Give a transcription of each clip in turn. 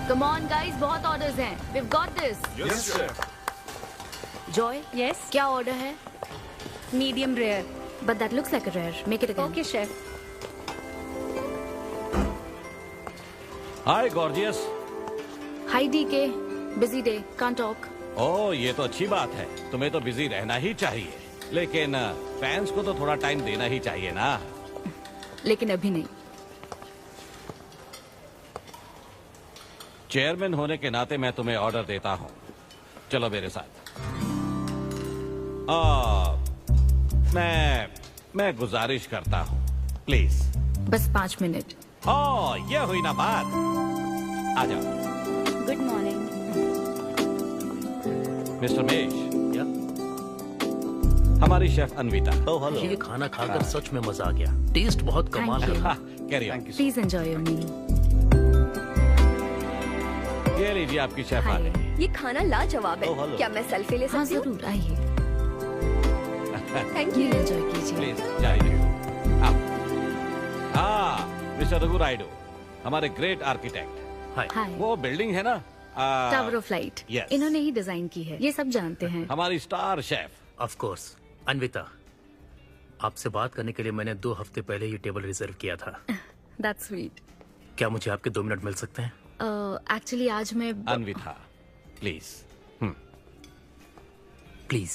Come on guys, बहुत orders हैं. We've got this. Yes, sir. Joy, Yes, क्या order है? medium rare. But that looks like a rare. Make it again. Okay, chef. Hi gorgeous. Hi DK. Busy day. Can't talk. ओह ये तो अच्छी बात है, तुम्हें तो बिजी रहना ही चाहिए, लेकिन फैंस को तो थोड़ा टाइम देना ही चाहिए ना। लेकिन अभी नहीं. चेयरमैन होने के नाते मैं तुम्हें ऑर्डर देता हूँ, चलो मेरे साथ। मैं गुजारिश करता हूँ, प्लीज। बस 5 मिनट. ओह ये हुई ना बात, आ जाओ। Good morning. मिस्टर मेश, क्या? हमारी शेफ अन्विता। Oh hello. ये खाना खाकर सच में मजा आ गया। टेस्ट बहुत कमाल Thank you. का। Carry on. Please enjoy your meal. ये लीजिए आपकी शेफ आ Hi. गई। ये खाना लाजवाब Oh, है। hello. क्या मैं सेल्फी ले हाँ सकती हूँ? जरूर आइए. Thank Meal you. enjoy कीजिए. प्लीज जाइए। मिस्टर रघु राइडू, हमारे ग्रेट आर्किटेक्ट। हाय। Hi. वो बिल्डिंग है ना, टावर ऑफ लाइट. yes. इन्होंने ही डिजाइन की है. ये सब जानते हैं. हमारी star chef. Of course. Anvita, आपसे बात करने के लिए मैंने 2 हफ्ते पहले ये टेबल रिजर्व किया था। That's sweet. क्या मुझे आपके 2 मिनट मिल सकते हैं? Actually आज मैं अन्विता प्लीज। प्लीज।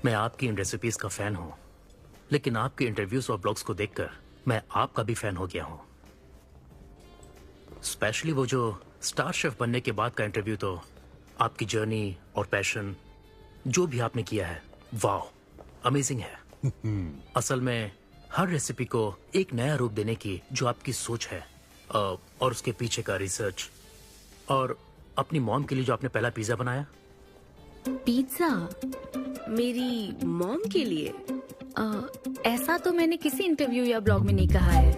मैं आपकी इन रेसिपीज का फैन हूँ, लेकिन आपके इंटरव्यूज और ब्लॉग्स को देखकर मैं आपका भी फैन हो गया हूँ। स्पेशली वो जो स्टार शेफ बनने के बाद का इंटरव्यू, तो आपकी जर्नी और पैशन जो भी आपने किया है, वाह अमेजिंग है। असल में हर रेसिपी को एक नया रूप देने की जो आपकी सोच है, और उसके पीछे का रिसर्च, और अपनी मॉम के लिए जो आपने पहला पिज्जा बनाया। पिज्जा मेरी मॉम के लिए? ऐसा तो मैंने किसी इंटरव्यू या ब्लॉग में नहीं कहा है.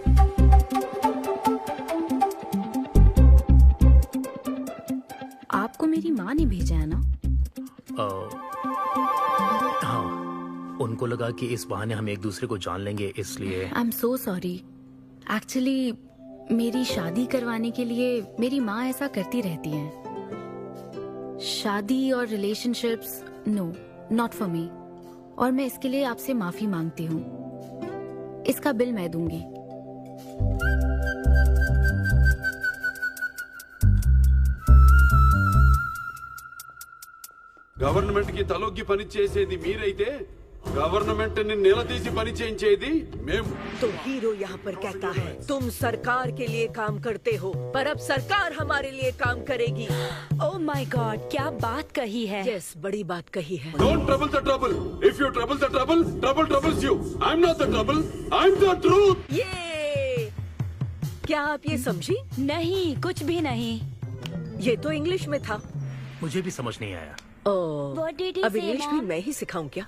आपको मेरी माँ ने भेजा है ना? हाँ, उनको लगा कि इस बहाने हम एक दूसरे को जान लेंगे, इसलिए। आई एम सो सॉरी. एक्चुअली मेरी शादी करवाने के लिए मेरी माँ ऐसा करती रहती हैं. शादी और relationships, no, not for me. और मैं इसके लिए आपसे माफी मांगती हूँ. इसका बिल मैं दूंगी. గవర్నమెంట్ కి తలొగ్గి పని చేసేది మీరైతే గవర్నమెంట్ ని నిలదీసి పని చేయించేది మేము. तो हीरो यहाँ पर कहता है तुम सरकार के लिए काम करते हो, पर अब सरकार हमारे लिए काम करेगी. Oh my God, क्या बात कही है. यस, बड़ी बात कही है. Don't trouble the trouble. If you trouble the trouble, trouble troubles you. I'm not the trouble. I'm the truth. ये क्या आप ये समझी? नहीं, कुछ भी नहीं. ये तो इंग्लिश में था. मुझे भी समझ नहीं आया। ओह, What did he अब say, इंग्लिश भी Mom? मैं ही सिखाऊं क्या?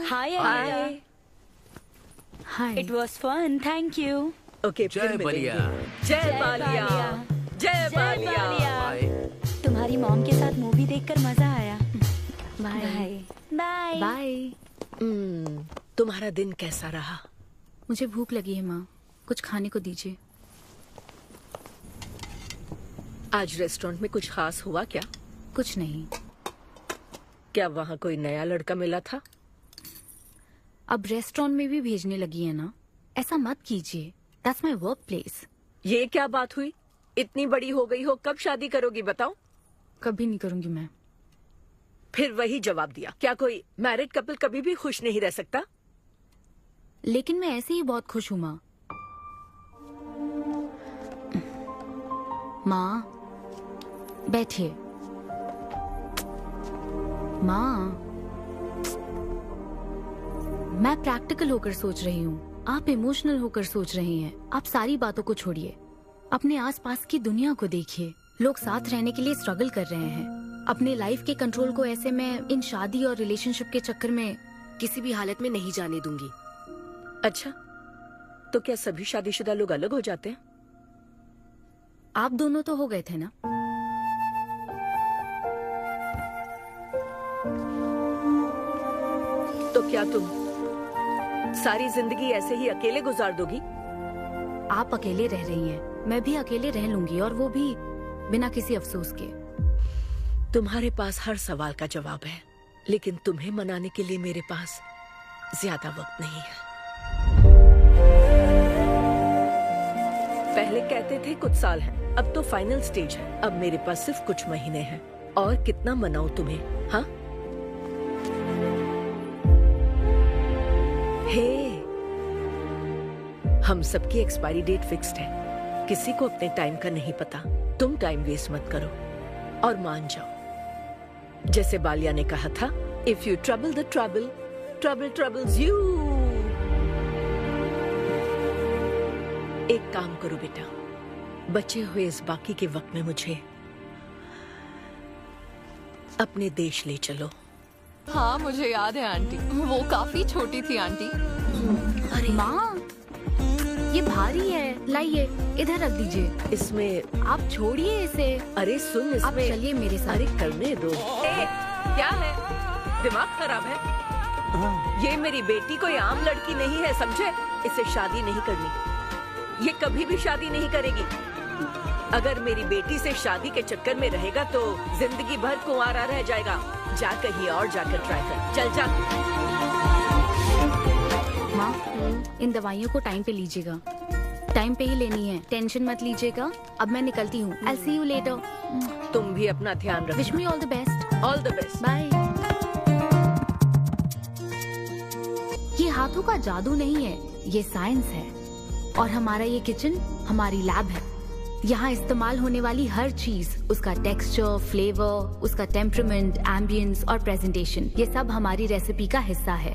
Hi, Anita. Hi. Hi. It was fun, thank you. Okay, जय फिर बलिया। मिलेंगे. जय बालिया. जय बालिया. बाय। तुम्हारी मॉम के साथ मूवी देखकर मजा आया. बाय. बाय. बाय. तुम्हारा दिन कैसा रहा? मुझे भूख लगी है माँ. कुछ खाने को दीजिए. आज रेस्टोरेंट में कुछ खास हुआ क्या? कुछ नहीं. क्या वहाँ कोई नया लड़का मिला था? अब रेस्टोरेंट में भी भेजने लगी है ना. ऐसा मत कीजिए. That's my work place. ये क्या बात हुई? इतनी बड़ी हो गई हो, कब शादी करोगी बताओ? कभी नहीं करूंगी मैं. फिर वही जवाब दिया. क्या कोई मैरिड कपल कभी भी खुश नहीं रह सकता? लेकिन मैं ऐसे ही बहुत खुश हूँ माँ. माँ बैठिए. माँ, मैं प्रैक्टिकल होकर सोच रही हूँ. आप इमोशनल होकर सोच रही हैं. आप सारी बातों को छोड़िए. अपने आसपास की दुनिया को देखिए. लोग साथ रहने के लिए स्ट्रगल कर रहे हैं. अपने लाइफ के कंट्रोल को ऐसे में इन शादी और रिलेशनशिप के चक्कर में किसी भी हालत में नहीं जाने दूंगी. अच्छा, तो क्या सभी शादीशुदा लोग अलग हो जाते हैं? आप दोनों तो हो गए थे ना. तो क्या तुम सारी जिंदगी ऐसे ही अकेले गुजार दोगी? आप अकेले रह रही हैं, मैं भी अकेले रह लूंगी, और वो भी बिना किसी अफसोस के। तुम्हारे पास हर सवाल का जवाब है, लेकिन तुम्हें मनाने के लिए मेरे पास ज्यादा वक्त नहीं है। पहले कहते थे कुछ साल हैं, अब तो फाइनल स्टेज है। अब मेरे पास सिर्फ कुछ महीने हैं, और कितना मनाऊं तुम्हें? हाँ, हे, हम सबकी एक्सपायरी डेट फिक्स्ड है। किसी को अपने टाइम का नहीं पता। तुम टाइम वेस्ट मत करो और मान जाओ। जैसे बालिया ने कहा था, if you trouble the trouble, trouble troubles you. एक काम करो बेटा, बचे हुए इस बाकी के वक्त में मुझे अपने देश ले चलो। हाँ, मुझे याद है आंटी, वो काफी छोटी थी आंटी। अरे माँ, ये भारी है, लाइए इधर रख दीजिए। इसमें आप छोड़िए इसे। अरे सुन, आप इसमें चलिए मेरे साथ। अरे करने दो। क्या है, दिमाग खराब है? ये मेरी बेटी कोई आम लड़की नहीं है, समझे? इसे शादी नहीं करनी, ये कभी भी शादी नहीं करेगी। अगर मेरी बेटी से शादी के चक्कर में रहेगा तो जिंदगी भर कुंवारा रह जाएगा। जा कहीं और जाकर ट्राई कर, चल जा। माँ, इन दवाइयों को टाइम पे लीजिएगा, टाइम पे ही लेनी है, टेंशन मत लीजिएगा। अब मैं निकलती हूँ। I'll see you later. तुम भी अपना ध्यान रखो। Wish me all the best. All the best. Bye. ये हाथों का जादू नहीं है, ये साइंस है। और हमारा ये किचन हमारी लैब है। यहाँ इस्तेमाल होने वाली हर चीज, उसका टेक्सचर, फ्लेवर, उसका टेम्परामेंट, एम्बियंस और प्रेजेंटेशन, ये सब हमारी रेसिपी का हिस्सा है।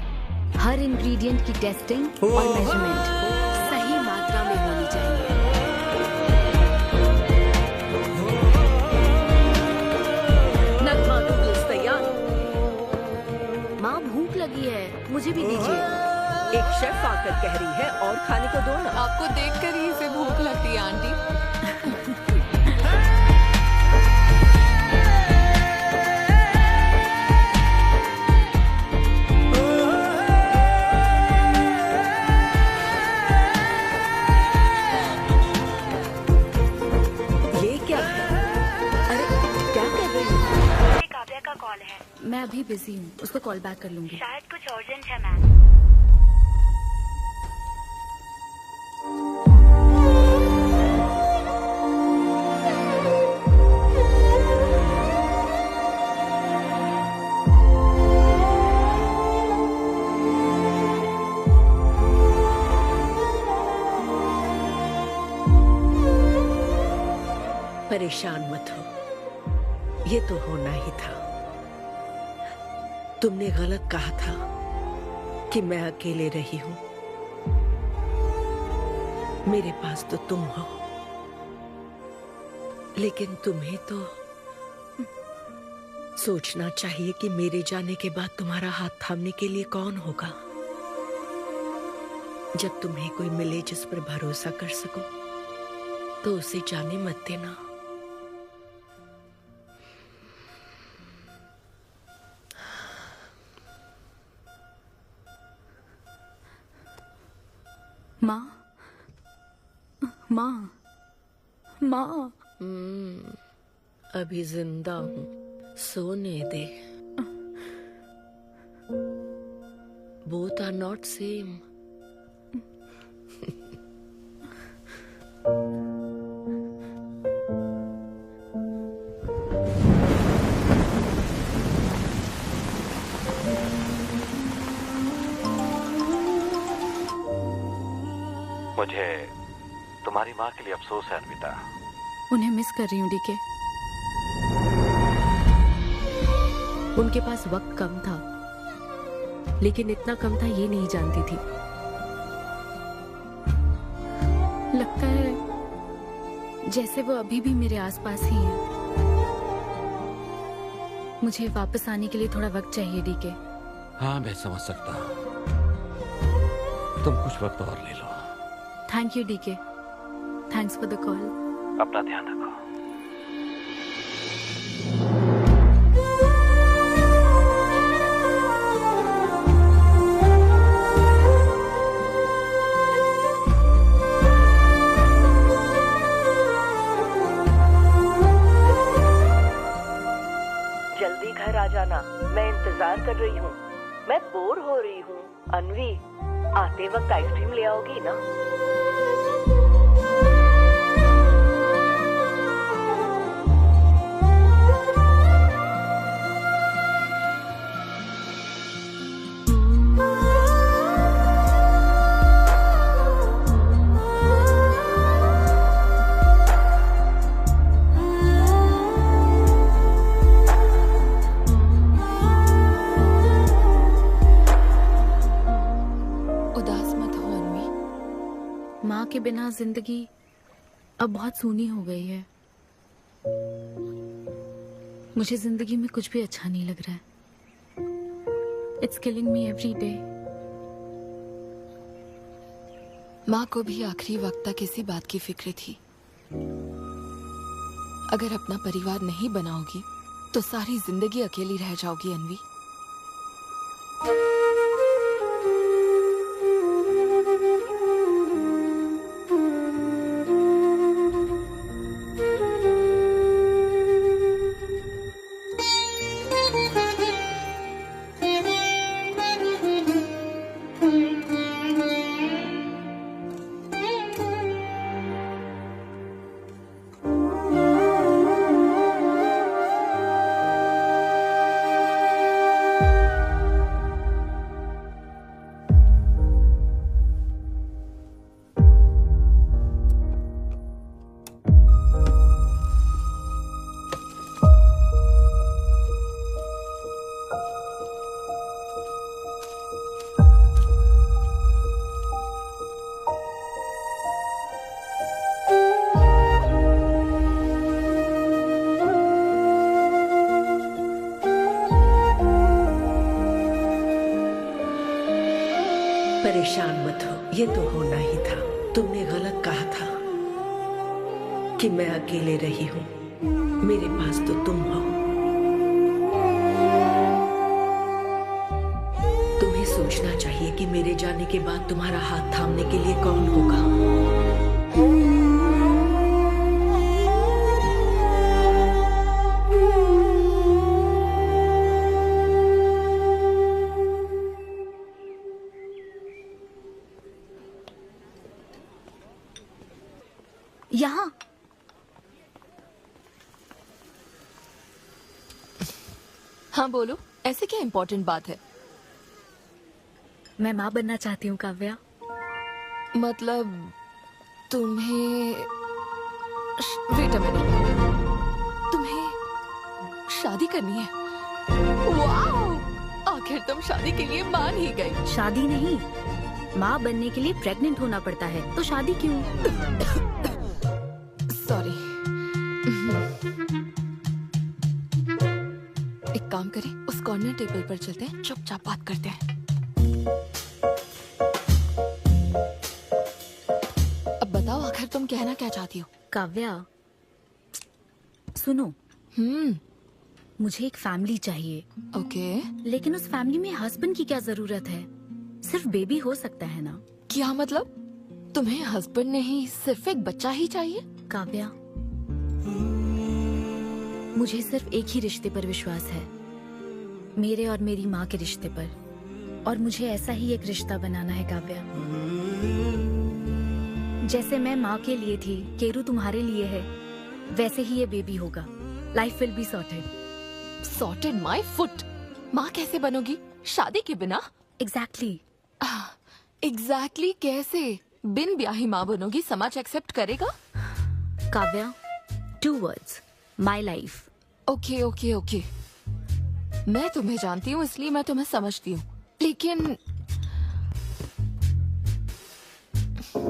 हर इंग्रेडिएंट की टेस्टिंग और मेजरमेंट सही मात्रा में होनी चाहिए। नगमा नूडल्स तैयार। माँ, भूख लगी है, मुझे भी दीजिए। एक शेफ आकर कह रही है और खाने को दो ना। आपको देखकर ही इसे भूख लगती है आंटी। ये क्या है? अरे क्या कर रही हो? काव्या का कॉल है, मैं अभी बिजी हूँ, उसको कॉल बैक कर लूंगी। शायद कुछ अर्जेंट है मैम। परेशान मत हो, ये तो होना ही था। तुमने गलत कहा था कि मैं अकेले रही हूं। मेरे पास तो तुम हो, लेकिन तुम्हें तो सोचना चाहिए कि मेरे जाने के बाद तुम्हारा हाथ थामने के लिए कौन होगा। जब तुम्हें कोई मिले जिस पर भरोसा कर सको, तो उसे जाने मत देना। माँ, माँ, माँ। अभी जिंदा हूँ, सोने दे। Both are not same. मुझे तुम्हारी माँ के लिए अफसोस है अनविता। उन्हें मिस कर रही हूँ डीके। उनके पास वक्त कम था, लेकिन इतना कम था ये नहीं जानती थी। लगता है जैसे वो अभी भी मेरे आसपास ही है। मुझे वापस आने के लिए थोड़ा वक्त चाहिए डीके। हाँ, मैं समझ सकता हूँ। तुम कुछ वक्त और ले लो। Thank you DK, thanks for the call. अपना ध्यान रखो। मैं बोर हो रही हूँ। अनवी, आते वक्त आइसक्रीम ले आओगी ना? माँ के बिना जिंदगी अब बहुत सूनी हो गई है। मुझे जिंदगी में कुछ भी अच्छा नहीं लग रहा है। It's killing me every day. माँ को भी आखिरी वक्त तक इसी बात की फिक्र थी। अगर अपना परिवार नहीं बनाओगी तो सारी जिंदगी अकेली रह जाओगी अनवी। परेशान मत हो, ये तो होना ही था। तुमने गलत कहा था कि मैं अकेले रही हूँ। मेरे पास तो तुम हो। तुम्हें सोचना चाहिए कि मेरे जाने के बाद तुम्हारा हाथ थामने के लिए कौन होगा। यहाँ हाँ बोलो, ऐसे क्या इम्पोर्टेंट बात है? मैं माँ बनना चाहती हूँ काव्या। मतलब तुम्हें वेट अ मिनट, तुम्हें शादी करनी है? वाओ! आखिर तुम शादी के लिए मान ही गई। शादी नहीं, माँ बनने के लिए प्रेग्नेंट होना पड़ता है, तो शादी क्यों? सॉरी। एक काम करें, उस कॉर्नर टेबल पर चलते हैं, चुपचाप बात करते हैं। अब बताओ आखिर तुम कहना क्या चाहती हो? काव्या सुनो, मुझे एक फैमिली चाहिए। ओके। लेकिन उस फैमिली में हस्बैंड की क्या जरूरत है? सिर्फ बेबी हो सकता है ना? क्या मतलब? तुम्हें हस्बैंड नहीं, सिर्फ एक बच्चा ही चाहिए? काव्या, मुझे सिर्फ एक ही रिश्ते पर विश्वास है, मेरे और मेरी माँ के रिश्ते पर। और मुझे ऐसा ही एक रिश्ता बनाना है काव्या। जैसे मैं माँ के लिए थी, केरू तुम्हारे लिए है, वैसे ही ये बेबी होगा। Life will be sorted. Sorted my foot. माँ कैसे बनोगी शादी के बिना? एग्जैक्टली। एग्जैक्टली कैसे? बिन ब्याही माँ बनोगी, समाज एक्सेप्ट करेगा? Kavya, 2 words, my life. Okay okay okay, मैं तुम्हें जानती हूँ इसलिए मैं तुम्हें समझती हूँ, लेकिन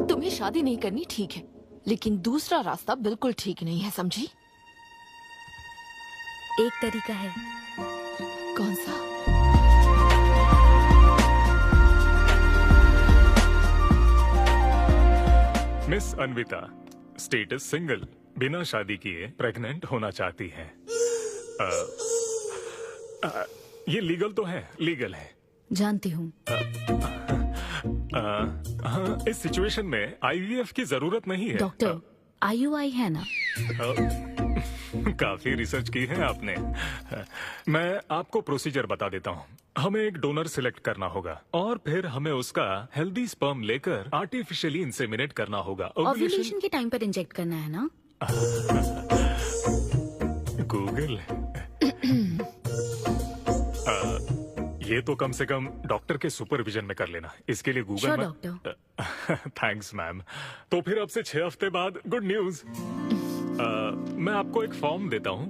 तुम्हें शादी नहीं करनी ठीक है, लेकिन दूसरा रास्ता बिल्कुल ठीक नहीं है, समझी? एक तरीका है। कौन सा? मिस अनविता, स्टेटस सिंगल, बिना शादी किए प्रेग्नेंट होना चाहती हैं। ये लीगल तो है? लीगल है। जानती हूँ। हाँ, इस सिचुएशन में आईवीएफ की जरूरत नहीं है। डॉक्टर, IUI है ना? काफी रिसर्च की है आपने। मैं आपको प्रोसीजर बता देता हूँ। हमें एक डोनर सिलेक्ट करना होगा और फिर हमें उसका हेल्दी स्पर्म लेकर आर्टिफिशियली इंसेमिनेट करना होगा। ओव्यूलेशन के टाइम पर इंजेक्ट करना है ना? गूगल ये तो कम से कम डॉक्टर के सुपरविजन में कर लेना, इसके लिए गूगल Sure, में। डॉक्टर। Thanks ma'am. तो फिर अब से 6 हफ्ते बाद गुड न्यूज। मैं आपको एक फॉर्म देता हूँ,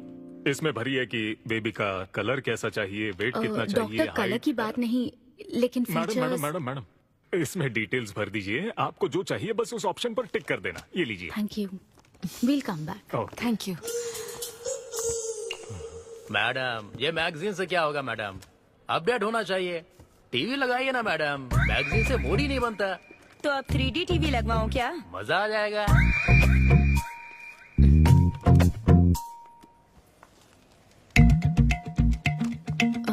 इसमें भरिए कि बेबी का कलर कैसा चाहिए, वेट कितना चाहिए, डॉक्टर कलर की बात नहीं, लेकिन madam features. Madam madam madam इसमें डिटेल्स भर दीजिए, आपको जो चाहिए बस उस ऑप्शन पर टिक कर देना। ये लीजिए। Thank you, will come back. Okay. Thank you. Madam ये मैगजीन से क्या होगा मैडम, अपडेट होना चाहिए। टीवी लगाइए ना मैडम, मैगजीन से मूड ही नहीं बनता। तो अब 3D टीवी लगवाऊं क्या? मजा आ जाएगा।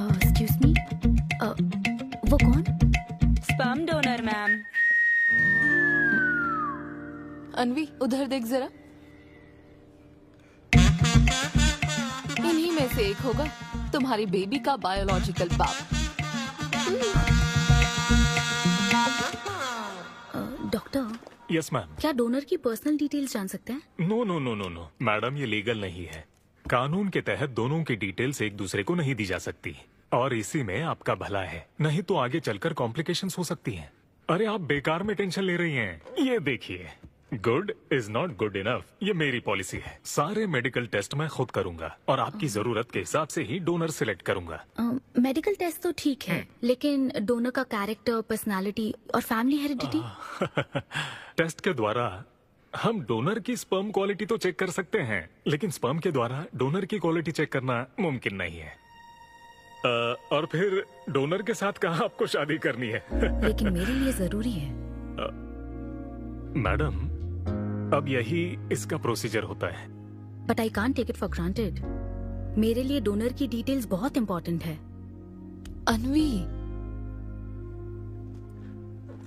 एक्सक्यूज मी, वो कौन? Sperm donor ma'am. अनवी उधर देख जरा, इन्हीं में से एक होगा तुम्हारी बेबी का बायोलॉजिकल बाप। Doctor, yes ma'am. क्या डोनर की पर्सनल डिटेल्स जान सकते हैं? No no no no no madam, ये लीगल नहीं है। कानून के तहत दोनों की डिटेल्स एक दूसरे को नहीं दी जा सकती, और इसी में आपका भला है, नहीं तो आगे चलकर कॉम्प्लिकेशंस हो सकती हैं। अरे आप बेकार में टेंशन ले रही हैं। ये देखिए, good is not good enough, ये मेरी पॉलिसी है। सारे मेडिकल टेस्ट मैं खुद करूंगा और आपकी जरूरत के हिसाब से ही डोनर सिलेक्ट करूंगा। मेडिकल टेस्ट तो ठीक है, लेकिन डोनर का कैरेक्टर, पर्सनालिटी और फैमिली हेरिडिटी? टेस्ट के द्वारा हम डोनर की स्पर्म क्वालिटी तो चेक कर सकते हैं, लेकिन स्पर्म के द्वारा डोनर की क्वालिटी चेक करना मुमकिन नहीं है। और फिर डोनर के साथ कहाँ आपको शादी करनी है? लेकिन मेरे लिए जरूरी है। मैडम, अब यही इसका प्रोसीजर होता है। But I can't take it for granted. मेरे लिए डोनर की डिटेल्स बहुत इम्पोर्टेंट है। अनवी,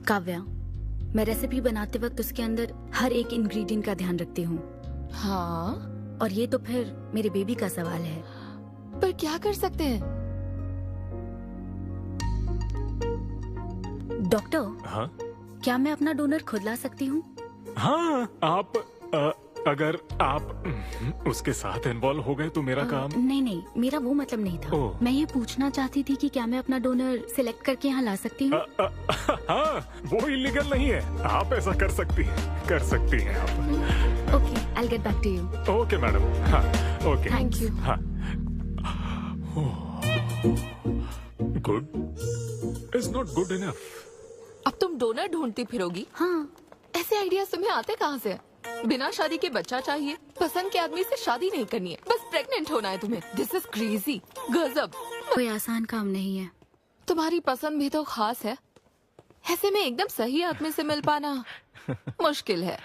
काव्या, मैं रेसिपी बनाते वक्त उसके अंदर हर एक इंग्रेडिएंट का ध्यान रखती हूँ। हाँ, और ये तो फिर मेरे बेबी का सवाल है। पर क्या कर सकते हैं? डॉक्टर, हाँ? क्या मैं अपना डोनर खुद ला सकती हूँ? हाँ, आप अगर आप उसके साथ इन्वॉल्व हो गए तो मेरा काम। नहीं नहीं, मेरा वो मतलब नहीं था। मैं ये पूछना चाहती थी कि क्या मैं अपना डोनर सिलेक्ट करके यहाँ ला सकती हूँ? हाँ, वो इलीगल नहीं है, आप ऐसा कर सकती हैं आप। Okay, I get back to you. Okay madam. हाँ, ओके, थैंक यू। हाँ। Good is not good enough. अब तुम डोनर ढूंढती फिरोगी? हाँ। ऐसे आइडिया तुम्हें आते कहाँ से? बिना शादी के बच्चा चाहिए, पसंद के आदमी से शादी नहीं करनी है, बस प्रेग्नेंट होना है तुम्हें। दिस इज क्रेजी, गजब। कोई आसान काम नहीं है। तुम्हारी पसंद भी तो खास है, ऐसे में एकदम सही आदमी से मिल पाना मुश्किल है।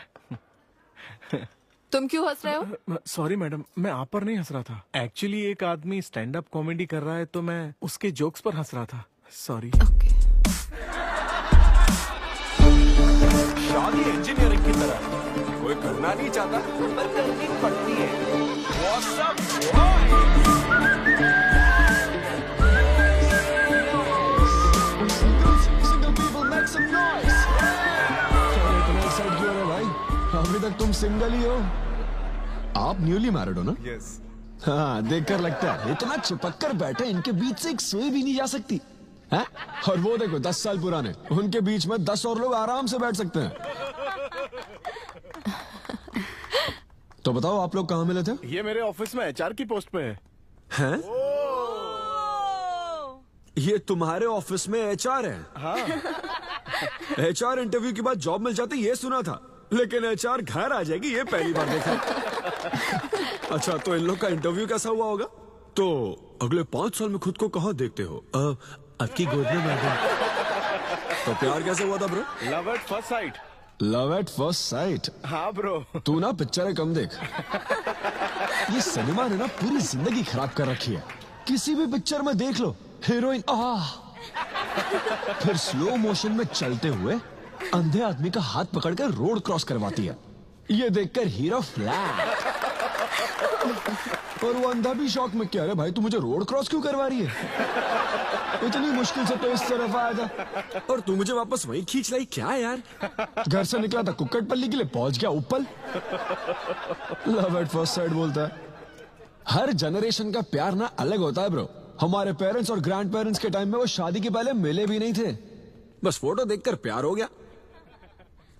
तुम क्यों हंस रहे हो? सॉरी मैडम, मैं आप पर नहीं हंस रहा था। एक्चुअली एक आदमी स्टैंड अप कॉमेडी कर रहा है तो मैं उसके जोक्स पर हंस रहा था। सॉरी। शादी इंजीनियरिंग की तरह है, कोई करना नहीं चाहता पर करनी पड़ती है। What's up, अभी तक तुम सिंगल ही हो? आप न्यूली मैरिड हो ना? यस। हाँ, देखकर लगता है इतना चिपक कर बैठे, इनके बीच से एक सुई भी नहीं जा सकती है? और वो देखो 10 साल पुराने, उनके बीच में 10 और लोग आराम से बैठ सकते हैं। तो बताओ आप लोग कहाँ मिले थे? ये मेरे ऑफिस में एचआर की पोस्ट पे हैं? ये तुम्हारे ऑफिस में एचआर है? हाँ। एचआर इंटरव्यू के बाद जॉब मिल जाती ये सुना था, लेकिन एचआर घर आ जाएगी ये पहली बार देखा। अच्छा, तो इन लोग का इंटरव्यू कैसा हुआ होगा? तो अगले 5 साल में खुद को कहाँ देखते हो? आपकी गोद में मैडम। तो प्यार कैसे हुआ था bro? Love at first sight. Love at first sight? हाँ ब्रो। तू ना पिक्चर कम देख। ये सिनेमा ने ना पूरी जिंदगी खराब कर रखी है। किसी भी पिक्चर में देख लो, हीरोइन फिर स्लो मोशन में चलते हुए अंधे आदमी का हाथ पकड़कर रोड क्रॉस करवाती है। ये देखकर हीरो फ्लैट। और वो अंधा भी शौक में क्या, अरे भाई तू मुझे रोड क्रॉस क्यों करवा रही है? इतनी मुश्किल से तो इस तरफ आया था और तू मुझे वापस वहीं खींच लाई, क्या है यार? घर से निकला था कुक्कड़पल्ली के लिए, पहुंच गया उपल। लव एट फर्स्ट साइट बोलता है। हर जनरेशन का प्यार ना अलग होता है ब्रो। हमारे पेरेंट्स और ग्रैंड पेरेंट्स के टाइम में वो शादी के पहले मिले भी नहीं थे, बस फोटो देखकर प्यार हो गया।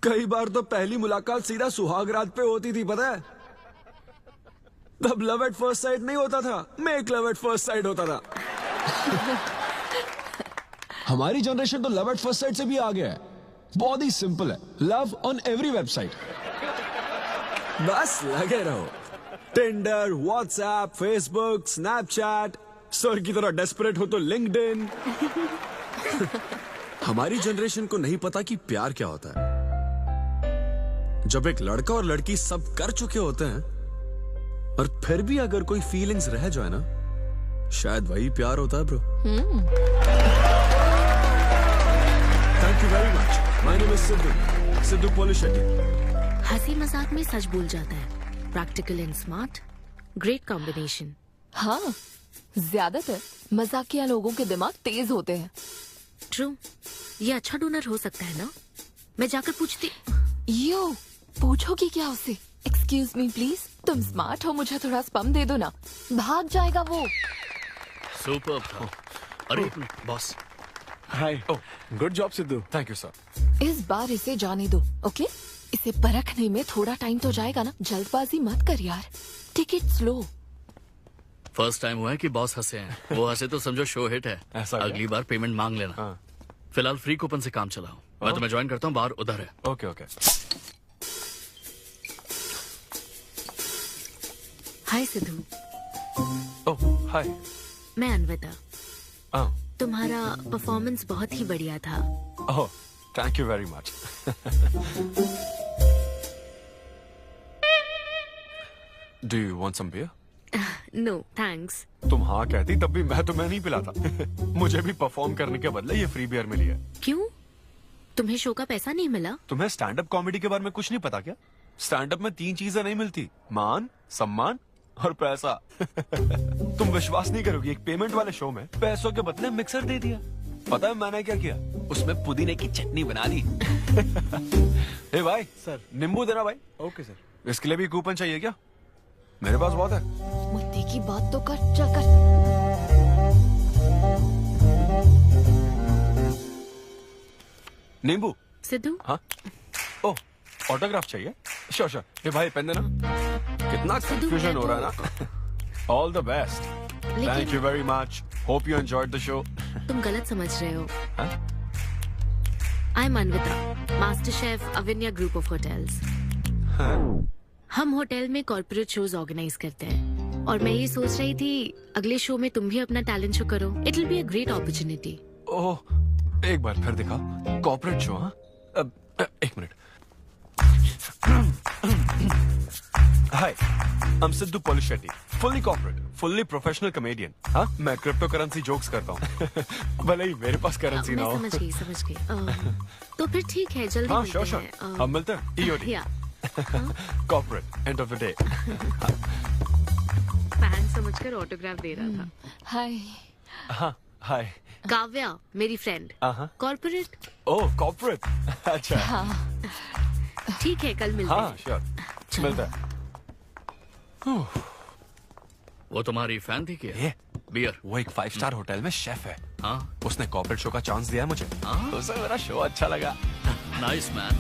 कई बार तो पहली मुलाकात सीधा सुहाग रात पे होती थी, पता है? तब लव एट फर्स्ट साइट नहीं होता था, make love at first sight होता था। हमारी जनरेशन तो लव एट फर्स्ट साइट से भी आ गया है। बहुत ही सिंपल है, लव ऑन एवरी वेबसाइट। बस लगे रहो, Tinder, WhatsApp, Facebook, Snapchat, sir की तरह डेस्परेट हो तो लिंक्डइन। हमारी जनरेशन को नहीं पता कि प्यार क्या होता है। जब एक लड़का और लड़की सब कर चुके होते हैं और फिर भी अगर कोई फीलिंग्स रह जाए ना, शायद वही प्यार होता है bro. Thank you very much. My name is Siddhu Polishetty. हंसी मजाक में सच बोल जाता है। Practical and smart, great combination. हाँ, ज्यादातर मजाकिया लोगों के दिमाग तेज होते हैं। ट्रू, ये अच्छा डोनर हो सकता है ना? मैं जाकर पूछती। यो, पूछोगी क्या उससे? एक्सक्यूज मी प्लीज, तुम स्मार्ट हो, मुझे थोड़ा स्पम दे दो ना। भाग जाएगा वो। सुपर था। अरे boss. Hi, good job Sidhu. Thank you sir. इस बार इसे जाने दो, ओके? इसे परखने में थोड़ा टाइम तो जाएगा ना, जल्दबाजी मत कर यार। Take it slow. First time हुआ है कि बॉस हंसे हैं। वो हंसे तो समझो शो हिट है। ऐसा अगली बार पेमेंट मांग लेना। हाँ। फिलहाल फ्री कूपन से काम चलाओ। मैं तुम्हें ज्वाइन करता हूँ, बाहर उधर है। Okay okay. Hi Siddhu. Oh hi. मैं अनविता। ओह तुम्हारा परफॉर्मेंस बहुत ही बढ़िया था। Oh thank you very much. Do you want some beer? No thanks. तुम हाँ कहती तब भी मैं तुम्हें नहीं पिलाता। मुझे भी परफॉर्म करने के बदले ये फ्री बियर मिली है। क्यों? तुम्हें शो का पैसा नहीं मिला? तुम्हें स्टैंड अप कॉमेडी के बारे में कुछ नहीं पता क्या? स्टैंड अप में 3 चीजें नहीं मिलती, मान, सम्मान और पैसा। तुम विश्वास नहीं करोगी, एक पेमेंट वाले शो में पैसों के बदले मिक्सर दे दिया। पता है मैंने क्या किया? उसमें पुदीने की चटनी बना दी। ए भाई सर, नींबू देना भाई। Okay sir. इसके लिए भी कूपन चाहिए क्या? मेरे पास बहुत है। मुद्दे की बात तो कर, चल कर। नींबू। सिद्धू। हाँ। ओह ऑटोग्राफ चाहिए? Sure sure. ए भाई पेन देना। कितना कंफ्यूजन हो रहा है ना। All the best. Thank you very much. Hope you enjoyed the show. तुम गलत समझ रहे हो। I am Anvita, master chef Avinya group of hotels. हम होटल में कॉर्पोरेट शोज ऑर्गेनाइज करते हैं और मैं ये सोच रही थी अगले शो में तुम भी अपना टैलेंट शो करो। It will be a great opportunity. Oh एक बार फिर दिखा। Corporate show? हाँ एक minute. Hi I am Siddhu Polishetty, fully corporate, fully professional comedian. हाँ मैं क्रिप्टो करेंसी जोक्स करता हूँ। भले ही मेरे पास करेंसी ना हो। समझ गई। तो फिर ठीक है, जल्दी हाँ मिलते श्योर हैं। हम मिलते हैं। EOD corporate end of the day. Fan समझकर ऑटोग्राफ दे रहा था। हाय। हाँ हाय। काव्या मेरी फ्रेंड। कॉर्पोरेट। ओह कॉर्पोरेट। अच्छा हाँ। ठीक है, कल मिलते हैं। हाँ श्योर मिलता है। वो तुम्हारी फैन थी क्या? बियर। वो एक 5 स्टार होटल में शेफ है। हाँ उसने कॉर्पोरेट शो का चांस दिया मुझे। उसे मेरा शो अच्छा लगा। Nice man.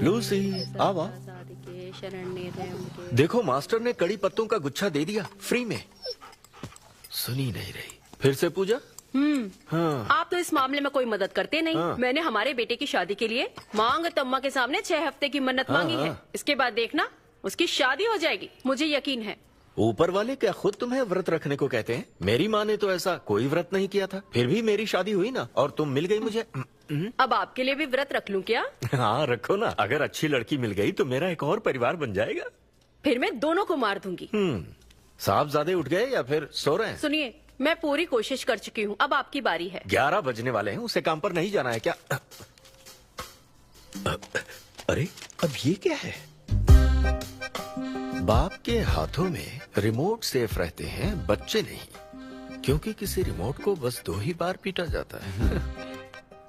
लूसी आवा। देखो मास्टर ने कड़ी पत्तों का गुच्छा दे दिया फ्री में। सुनी नहीं रही। फिर से पूजा। हाँ। आप तो इस मामले में कोई मदद करते नहीं। हाँ। मैंने हमारे बेटे की शादी के लिए मांग तम्मा के सामने 6 हफ्ते की मन्नत मांगी है। इसके बाद देखना उसकी शादी हो जाएगी, मुझे यकीन है। ऊपर वाले क्या खुद तुम्हें व्रत रखने को कहते हैं? मेरी माँ ने तो ऐसा कोई व्रत नहीं किया था, फिर भी मेरी शादी हुई ना, और तुम मिल गई मुझे। अब आपके लिए भी व्रत रख लूं क्या? हाँ रखो ना, अगर अच्छी लड़की मिल गई तो मेरा एक और परिवार बन जाएगा। फिर मैं दोनों को मार दूंगी। साहबजादे उठ गए या फिर सो रहे हैं? सुनिए, मैं पूरी कोशिश कर चुकी हूँ, अब आपकी बारी है। 11 बजने वाले हैं, उसे काम पर नहीं जाना है क्या? अरे अब ये क्या है? बाप के हाथों में रिमोट सेफ रहते हैं, बच्चे नहीं, क्योंकि किसी रिमोट को बस 2 ही बार पीटा जाता है।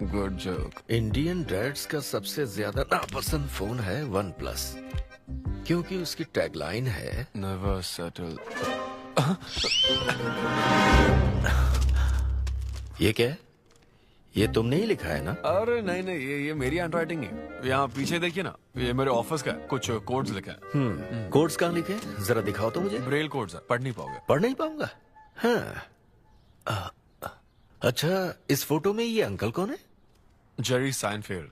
Good joke. इंडियन डैड्स का सबसे ज्यादा नापसंद फोन है OnePlus, क्योंकि उसकी टैगलाइन है नेवर सेटल। ये क्या है? ये तुमने ही लिखा है ना? अरे नहीं नहीं, ये मेरी हैंडराइटिंग है। यहाँ पीछे देखिए ना, ये मेरे ऑफिस का है, कुछ कोड्स लिखा है। कोड्स कहाँ लिखे हैं? जरा दिखाओ तो मुझे। ब्रेल कोड्स है, पढ़ नहीं पाओगे। पढ़ नहीं पाऊंगा? हाँ। अच्छा, इस फोटो में ये अंकल कौन है? Jerry Seinfeld,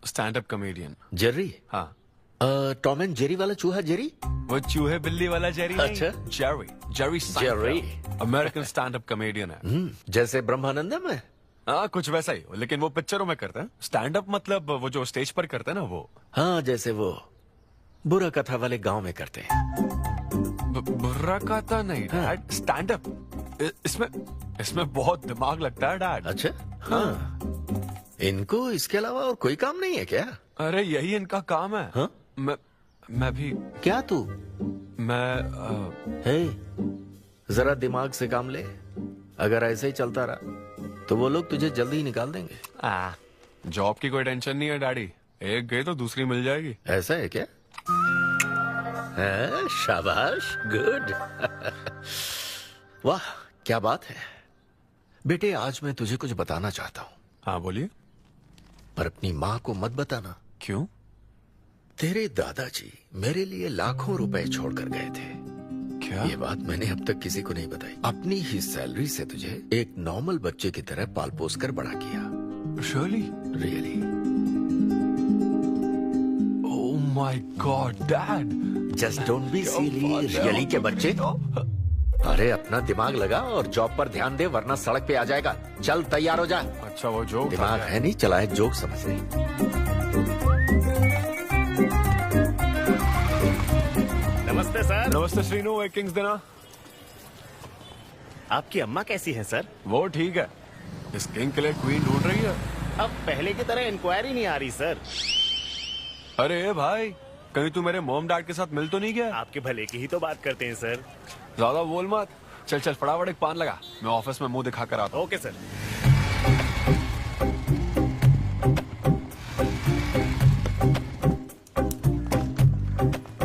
stand up comedian. Jerry? हाँ। टॉम एंड जेरी वाला चूहा जेरी? वो चूहे बिल्ली वाला जेरी नहीं। अच्छा। Jerry Seinfeld American stand up comedian है। जैसे ब्रह्मानंदम है? हाँ, कुछ वैसा ही, लेकिन वो पिक्चरों में करते हैं। स्टैंड अप मतलब वो जो स्टेज पर करते हैं ना, वो। हाँ, जैसे वो बुरा कथा वाले गांव में करते हैं। बुरा कथा नहीं डैड, स्टैंड अप। इसमें बहुत दिमाग लगता है डैड। अच्छा। हाँ। इनको इसके अलावा और कोई काम नहीं है क्या? अरे यही इनका काम है। हाँ? मैं भी। क्या तू? मैं जरा दिमाग से काम ले। अगर ऐसे ही चलता रहा तो वो लोग तुझे जल्दी ही निकाल देंगे। जॉब की कोई टेंशन नहीं है डैडी, एक गई तो दूसरी मिल जाएगी। ऐसा है क्या? शाबाश, गुड। वाह, क्या बात है बेटे। आज मैं तुझे कुछ बताना चाहता हूँ। हाँ बोलिए। पर अपनी माँ को मत बताना। क्यों? तेरे दादाजी मेरे लिए लाखों रुपए छोड़कर गए थे। क्या? ये बात मैंने अब तक किसी को नहीं बताई। अपनी ही सैलरी से तुझे एक नॉर्मल बच्चे की तरह पाल पोस कर बड़ा किया। Really? Oh my God dad. Just don't be silly. Really के बच्चे? अरे अपना दिमाग लगा और जॉब पर ध्यान दे, वरना सड़क पे आ जाएगा। चल तैयार हो जा। अच्छा, वो जोक दिमाग है नहीं, चला है जोक समझ नहीं। नमस्ते सर। नमस्ते श्रीनु, एक किंग्स देना। आपकी अम्मा कैसी है सर? वो ठीक है। इस किंग के लिए क्वीन ढूंढ रही है। अब पहले की तरह इंक्वायरी नहीं आ रही सर। अरे भाई, कहीं तू मेरे मॉम डैड के साथ मिल तो नहीं गया? आपके भले की ही तो बात करते हैं सर। ज्यादा बोल मत। चल चल फटाफट एक पान लगा, मैं ऑफिस में मुंह दिखा कर आता हूँ। Okay sir.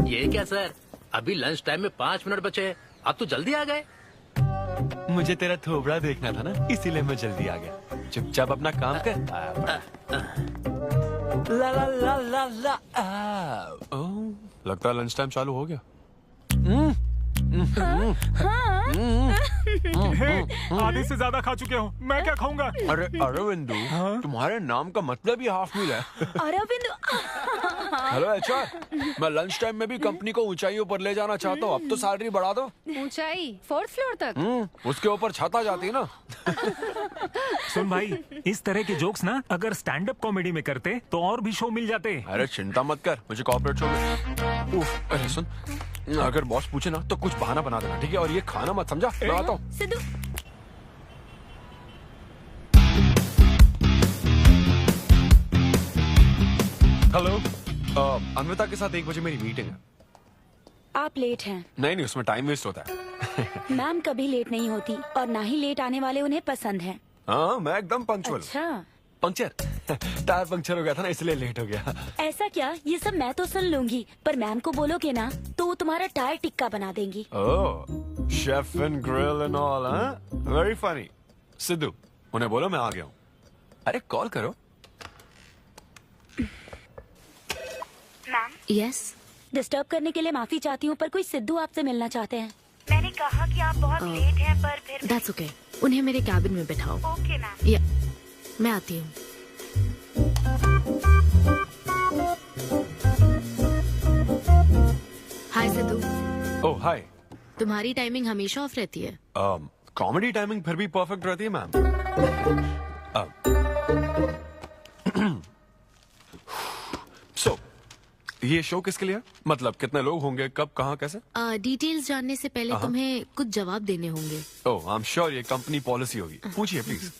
ये क्या सर, अभी लंच टाइम में 5 मिनट बचे हैं, आप तो जल्दी आ गए। मुझे तेरा थोबड़ा देखना था ना, इसीलिए मैं जल्दी आ गया। चुपचाप अपना काम कर। ला ला ला ला ला। लगता है लंच टाइम चालू हो गया। आधे से ज्यादा खा चुके हो, मैं क्या खाऊंगा? अरे अरविंदु, तुम्हारे नाम का मतलब ही हाफ मील है। अरविंदु। हेलो एचआर, मैं लंच टाइम में भी कंपनी को ऊंचाइयों पर ले जाना चाहता हूँ। अब तो सैलरी बढ़ा दो। ऊंचाई 4th फ्लोर तक? उसके ऊपर छत आ जाती है ना। सुन भाई, इस तरह के जोक्स ना अगर स्टैंड अप कॉमेडी में करते तो और भी शो मिल जाते। अरे चिंता मत कर, मुझे कॉर्पोरेट शो में। अरे सुन, अगर बॉस पूछे ना तो कुछ बहाना बना देना, ठीक है? और ये खाना मत, समझा? मैं आता हूँ। सिद्धू। हेलो, अन्विता के साथ 1 बजे मेरी मीटिंग है। आप लेट हैं। नहीं नहीं, उसमें टाइम वेस्ट होता है। मैम कभी लेट नहीं होती और ना ही लेट आने वाले उन्हें पसंद हैं। हाँ, मैं एकदम पंक्चुअल। अच्छा। पंक्चर? टायर पंक्चर हो गया था ना, इसलिए लेट हो गया। ऐसा क्या? ये सब मैं तो सुन लूंगी, पर मैम को बोलोगे ना तो वो तुम्हारा टायर टिक्का बना देंगी। Oh, chef and grill and all, हाँ? Very funny. सिद्धू, उन्हें बोलो मैं आ गया हूँ। अरे कॉल करो। मैम। यस। डिस्टर्ब करने के लिए माफी चाहती हूँ, पर कोई सिद्धू आपसे मिलना चाहते हैं। मैंने कहा कि आप बहुत लेट हैं, पर फिर दैट्स ओके। उन्हें मेरे कैबिन में बिठाओ। Okay ma'am. या, मैं आती हूँ। हाय सिद्धू। ओह हाय। तुम्हारी टाइमिंग हमेशा ऑफ रहती है? कॉमेडी टाइमिंग फिर भी परफेक्ट रहती है मैम। सो ये शो किसके लिए है? मतलब कितने लोग होंगे, कब, कहाँ, कैसे? डिटेल्स जानने से पहले तुम्हें कुछ जवाब देने होंगे। ओह, आई एम श्योर ये कंपनी पॉलिसी होगी। पूछिए प्लीज।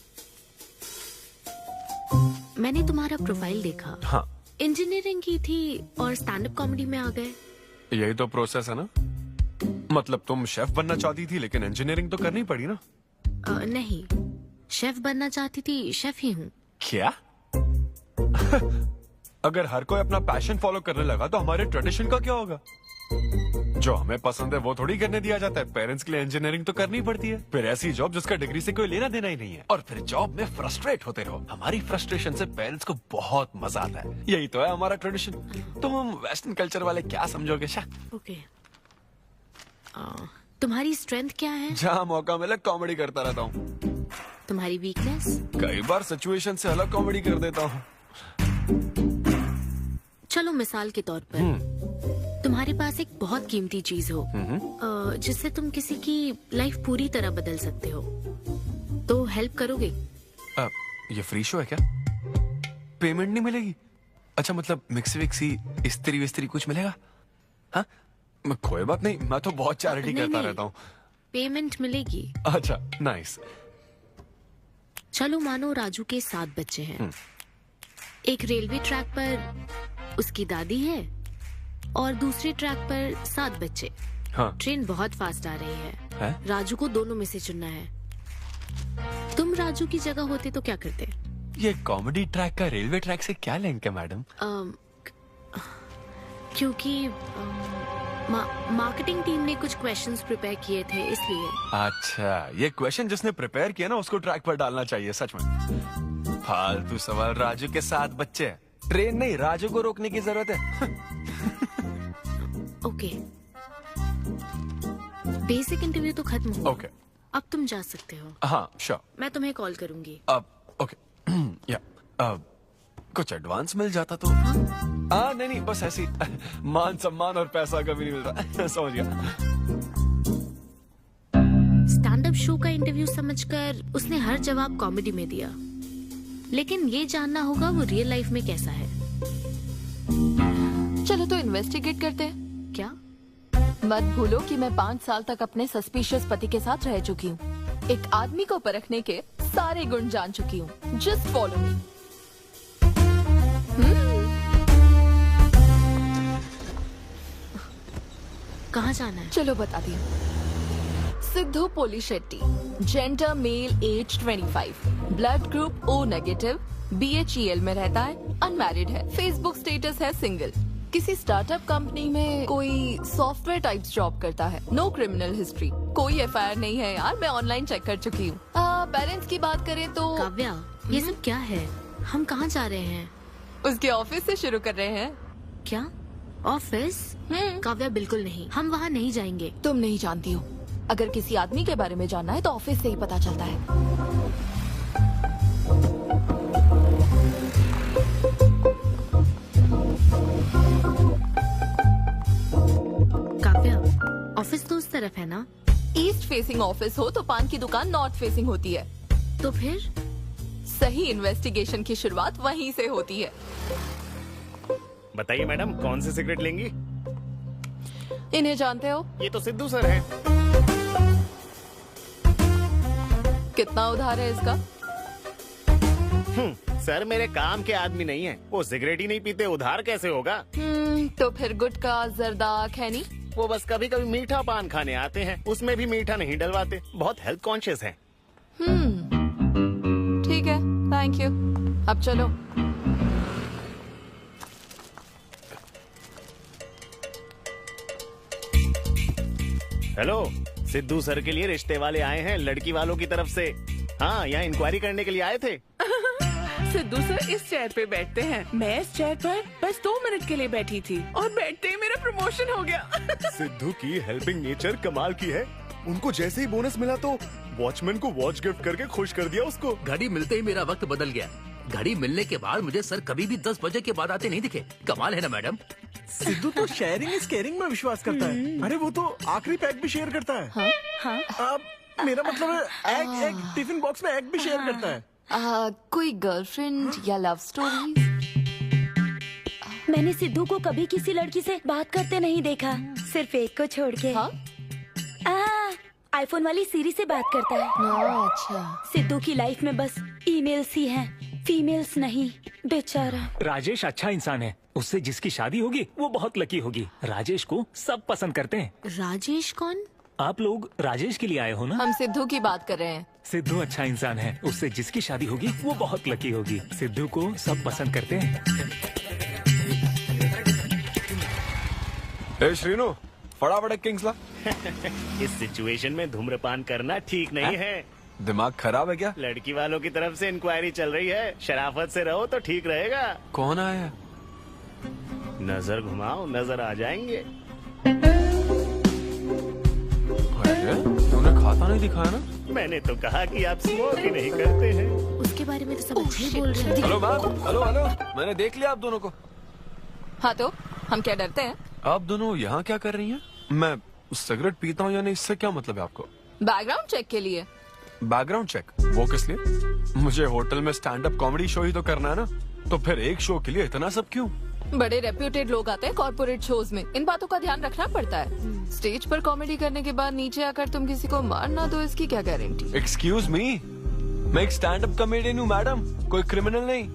मैंने तुम्हारा प्रोफाइल देखा। हाँ। इंजीनियरिंग की थी और स्टैंड अप कॉमेडी में आ गए। यही तो प्रोसेस है ना। मतलब तुम शेफ बनना चाहती थी लेकिन इंजीनियरिंग तो करनी पड़ी ना। नहीं, शेफ बनना चाहती थी, शेफ ही हूँ। क्या? अगर हर कोई अपना पैशन फॉलो करने लगा तो हमारे ट्रेडिशन का क्या होगा? जो हमें पसंद है वो थोड़ी करने दिया जाता है। पेरेंट्स के लिए इंजीनियरिंग तो करनी पड़ती है, फिर ऐसी जॉब जिसका डिग्री से कोई लेना देना ही नहीं है, और फिर जॉब में फ्रस्ट्रेट होते रहो। हमारी फ्रस्ट्रेशन से पेरेंट्स को बहुत मजा आता है। यही तो है हमारा ट्रेडिशन। तुम वेस्टर्न कल्चर वाले क्या समझोगे? ओके, तुम्हारी स्ट्रेंथ क्या है? जहाँ मौका मिले कॉमेडी करता रहता हूँ। तुम्हारी वीकनेस? कई बार सिचुएशन से अलग कॉमेडी कर देता हूँ। चलो मिसाल के तौर पर तुम्हारे पास एक बहुत कीमती चीज हो जिससे तुम किसी की लाइफ पूरी तरह बदल सकते हो, तो हेल्प करोगे? ये फ्री शो है क्या? पेमेंट नहीं मिलेगी? अच्छा, मतलब मिक्सी विक्सी इस्त्री विस्त्री कुछ मिलेगा? हाँ, कोई बात नहीं, मैं तो बहुत चैरिटी करता रहता हूँ। पेमेंट मिलेगी। अच्छा, नाइस। चलो मानो राजू के 7 बच्चे हैं। एक रेलवे ट्रैक पर उसकी दादी है और दूसरे ट्रैक पर 7 बच्चे। हाँ। ट्रेन बहुत फास्ट आ रही है। राजू को दोनों में से चुनना है। तुम राजू की जगह होते तो क्या करते? ये कॉमेडी ट्रैक का रेलवे ट्रैक से क्या लिंक है मैडम? क्योंकि मार्केटिंग टीम ने कुछ क्वेश्चंस प्रिपेयर किए थे, इसलिए। अच्छा, ये क्वेश्चन जिसने प्रिपेयर किया ना उसको ट्रैक पर डालना चाहिए। सच में फालतू सवाल। राजू के 7 बच्चे, ट्रेन नहीं, राजू को रोकने की जरूरत है। ओके, बेसिक इंटरव्यू तो खत्म हुआ। ओके, अब तुम जा सकते हो। हाँ श्योर। मैं तुम्हें कॉल करूंगी। अब ओके या कुछ एडवांस मिल जाता तो। हाँ नहीं, बस ऐसी मान सम्मान और पैसा कभी नहीं मिलता। समझ गया। स्टैंड अप शो का इंटरव्यू समझकर उसने हर जवाब कॉमेडी में दिया, लेकिन ये जानना होगा वो रियल लाइफ में कैसा है। चलो तो इन्वेस्टिगेट करते हैं। क्या? मत भूलो कि मैं 5 साल तक अपने सस्पिशियस पति के साथ रह चुकी हूँ। एक आदमी को परखने के सारे गुण जान चुकी हूँ। Just follow me. कहाँ जाना है? चलो बताती हूँ। Siddhu Polishetty, gender male, age 25, blood group O negative, BHEL में रहता है, अनमैरिड है, फेसबुक स्टेटस है सिंगल, किसी स्टार्टअप कंपनी में कोई सॉफ्टवेयर टाइप्स जॉब करता है, नो क्रिमिनल हिस्ट्री, कोई FIR नहीं है यार, मैं ऑनलाइन चेक कर चुकी हूँ। पेरेंट्स की बात करें तो काव्या, ये सब क्या है? हम कहाँ जा रहे हैं? उसके ऑफिस से शुरू कर रहे हैं। क्या ऑफिस? काव्या बिल्कुल नहीं, हम वहाँ नहीं जाएंगे। तुम नहीं जानती हो, अगर किसी आदमी के बारे में जानना है तो ऑफिस से ही पता चलता है। काव्या, ऑफिस तो उस तरफ है ना? ईस्ट फेसिंग ऑफिस हो तो पान की दुकान नॉर्थ फेसिंग होती है। तो फिर सही इन्वेस्टिगेशन की शुरुआत वहीं से होती है। बताइए मैडम, कौन सी सिगरेट लेंगी? इन्हें जानते हो? ये तो सिद्धू सर हैं। कितना उधार है इसका? सर मेरे काम के आदमी नहीं है, वो सिगरेट ही नहीं पीते, उधार कैसे होगा? तो फिर गुटखा, जर्दा, खैनी? वो बस कभी कभी मीठा पान खाने आते हैं, उसमें भी मीठा नहीं डलवाते, बहुत हेल्थ कॉन्शियस है। ठीक है, थैंक यू। अब चलो। हेलो, सिद्धू सर के लिए रिश्ते वाले आए हैं लड़की वालों की तरफ से। हाँ, यहाँ इंक्वायरी करने के लिए आए थे। सिद्धू सर इस चेयर पे बैठते हैं, मैं इस चेयर पर बस 2 मिनट के लिए बैठी थी और बैठते ही मेरा प्रमोशन हो गया। सिद्धू की हेल्पिंग नेचर कमाल की है। उनको जैसे ही बोनस मिला तो वॉचमैन को वॉच गिफ्ट करके खुश कर दिया उसको। घड़ी मिलते ही मेरा वक्त बदल गया। घड़ी मिलने के बाद मुझे सर कभी भी 10 बजे के बाद आते नहीं दिखे। कमाल है ना मैडम? सिद्धू तो शेयरिंग इज केयरिंग में विश्वास करता है। अरे वो तो आखिरी पैक भी शेयर करता है। हाँ? मेरा मतलब है एग टिफिन बॉक्स में एग भी शेयर करता है। कोई गर्लफ्रेंड या लव स्टोरी? मैंने सिद्धू को कभी किसी लड़की से बात करते नहीं देखा, सिर्फ एक को छोड़ के। हाँ? आईफोन वाली सीरी से बात करता है। अच्छा। सिद्धू की लाइफ में बस ईमेल्स ही हैं, फीमेल्स नहीं, बेचारा। राजेश अच्छा इंसान है, उससे जिसकी शादी होगी वो बहुत लकी होगी। राजेश को सब पसंद करते हैं। राजेश कौन? आप लोग राजेश के लिए आए हो ना? हम सिद्धू की बात कर रहे हैं। सिद्धू अच्छा इंसान है, उससे जिसकी शादी होगी वो बहुत लकी होगी। सिद्धू को सब पसंद करते हैं। श्रीनु, फटाफट किंग्स ला। इस सिचुएशन में धूम्रपान करना ठीक नहीं है। दिमाग खराब है क्या? लड़की वालों की तरफ से इंक्वायरी चल रही है, शराफत से रहो तो ठीक रहेगा। कौन आया? नजर घुमाओ, नजर आ जाएंगे। तूने खाता नहीं दिखाया ना? मैंने तो कहा कि आप स्मोक ही नहीं करते हैं। उसके बारे में तो सब अच्छे ही बोल रहे हैं। हेलो मैम, हेलो हेलो, मैंने देख लिया आप दोनों को। हाँ तो हम क्या डरते हैं? आप दोनों यहाँ क्या कर रही हैं? मैं सिगरेट पीता हूँ या नहीं, इससे क्या मतलब है आपको? बैकग्राउंड चेक के लिए। Background check? वो किस लिए? मुझे होटल में स्टैंड अप कॉमेडी शो ही तो करना है ना, तो फिर एक शो के लिए इतना सब क्यों? बड़े रेप्यूटेड लोग आते हैं कॉर्पोरेट शोज में, इन बातों का ध्यान रखना पड़ता है। स्टेज पर कॉमेडी करने के बाद नीचे आकर तुम किसी को मार ना दो, इसकी क्या गारंटी? एक्सक्यूज मी, मैं एक स्टैंड अप कॉमेडियन हूँ मैडम, कोई क्रिमिनल नहीं।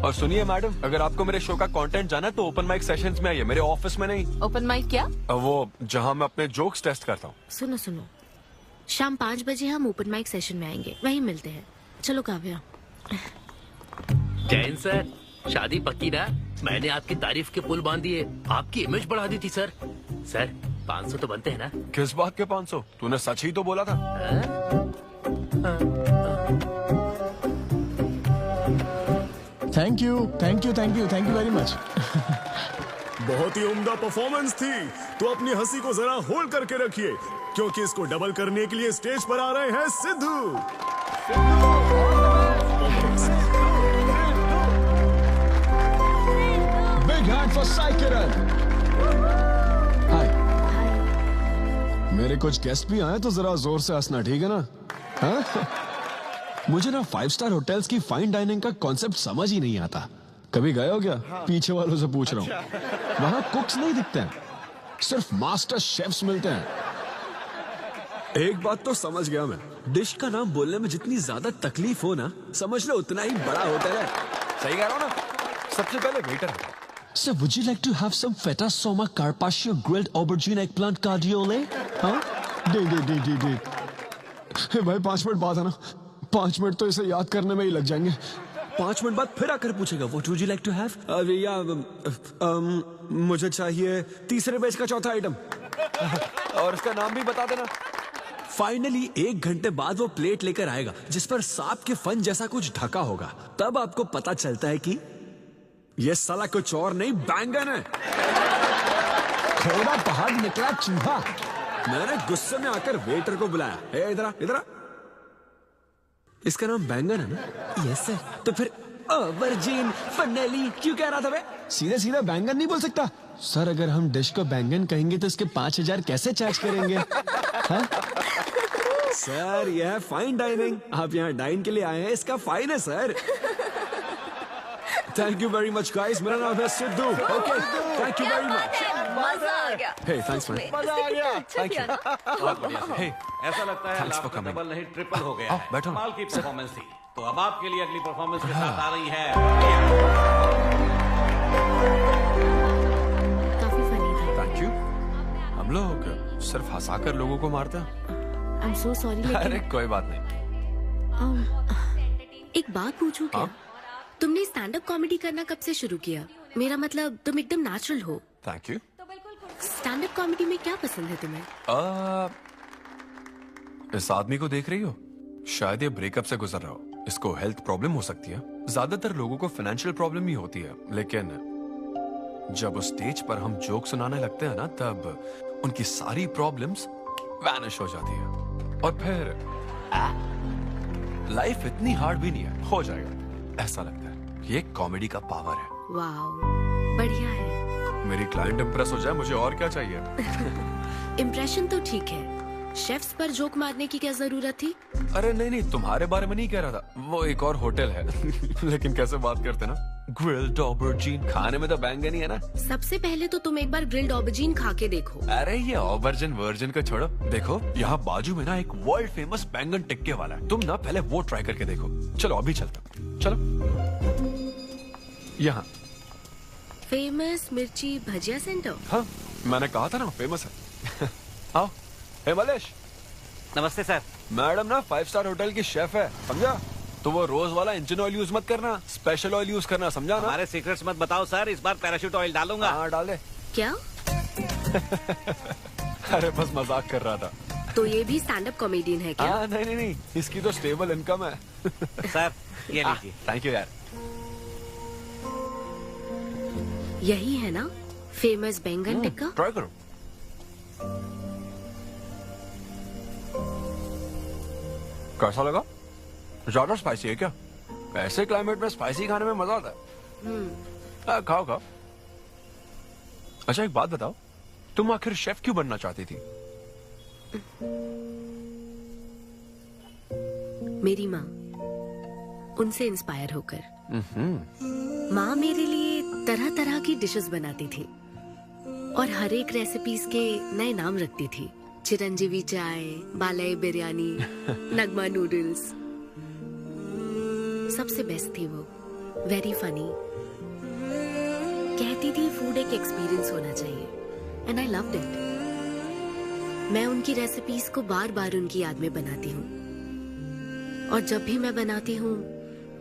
और सुनिए मैडम, अगर आपको मेरे शो का कंटेंट जाना है तो ओपन माइक सेशंस में आइए, मेरे ऑफिस में नहीं। ओपन माइक क्या? वो जहाँ मैं अपने जोक्स टेस्ट करता हूँ। सुनो सुनो, शाम 5 बजे हम ओपन माइक सेशन में आएंगे, वहीं मिलते हैं। चलो काव्या। जैन सर, शादी पक्की ना? मैंने आपकी तारीफ के पुल बांध दिए, आपकी इमेज बढ़ा दी थी सर। सर 500 तो बनते हैं ना? किस बात के 500? तूने सच ही तो बोला था। Thank you thank you thank you thank you very much. बहुत ही उम्दा परफॉर्मेंस थी, तो अपनी हंसी को जरा होल्ड करके रखिए, क्योंकि इसको डबल करने के लिए स्टेज पर आ रहे हैं Siddhu. Big hand for Sai Kiran. Hi. मेरे कुछ गेस्ट भी आए तो जरा जोर से हंसना, ठीक है ना? हाँ? मुझे ना 5 स्टार होटल्स की फाइन डाइनिंग का कॉन्सेप्ट समझ ही नहीं आता। कभी गए हो क्या? हाँ। पीछे वालों से पूछ रहा हूँ। वहाँ कुक्स नहीं दिखते हैं, सिर्फ मास्टर शेफ्स मिलते हैं। एक बात तो समझ गया मैं, डिश का नाम बोलने में जितनी ज्यादा तकलीफ हो ना, समझ लो उतना ही बड़ा होटल है। सही कह रहा हूँ ना? सबसे पहले वेटर है। Sir, would you like to have some feta soma carpaccio grilled aubergine eggplant cardiole? हाँ? दे। भाई 5 मिनट बाद है ना, 5 मिनट तो इसे याद करने में ही लग जाएंगे। 5 मिनट बाद फिर आकर पूछेगा, What would you like to have? मुझे चाहिए तीसरे पेज का चौथा आइटम। और इसका नाम भी बता देना। फाइनली 1 घंटे बाद वो प्लेट लेकर आएगा जिस पर सांप के फन जैसा कुछ ढका होगा। तब आपको पता चलता है कि ये साला कुछ और नहीं, बैंगन है। थोड़ा बाहर निकला चूहा। मैंने गुस्से में आकर वेटर को बुलाया, ए इधर आ, इधर आ। इसका नाम बैंगन है ना? Yes sir. तो फिर ऑबरजीन फनेली क्यों कह रहा था बे? सीधे सीधे बैंगन नहीं बोल सकता? सर अगर हम डिश को बैंगन कहेंगे तो इसके 5000 कैसे चार्ज करेंगे? हाँ? सर यह है फाइन डाइनिंग, आप यहाँ डाइन के लिए आए हैं, इसका फाइन है sir. Thank you very much guys, मेरा नाम है Sidhu. Okay, thank you very much. मजा आ गया। हे थैंक्स मैन। मजा आ गया। Thank you. बहुत बढ़िया। हे, ऐसा लगता है Thanks for लास्ट में coming. डबल नहीं ट्रिपल हो गया है। बैठो। कमाल की परफॉर्मेंस थी। तो अब आपके लिए अगली परफॉर्मेंस के साथ आ रही है। काफी फनी था। Thank you. हम लोग सिर्फ हंसाकर लोगों को मारते हैं। आई एम सो सॉरी अरे लेकिन कोई बात नहीं। एक बात पूछूं क्या? तुमने स्टैंड अप कॉमेडी करना कब से शुरू किया? मेरा मतलब तुम एकदम नेचुरल हो। Thank you. Stand up comedy में क्या पसंद है तुम्हें? इस आदमी को देख रही हो? शायद ये ब्रेकअप से गुजर रहा हो। इसको हेल्थ प्रॉब्लम हो सकती है। ज्यादातर लोगों को फाइनेंशियल प्रॉब्लम ही होती है, लेकिन जब उस स्टेज पर हम जोक सुनाने लगते हैं ना, तब उनकी सारी प्रॉब्लम्स वैनिश हो जाती है। और फिर लाइफ इतनी हार्ड भी नहीं है, हो जाएगा ऐसा लगता है। ये कॉमेडी का पावर है। वाओ, बढ़िया है। मेरी क्लाइंट इंप्रेस हो जाए, मुझे और क्या चाहिए? इम्प्रेशन तो ठीक है, शेफ्स पर जोक मारने की क्या जरूरत थी? अरे नहीं नहीं, तुम्हारे बारे में नहीं कह रहा था, वो एक और होटल है। लेकिन कैसे बात करते ना, ग्रिल्ड ऑबरजीन खाने में तो बैंगन ही है ना। सबसे पहले तो तुम एक बार ग्रिल्ड ऑबरजीन खा के देखो। अरे ये ऑबरजीन वर्जिन को छोड़ो, देखो यहाँ बाजू में ना एक वर्ल्ड फेमस बैंगन टिक्के वाला है, तुम ना पहले वो ट्राई करके देखो। चलो अभी चलता हूँ, चलो। यहाँ फेमस मिर्ची भजिया सेंटर। हाँ मैंने कहा था ना फेमस है। आओ। हे मलेश। नमस्ते सर। मैडम ना 5 स्टार होटल की शेफ है, समझा? तो वो रोज वाला इंजन ऑयल यूज मत करना, स्पेशल ऑयल यूज करना, समझा ना? हमारे सीक्रेट्स मत बताओ सर, इस बार पैराशूट ऑयल डालूंगा। हाँ डाल दे। क्या? अरे बस मजाक कर रहा था। तो ये भी स्टैंड अप कॉमेडियन है क्या? हाँ नहीं नहीं नहीं, इसकी तो स्टेबल इनकम है। सर ये लीजिए। थैंक यू यार। यही है ना फेमस बैंगन टिक्का? ट्राई करो। कैसा लगा? ज्यादा स्पाइसी है क्या? ऐसे क्लाइमेट में स्पाइसी खाने में मजा आता है। खाओ खाओ। अच्छा एक बात बताओ, तुम आखिर शेफ क्यों बनना चाहती थी? मेरी माँ, उनसे इंस्पायर होकर। माँ मेरे लिए तरह तरह की डिशेस बनाती थी और हर एक रेसिपीज के नए नाम रखती थी। चिरंजीवी चाय, बालाई बिरयानी, नगमा नूडल्स। सबसे बेस्ट थी वो, वेरी फनी। कहती थी फूड एक एक्सपीरियंस होना चाहिए, एंड आई लव्ड इट। मैं उनकी रेसिपीज को बार बार उनकी याद में बनाती हूँ, और जब भी मैं बनाती हूँ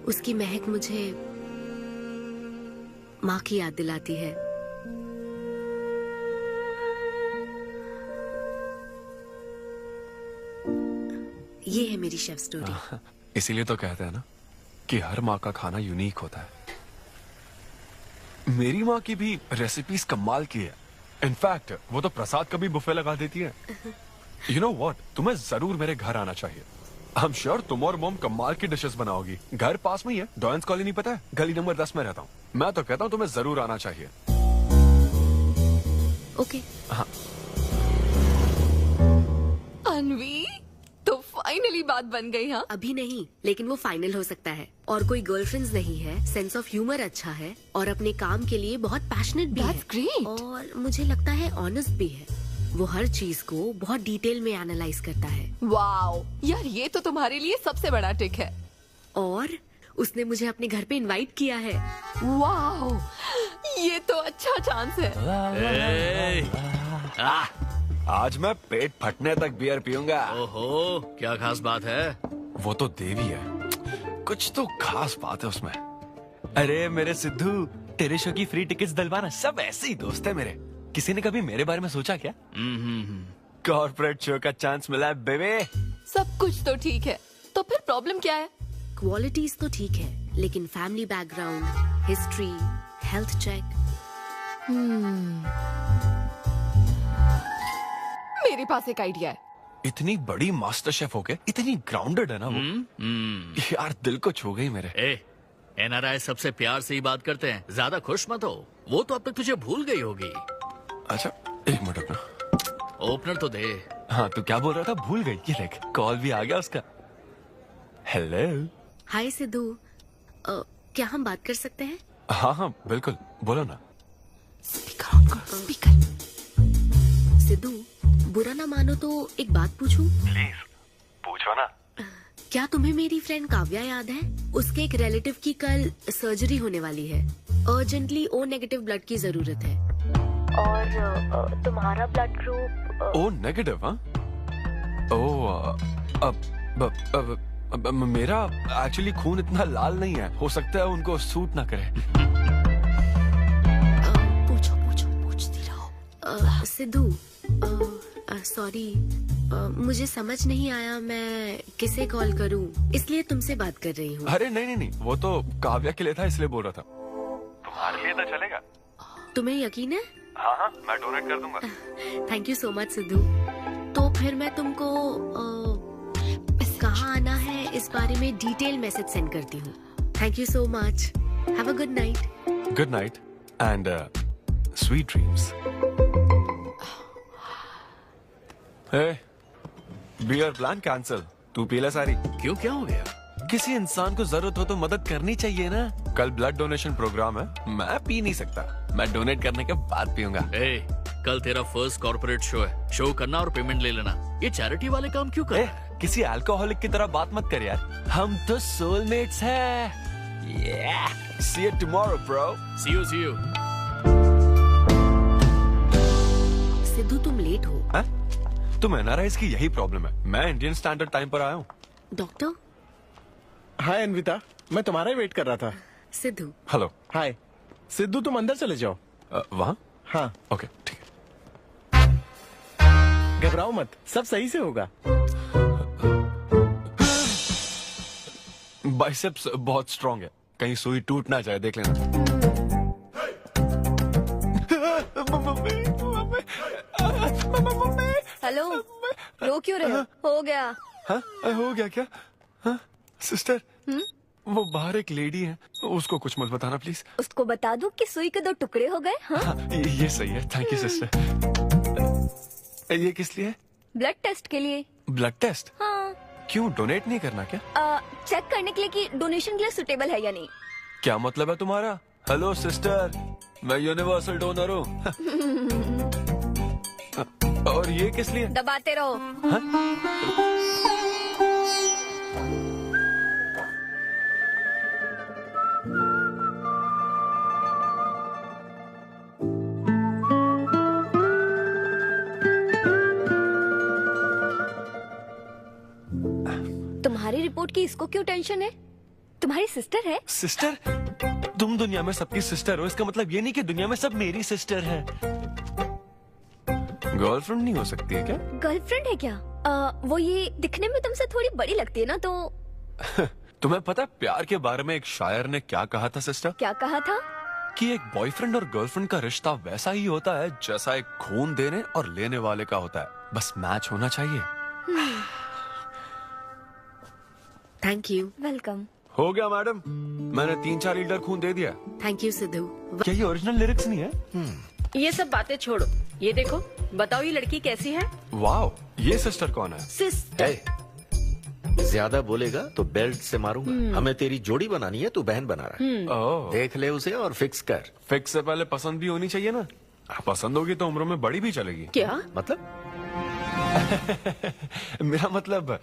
उसकी महक मुझे माँ की याद दिलाती है। ये है मेरी शेफ स्टोरी। इसीलिए तो कहते हैं ना कि हर माँ का खाना यूनिक होता है। मेरी माँ की भी रेसिपीज कमाल की है। इनफैक्ट वो तो प्रसाद का भी बुफे लगा देती है। यू नो व्हाट, तुम्हें जरूर मेरे घर आना चाहिए। आई एम श्योर तुम और मॉम कमाल की डिशेस बनाओगी। घर पास में ही है, डॉयंस कॉलोनी पता है, गली नंबर 10 में रहता हूँ। मैं तो कहता हूँ तुम्हें जरूर आना चाहिए। ओके। हाँ। अनवी, तो फाइनली बात बन गई। हाँ अभी नहीं, लेकिन वो फाइनल हो सकता है। और कोई गर्लफ्रेंड्स नहीं है, सेंस ऑफ ह्यूमर अच्छा है, और अपने काम के लिए बहुत पैशनेट भी है। ग्रेट। और मुझे लगता है ऑनेस्ट भी है। वो हर चीज को बहुत डिटेल में एनालाइज करता है। वाओ यार, ये तो तुम्हारे लिए सबसे बड़ा टिक है। और उसने मुझे अपने घर पे इनवाइट किया है। वाओ, ये तो अच्छा चांस है। आज मैं पेट फटने तक बियर पीऊंगा। ओहो, क्या खास बात है? वो तो देवी है, कुछ तो खास बात है उसमें। अरे मेरे सिद्धू, तेरे शो की फ्री टिकट्स दिलवाना, सब ऐसे ही दोस्त है मेरे। किसी ने कभी मेरे बारे में सोचा क्या? कॉर्पोरेट शो का चांस मिला है बेबे। सब कुछ तो ठीक है, तो फिर प्रॉब्लम क्या है? क्वालिटीज तो ठीक है, लेकिन family background, history, health check. मेरे पास एक आइडिया है। इतनी बड़ी मास्टर शेफ होके इतनी ग्राउंडेड है ना वो। यार दिल को छू गई मेरे। एनआरआई सबसे प्यार से ही बात करते हैं, ज्यादा खुश मत हो। वो तो अब तक तुझे भूल गई होगी। अच्छा एक मिनट रुकना। ओपनर तो दे। हाँ तू क्या बोल रहा था? भूल गई? ये देख, कॉल भी आ गया उसका। हेलो। हाय सिद्धू, क्या हम बात कर सकते हैं? हाँ हाँ बिल्कुल, बोलो ना। स्पीकर ऑन करो, स्पीकर। सिद्धू, बुरा ना मानो तो एक बात पूछूं? प्लीज पूछो ना। क्या तुम्हें मेरी फ्रेंड काव्या याद है? उसके एक रिलेटिव की कल सर्जरी होने वाली है। अर्जेंटली O नेगेटिव ब्लड की जरूरत है। और तुम्हारा ब्लड ग्रुप? O negative? हाँ। मेरा एक्चुअली खून इतना लाल नहीं है, हो सकता है उनको सूट ना करे। पूछती रहो। सिद्धू, सॉरी, मुझे समझ नहीं आया मैं किसे कॉल करूं, इसलिए तुमसे बात कर रही हूँ। अरे नहीं नहीं नहीं, वो तो काव्या के लिए था, इसलिए बोल रहा था। तुम्हारे लिए तो चलेगा? तुम्हें यकीन है? हाँ हाँ, मैं डोनेट कर दूंगा। Thank you so much Sidhu. तो फिर मैं तुमको कहाँ आना है इस बारे में डिटेल मैसेज सेंड करती हूँ। Thank you so much. Have a good night. Good night and sweet dreams. Beer plan cancel. तू पी ले सारी। क्यों, क्या हो गया? किसी इंसान को जरूरत हो तो मदद करनी चाहिए ना। कल ब्लड डोनेशन प्रोग्राम है, मैं पी नहीं सकता। मैं डोनेट करने के बाद पीऊंगा। कल तेरा फर्स्ट कॉर्पोरेट शो है, शो करना और पेमेंट ले लेना। ये चैरिटी वाले काम क्यों कर रहा है? किसी अल्कोहलिक की तरह बात मत कर यार, हम तो सोलमेट्स हैं। See you tomorrow, bro. See you. Sidhu तुम लेट हो। हाँ? तुम NRIs की यही प्रॉब्लम है। मैं इंडियन स्टैंडर्ड टाइम पर आया हूँ। डॉक्टर। हाय अन्विता, मैं तुम्हारा ही वेट कर रहा था। सिद्धू। हेलो। हाय सिद्धू, तुम अंदर चले जाओ। वहाँ? हाँ। ओके ठीक है। घबराओ मत, सब सही से होगा। बाइसेप्स बहुत स्ट्रांग है, कहीं सुई टूट ना जाए, देख लेना। हेलो, रो क्यों रहे हो? हो गया। हाँ? हो गया क्या? हाँ? सिस्टर, वो बाहर एक लेडी है, उसको कुछ मत बताना प्लीज। उसको बता दूं कि सुई के 2 टुकड़े हो गए। हाँ? हाँ, ये सही है, थैंक यू सिस्टर। ये किस लिए? ब्लड टेस्ट के लिए। Blood test? हाँ। क्यों, डोनेट नहीं करना क्या? चेक करने के लिए कि डोनेशन के लिए सुटेबल है या नहीं। क्या मतलब है तुम्हारा? हेलो सिस्टर, मैं यूनिवर्सल डोनर हूँ। और ये किस लिए? दबाते रहो। तुम्हारी रिपोर्ट की इसको क्यों टेंशन है? तुम्हारी सिस्टर है। सिस्टर? तुम दुनिया में सबकी सिस्टर हो, इसका मतलब ये नहीं कि दुनिया में सब मेरी सिस्टर है। गर्लफ्रेंड नहीं हो सकती है क्या? गर्लफ्रेंड है क्या? वो ये दिखने में तुमसे थोड़ी बड़ी लगती है ना, तो तुम्हें पता है प्यार के बारे में एक शायर ने क्या कहा था सिस्टर? क्या कहा था? कि एक बॉयफ्रेंड और गर्लफ्रेंड का रिश्ता वैसा ही होता है जैसा एक खून देने और लेने वाले का होता है, बस मैच होना चाहिए। Thank you. वेलकम। हो गया मैडम, मैंने 3-4 लीटर खून दे दिया। Thank you Sidhu. क्या ये ओरिजिनल लिरिक्स नहीं है? ये सब बातें छोड़ो, ये देखो, बताओ ये लड़की कैसी है? वाओ, ये सिस्टर कौन है? सिस्टर। ज्यादा बोलेगा तो बेल्ट से मारूंगा। हमें तेरी जोड़ी बनानी है, तू बहन बना रहा है। देख ले उसे और फिक्स कर। फिक्स से पहले पसंद भी होनी चाहिए ना। पसंद होगी तो उम्र में बड़ी भी चलेगी। क्या मतलब? मेरा मतलब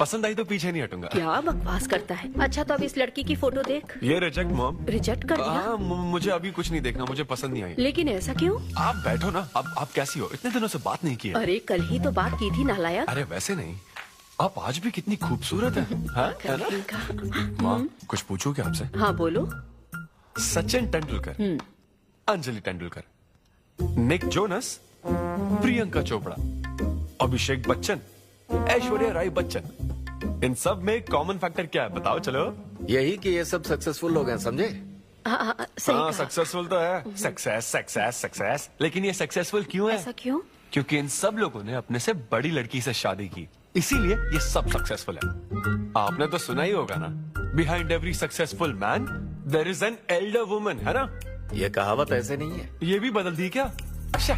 पसंद आई तो पीछे नहीं हटूंगा। क्या बकवास करता है। अच्छा तो अब इस लड़की की फोटो देख। ये रिजेक्ट मॉम। रिजेक्ट कर दिया? हाँ, मुझे अभी कुछ नहीं देखना, मुझे पसंद नहीं आई। लेकिन ऐसा क्यों? आप बैठो ना। अब आप कैसी हो? इतने दिनों से बात नहीं की है। अरे कल ही तो बात की थी नालायक। अरे वैसे नहीं, आप आज भी कितनी खूबसूरत है, है ना? माँ, कुछ पूछूं क्या आपसे? हाँ बोलो। सचिन तेंदुलकर, अंजलि तेंदुलकर, निक जोनस, प्रियंका चोपड़ा, अभिषेक बच्चन, ऐश्वर्या राय बच्चन, इन सब में कॉमन फैक्टर क्या है बताओ? चलो। यही कि ये सब सक्सेसफुल लोग हैं, समझे? हाँ, सक्सेसफुल तो है। सक्सेस, लेकिन ये सक्सेसफुल क्यों है? ऐसा क्यों? क्योंकि इन सब लोगों ने अपने से बड़ी लड़की से शादी की, इसीलिए ये सब सक्सेसफुल है। आपने तो सुना ही होगा ना, behind every successful man there is an elder woman, है ना? ये कहावत ऐसे नहीं है। ये भी बदल दी क्या? अच्छा,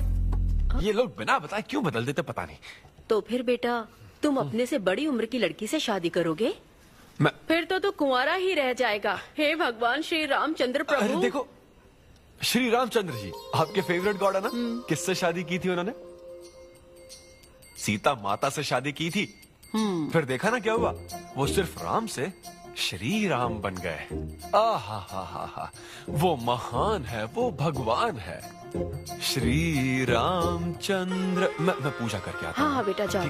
ये लोग बिना बताए क्यों बदल देते पता नहीं। तो फिर बेटा तुम अपने से बड़ी उम्र की लड़की से शादी करोगे? फिर तो तू कुंवारा ही रह जाएगा। हे भगवान श्री रामचंद्र प्रभु। अरे देखो, श्री रामचंद्र जी आपके फेवरेट गॉड है ना? किससे शादी की थी उन्होंने? सीता माता से शादी की थी। फिर देखा ना क्या हुआ, वो सिर्फ राम से श्री राम बन गए। हा, वो महान है, वो भगवान है, श्री रामचंद्र। मैं पूजा करके आता हूँ। हाँ बेटा जाओ।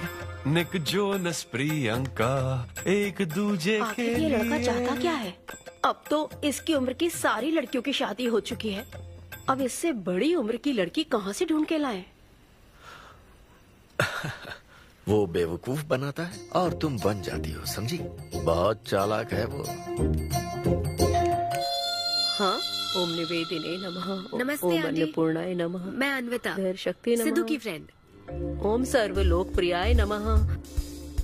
निक जोनस प्रियंका एक दूजे के आखिर ये लड़का चाहता क्या है? अब तो इसकी उम्र की सारी लड़कियों की शादी हो चुकी है, अब इससे बड़ी उम्र की लड़की कहाँ से ढूंढ के लाए? वो बेवकूफ बनाता है और तुम बन जाती हो, समझी? बहुत चालाक है वो। हाँ, ओम निवेदिने नमः। नमस्ते ओम आंटी। अन्नपूर्णाय नमः। मैं अन्विता, धैर्य शक्ति नमः। सिद्धू की फ्रेंड। ओम सर्वलोकप्रियाय नमः।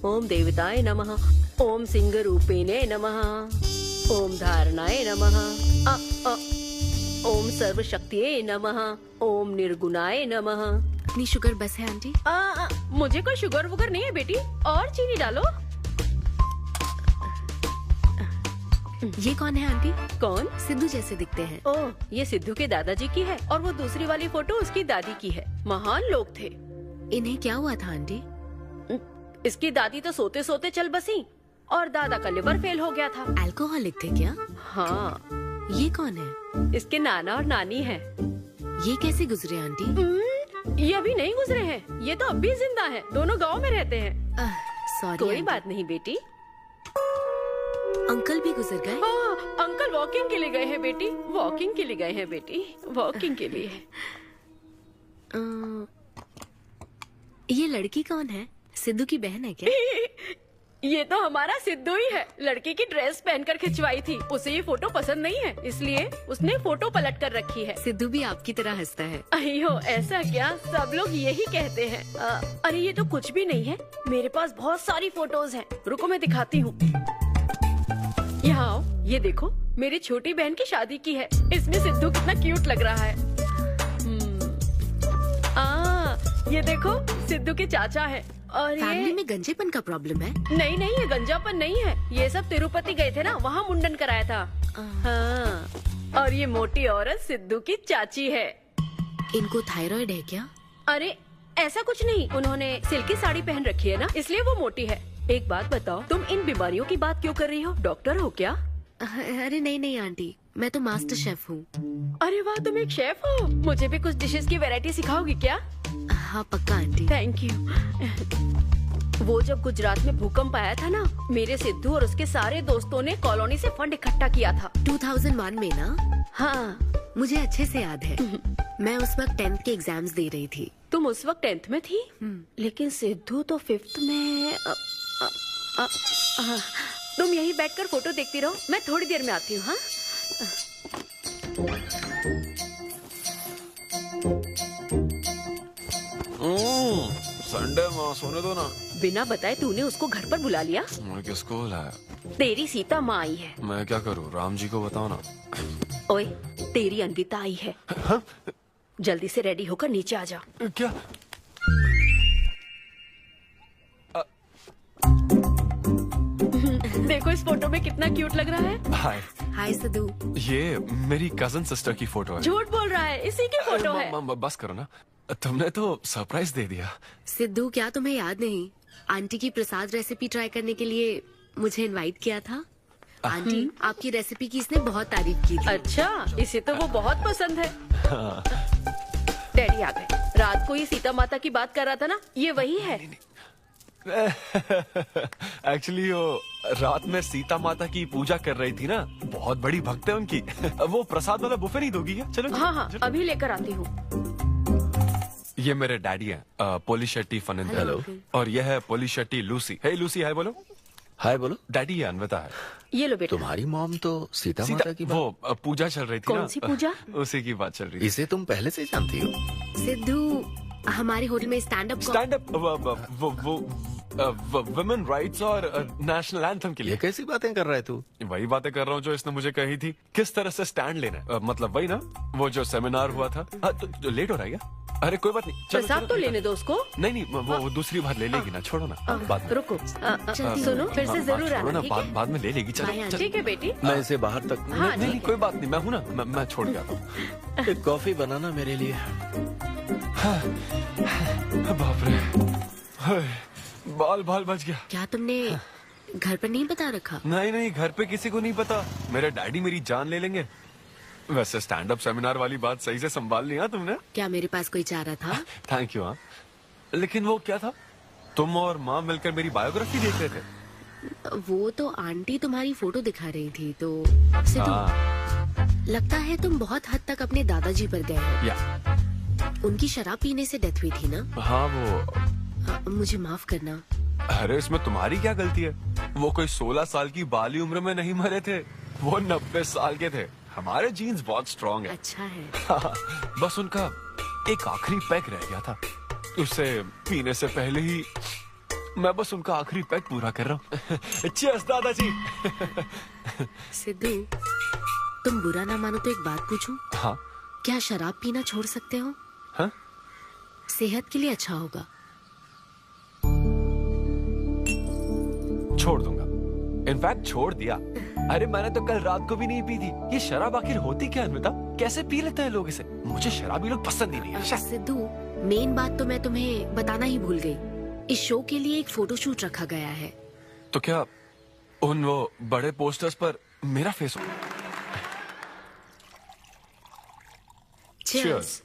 ओम देवताय नमः। ओम सिंह रूपेणे नमः। ओम धारणाय नमः। ओम सर्वशक्तिये नमः। ओम निर्गुणाय नमः। इतनी शुगर बस है आंटी? मुझे कोई शुगर वुगर नहीं है बेटी, और चीनी डालो। ये कौन है आंटी? कौन? सिद्धू जैसे दिखते हैं। ओह, ये सिद्धू के दादाजी की है और वो दूसरी वाली फोटो उसकी दादी की है। महान लोग थे। इन्हें क्या हुआ था आंटी? इसकी दादी तो सोते सोते चल बसी और दादा का लिवर फेल हो गया था। अल्कोहलिक थे क्या? हाँ। ये कौन है? इसके नाना और नानी है। ये कैसे गुजरे आंटी? ये अभी नहीं गुजरे हैं, ये तो अब भी जिंदा है। दोनों गांव में रहते हैं। सॉरी। कोई बात नहीं बेटी। अंकल भी गुजर गए? हाँ, अंकल वॉकिंग के लिए गए हैं बेटी, वॉकिंग के लिए गए हैं बेटी, वॉकिंग के लिए। ये लड़की कौन है? सिद्धू की बहन है क्या? ये तो हमारा सिद्धू ही है। लड़की की ड्रेस पहनकर खिंचवाई थी, उसे ये फोटो पसंद नहीं है, इसलिए उसने फोटो पलट कर रखी है। सिद्धू भी आपकी तरह हंसता है। अयो, ऐसा क्या? सब लोग यही कहते हैं। अरे ये तो कुछ भी नहीं है, मेरे पास बहुत सारी फोटोज हैं। रुको मैं दिखाती हूँ। यहाँ आओ, ये देखो, मेरी छोटी बहन की शादी की है। इसमें सिद्धू कितना क्यूट लग रहा है। ये देखो, सिद्धू के चाचा है। और फैमिली में गंजेपन का प्रॉब्लम है? नहीं नहीं, ये गंजापन नहीं है। ये सब तिरुपति गए थे ना, वहाँ मुंडन कराया था। हाँ। और ये मोटी औरत सिद्धू की चाची है। इनको थायराइड है क्या? अरे ऐसा कुछ नहीं, उन्होंने सिल्की साड़ी पहन रखी है ना, इसलिए वो मोटी है। एक बात बताओ, तुम इन बीमारियों की बात क्यों कर रही हो? डॉक्टर हो क्या? अरे नहीं नहीं आंटी, मैं तो मास्टर शेफ हूँ। अरे वाह, तुम एक शेफ हो। मुझे भी कुछ डिशेस की वैरायटी सिखाओगी क्या? हाँ पक्का आंटी। Thank you. वो जब गुजरात में भूकंप आया था ना, मेरे सिद्धू और उसके सारे दोस्तों ने कॉलोनी से फंड इकट्ठा किया था। 2001 में ना? हाँ, मुझे अच्छे से याद है। मैं उस वक्त 10th के एग्जाम्स दे रही थी। तुम उस वक्त 10th में थी? लेकिन सिद्धू तो 5th में। तुम यहीं बैठकर फोटो देखती रहो, मैं थोड़ी देर में आती हूँ। हाँ, संडे माँ, सोने दो ना। बिना बताए तूने उसको घर पर बुला लिया? मैं किसको बुलाया? तेरी सीता माँ आई है। मैं क्या करूँ? राम जी को बताओ ना। ओए, तेरी अन्विता आई है। हाँ? जल्दी से रेडी होकर नीचे आ जा। क्या? देखो इस फोटो में कितना क्यूट लग रहा है। हाय। हाय सिद्धू। ये मेरी कजन सिस्टर की फोटो है। झूठ बोल रहा है, इसी की फोटो है। बस करो ना, तुमने तो सरप्राइज दे दिया। सिद्धू, क्या तुम्हें याद नहीं, आंटी की प्रसाद रेसिपी ट्राई करने के लिए मुझे इनवाइट किया था? आंटी, आपकी रेसिपी की इसने बहुत तारीफ की थी। अच्छा, इसे तो वो बहुत पसंद है। डैडी आ गए। रात को ये सीता माता की बात कर रहा था ना, ये वही है। एक्चुअली वो रात में सीता माता की पूजा कर रही थी ना, बहुत बड़ी भक्त है उनकी। वो प्रसाद वाला बुफे नहीं दोगी क्या? चलो। हाँ हाँ, अभी लेकर आती हूँ। ये मेरे डैडी हैं, पोली शेट्टी फनिंदर। हेलो। और ये है पोली शेट्टी लूसी। हे लूसी, हाय बोलो। हाय बोलो। डैडी ये अन्विता है। ये लो बेटा। तुम्हारी मॉम तो सीता माता की बात। वो पूजा चल रही थी ना। कौन सी पूजा? उसी की बात चल रही थी। इसे तुम पहले से जानती हो? सिद्धू, हमारे होटल में स्टैंड अप वुमेन राइट्स और नेशनल एंथम के लिए। ये कैसी बातें कर रहा है तू? वही बातें कर रहा हूँ जो इसने मुझे कही थी, किस तरह से स्टैंड लेना है। मतलब वही ना, वो जो सेमिनार हुआ था। तो लेट हो रहा है क्या? अरे कोई बात नहीं, प्रसाद तो लेने दो उसको। नहीं, वो दूसरी बार ले लेगी ना, छोड़ो ना। बात रुको, सुनो, फिर से जरूर आना। बाद में ले लेगी। चलो ठीक है बेटी। मैं इसे बाहर तक। नहीं, कोई बात नहीं, मैं हूँ ना, मैं छोड़ के आता हूँ। एक कॉफी बनाना मेरे लिए। बाप रे, बाल बच गया। क्या तुमने घर पर नहीं बता रखा? नहीं, घर पे किसी को नहीं पता। मेरे डैडी मेरी जान ले लेंगे। वैसे स्टैंड अप सेमिनार वाली बात सही से संभाल लिया तुमने। क्या मेरे पास कोई चारा था? Thank you. हाँ, लेकिन वो क्या था? तुम और माँ मिलकर मेरी बायोग्राफी देख रहे थे। वो तो आंटी तुम्हारी फोटो दिखा रही थी। तो सिद्धू, लगता है तुम बहुत हद तक अपने दादाजी पर गए हो। या उनकी शराब पीने से डेथ हुई थी ना? हाँ, वो मुझे माफ करना। अरे इसमें तुम्हारी क्या गलती है? वो कोई 16 साल की बाली उम्र में नहीं मरे थे, वो 90 साल के थे। हमारे जीन्स बहुत स्ट्रॉन्ग है। अच्छा है। बस उनका एक आखिरी पैक रह गया था, उसे पीने से पहले ही मैं बस उनका आखिरी पैक पूरा कर रहा हूँ। चीयर्स दादाजी। सिद्धू, तुम बुरा ना मानो तो एक बात पूछूं? हाँ। क्या शराब पीना छोड़ सकते हो? हाँ? सेहत के लिए अच्छा होगा। छोड़ दूंगा, इनफैक्ट छोड़ दिया। अरे मैंने तो कल रात को भी नहीं पी थी। ये शराब आखिर होती क्या है अन्विता? कैसे पी लेते हैं लोग इसे? मुझे शराबी लोग पसंद ही नहीं है। सिद्धू, मेन बात तो मैं तुम्हें बताना ही भूल गई। इस शो के लिए एक फोटोशूट रखा गया है। तो क्या उन वो बड़े पोस्टर्स पर मेरा फेस हो? Cheers.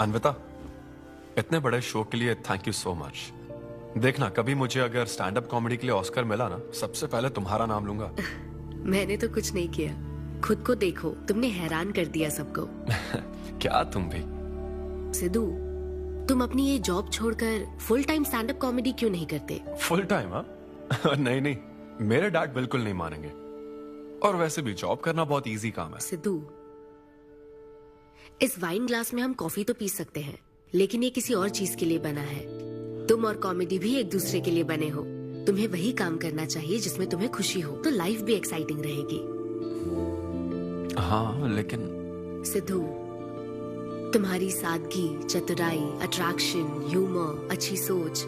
अन्विता, इतने बड़े शो के लिए थैंक यू सो मच। देखना, कभी मुझे अगर स्टैंड अप कॉमेडी के लिए ऑस्कर मिला ना, सबसे पहले तुम्हारा नाम लूंगा। मैंने तो कुछ नहीं किया, खुद को देखो, तुमने हैरान कर दिया सबको। क्या तुम भी? सिद्धू, तुम अपनी ये जॉब छोड़कर full time stand up comedy क्यों नहीं करते? Full time? हाँ नहीं नहीं, मेरे डैड बिल्कुल नहीं मानेंगे। और वैसे भी जॉब करना बहुत इजी काम है। सिद्धू, इस वाइन ग्लास में हम कॉफी तो पी सकते हैं, लेकिन ये किसी और चीज के लिए बना है। तुम और कॉमेडी भी एक दूसरे के लिए बने हो। तुम्हें वही काम करना चाहिए जिसमें तुम्हें खुशी हो, तो लाइफ भी एक्साइटिंग रहेगी। हाँ लेकिन सिद्धू, तुम्हारी सादगी, चतुराई, अट्रैक्शन, ह्यूमर, अच्छी सोच,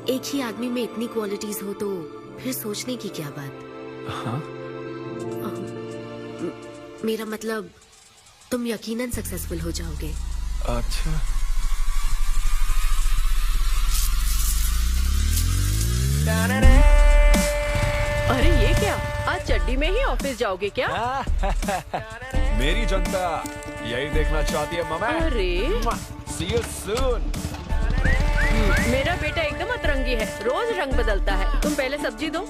एक ही आदमी में इतनी क्वालिटीज हो तो फिर सोचने की क्या बात? हाँ? मेरा मतलब, तुम यकीनन सक्सेसफुल हो जाओगे। अच्छा। अरे ये क्या, आज चड्डी में ही ऑफिस जाओगे क्या? मेरी जनता यही देखना चाहती है मम्मी। अरे See you soon। मेरा बेटा एकदम अतरंगी है, रोज रंग बदलता है। तुम पहले सब्जी दो।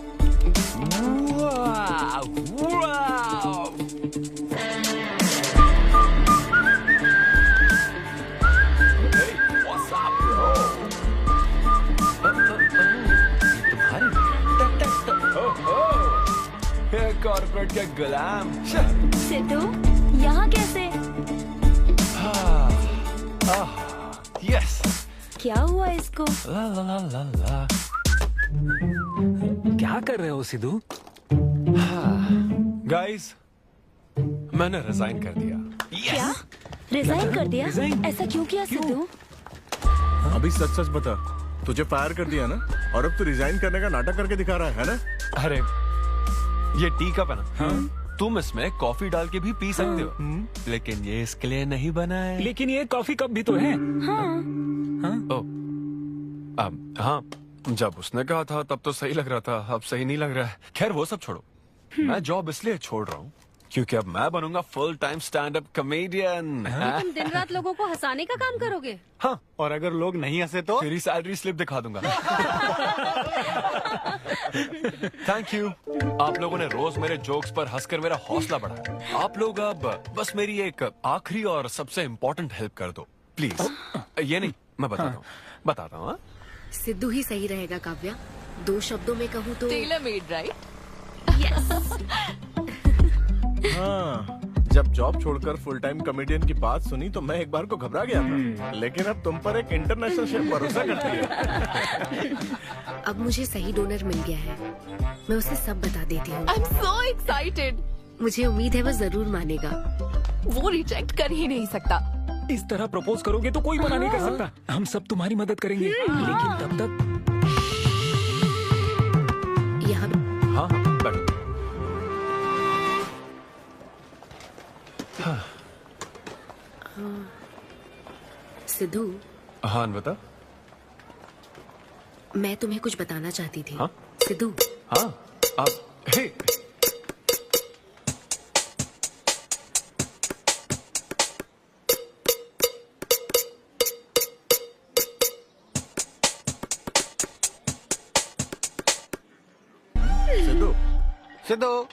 कॉर्पोरेट के गुलाम। सिद्धू, यहाँ कैसे? यस। क्या हुआ इसको? ला ला ला ला ला। क्या कर रहे हो सिद्धू? गाइस, मैंने रिजाइन कर दिया। क्या? रिजाइन कर दिया? ऐसा क्यों किया सिद्धू? अभी सच सच बता, तुझे फायर कर दिया ना, और अब तू रिजाइन करने का नाटक करके दिखा रहा है ना? अरे ये टी कप है ना? हाँ? तुम इसमें कॉफी डाल के भी पी सकते हो, लेकिन ये इसके लिए नहीं बना है। लेकिन ये कॉफी कप भी तो है। हाँ। हाँ, जब उसने कहा था तब तो सही लग रहा था, अब सही नहीं लग रहा है। खैर वो सब छोड़ो, मैं जॉब इसलिए छोड़ रहा हूँ क्योंकि अब मैं बनूंगा full time stand up comedian. तुम दिन रात लोगों को हंसाने का काम करोगे? हाँ, और अगर लोग नहीं हंसे तो तेरी सैलरी स्लिप दिखा दूंगा। थैंक यू, आप लोगों ने रोज मेरे जोक्स पर हंसकर मेरा हौसला बढ़ाया। आप लोग अब बस मेरी एक आखिरी और सबसे इम्पोर्टेंट हेल्प कर दो प्लीज। ये नहीं, मैं बताता हूँ। सिद्धू ही सही रहेगा काव्या। 2 शब्दों में कहूँ तो टेलर मेड, राइट? हाँ, जब जॉब छोड़कर फुल टाइम कॉमेडियन की बात सुनी तो मैं एक बार को घबरा गया था, लेकिन अब तुम पर एक इंटरनेशनल शेफ भरोसा करती है। अब मुझे सही डोनर मिल गया है, मैं उसे सब बता देती हूँ। I'm so excited। मुझे उम्मीद है वो जरूर मानेगा। वो रिजेक्ट कर ही नहीं सकता। इस तरह प्रपोज करोगे तो कोई मना नहीं कर सकता। हम सब तुम्हारी मदद करेंगे, लेकिन तब तक यहाँ। हाँ बैठो। सिद्धू। हाँ अन्विता। मैं तुम्हें कुछ बताना चाहती थी। हाँ? सिद्धू। हाँ, आप हे। सिद्धू।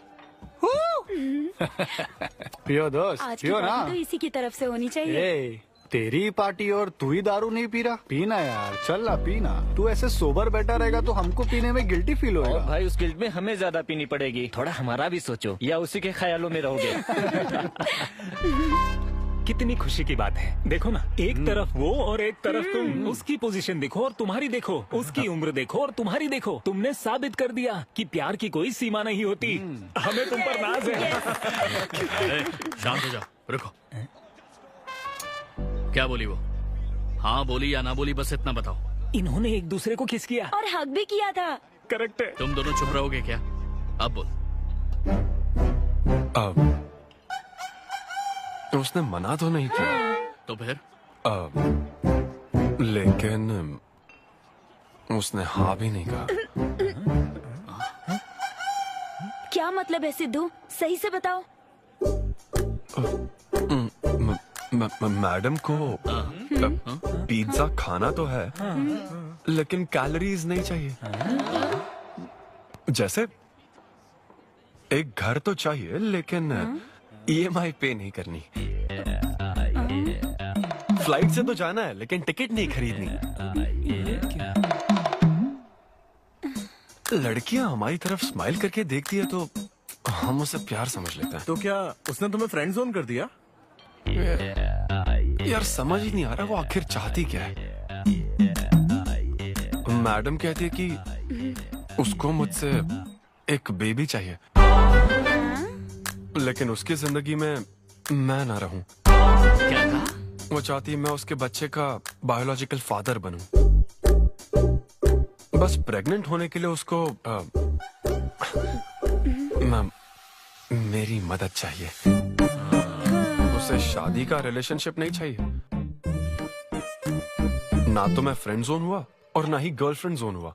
पियो दोस्त, आज की पियो ना। पार्टी तो इसी की तरफ से होनी चाहिए। ए, तेरी पार्टी और तू ही दारू नहीं पी रहा? पीना यार, चल ना पीना। तू ऐसे सोबर बैठा रहेगा तो हमको पीने में गिल्टी फील होगा। भाई उस गिल्ट में हमें ज्यादा पीनी पड़ेगी। थोड़ा हमारा भी सोचो, या उसी के ख्यालों में रहोगे। कितनी खुशी की बात है। देखो ना, एक तरफ वो और एक तरफ तुम। उसकी पोजीशन देखो और तुम्हारी देखो, उसकी उम्र देखो और तुम्हारी देखो। तुमने साबित कर दिया कि प्यार की कोई सीमा नहीं होती। हमें तुम पर नाज है। अरे, शांत हो जाओ, रुको। क्या बोली वो? हाँ बोली या ना बोली, बस इतना बताओ। इन्होंने एक दूसरे को किस किया और हक भी किया था। करेक्ट है। तुम दोनों चुप रहोगे क्या? अब बोल। उसने मना तो नहीं किया। तो फिर? लेकिन उसने हाँ भी नहीं कहा। क्या मतलब है सिद्धू? सही से बताओ। मैडम को पिज्जा खाना तो है, लेकिन कैलोरीज नहीं चाहिए। जैसे एक घर तो चाहिए, लेकिन EMI पे नहीं करनी। फ्लाइट से तो जाना है, लेकिन टिकट नहीं खरीदनी। लड़कियां हमारी तरफ स्माइल करके देखती है तो हम उसे प्यार समझ लेते हैं। तो क्या उसने तुम्हें फ्रेंड जोन कर दिया? यार समझ ही नहीं आ रहा वो आखिर चाहती क्या है। मैडम कहती है कि उसको मुझसे एक बेबी चाहिए, लेकिन उसकी जिंदगी में मैं ना रहूं। क्या कहा? वो चाहती है मैं उसके बच्चे का बायोलॉजिकल फादर बनूं। बस प्रेग्नेंट होने के लिए उसको मेरी मदद चाहिए। उसे शादी का रिलेशनशिप नहीं चाहिए। ना तो मैं फ्रेंड जोन हुआ और ना ही गर्लफ्रेंड जोन हुआ।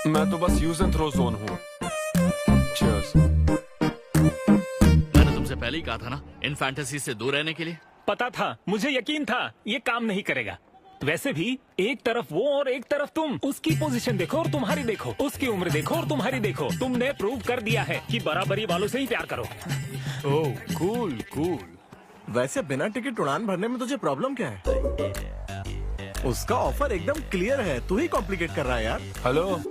मैं तो बस यूज एंड थ्रो जोन हूँ। Cheers। मैंने तुमसे पहले ही कहा था ना, इन फैंटेसी से दूर रहने के लिए। पता था, मुझे यकीन था ये काम नहीं करेगा। वैसे भी एक तरफ वो और एक तरफ तुम। उसकी पोजीशन देखो और तुम्हारी देखो, उसकी उम्र देखो और तुम्हारी देखो। तुमने प्रूव कर दिया है कि बराबरी वालों से ही प्यार करो। ओह कूल कूल। वैसे बिना टिकट उड़ान भरने में तुझे प्रॉब्लम क्या है? उसका ऑफर एकदम क्लियर है, तू ही कॉम्प्लिकेट कर रहा है यार। हेलो,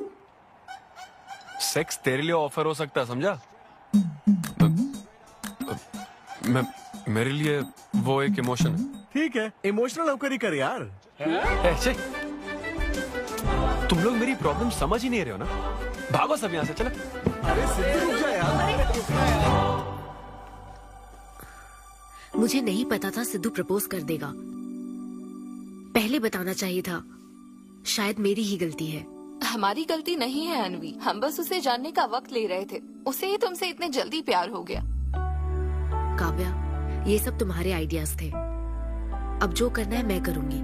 सेक्स तेरे लिए ऑफर हो सकता है, समझा? मेरे लिए वो एक इमोशन है। ठीक है, इमोशनल होकर ही कर यार। ऐसे तुम लोग मेरी प्रॉब्लम समझ ही नहीं रहे हो ना। भागो सब यहाँ से, चलो। अरे सिद्धू रुक जा यार। मुझे नहीं पता था सिद्धू प्रपोज कर देगा। पहले बताना चाहिए था। शायद मेरी ही गलती है। हमारी गलती नहीं है अनवी, हम बस उसे जानने का वक्त ले रहे थे। उसे ही तुमसे इतने जल्दी प्यार हो गया। काव्या, ये सब तुम्हारे आइडियाज थे। अब जो करना है मैं करूंगी।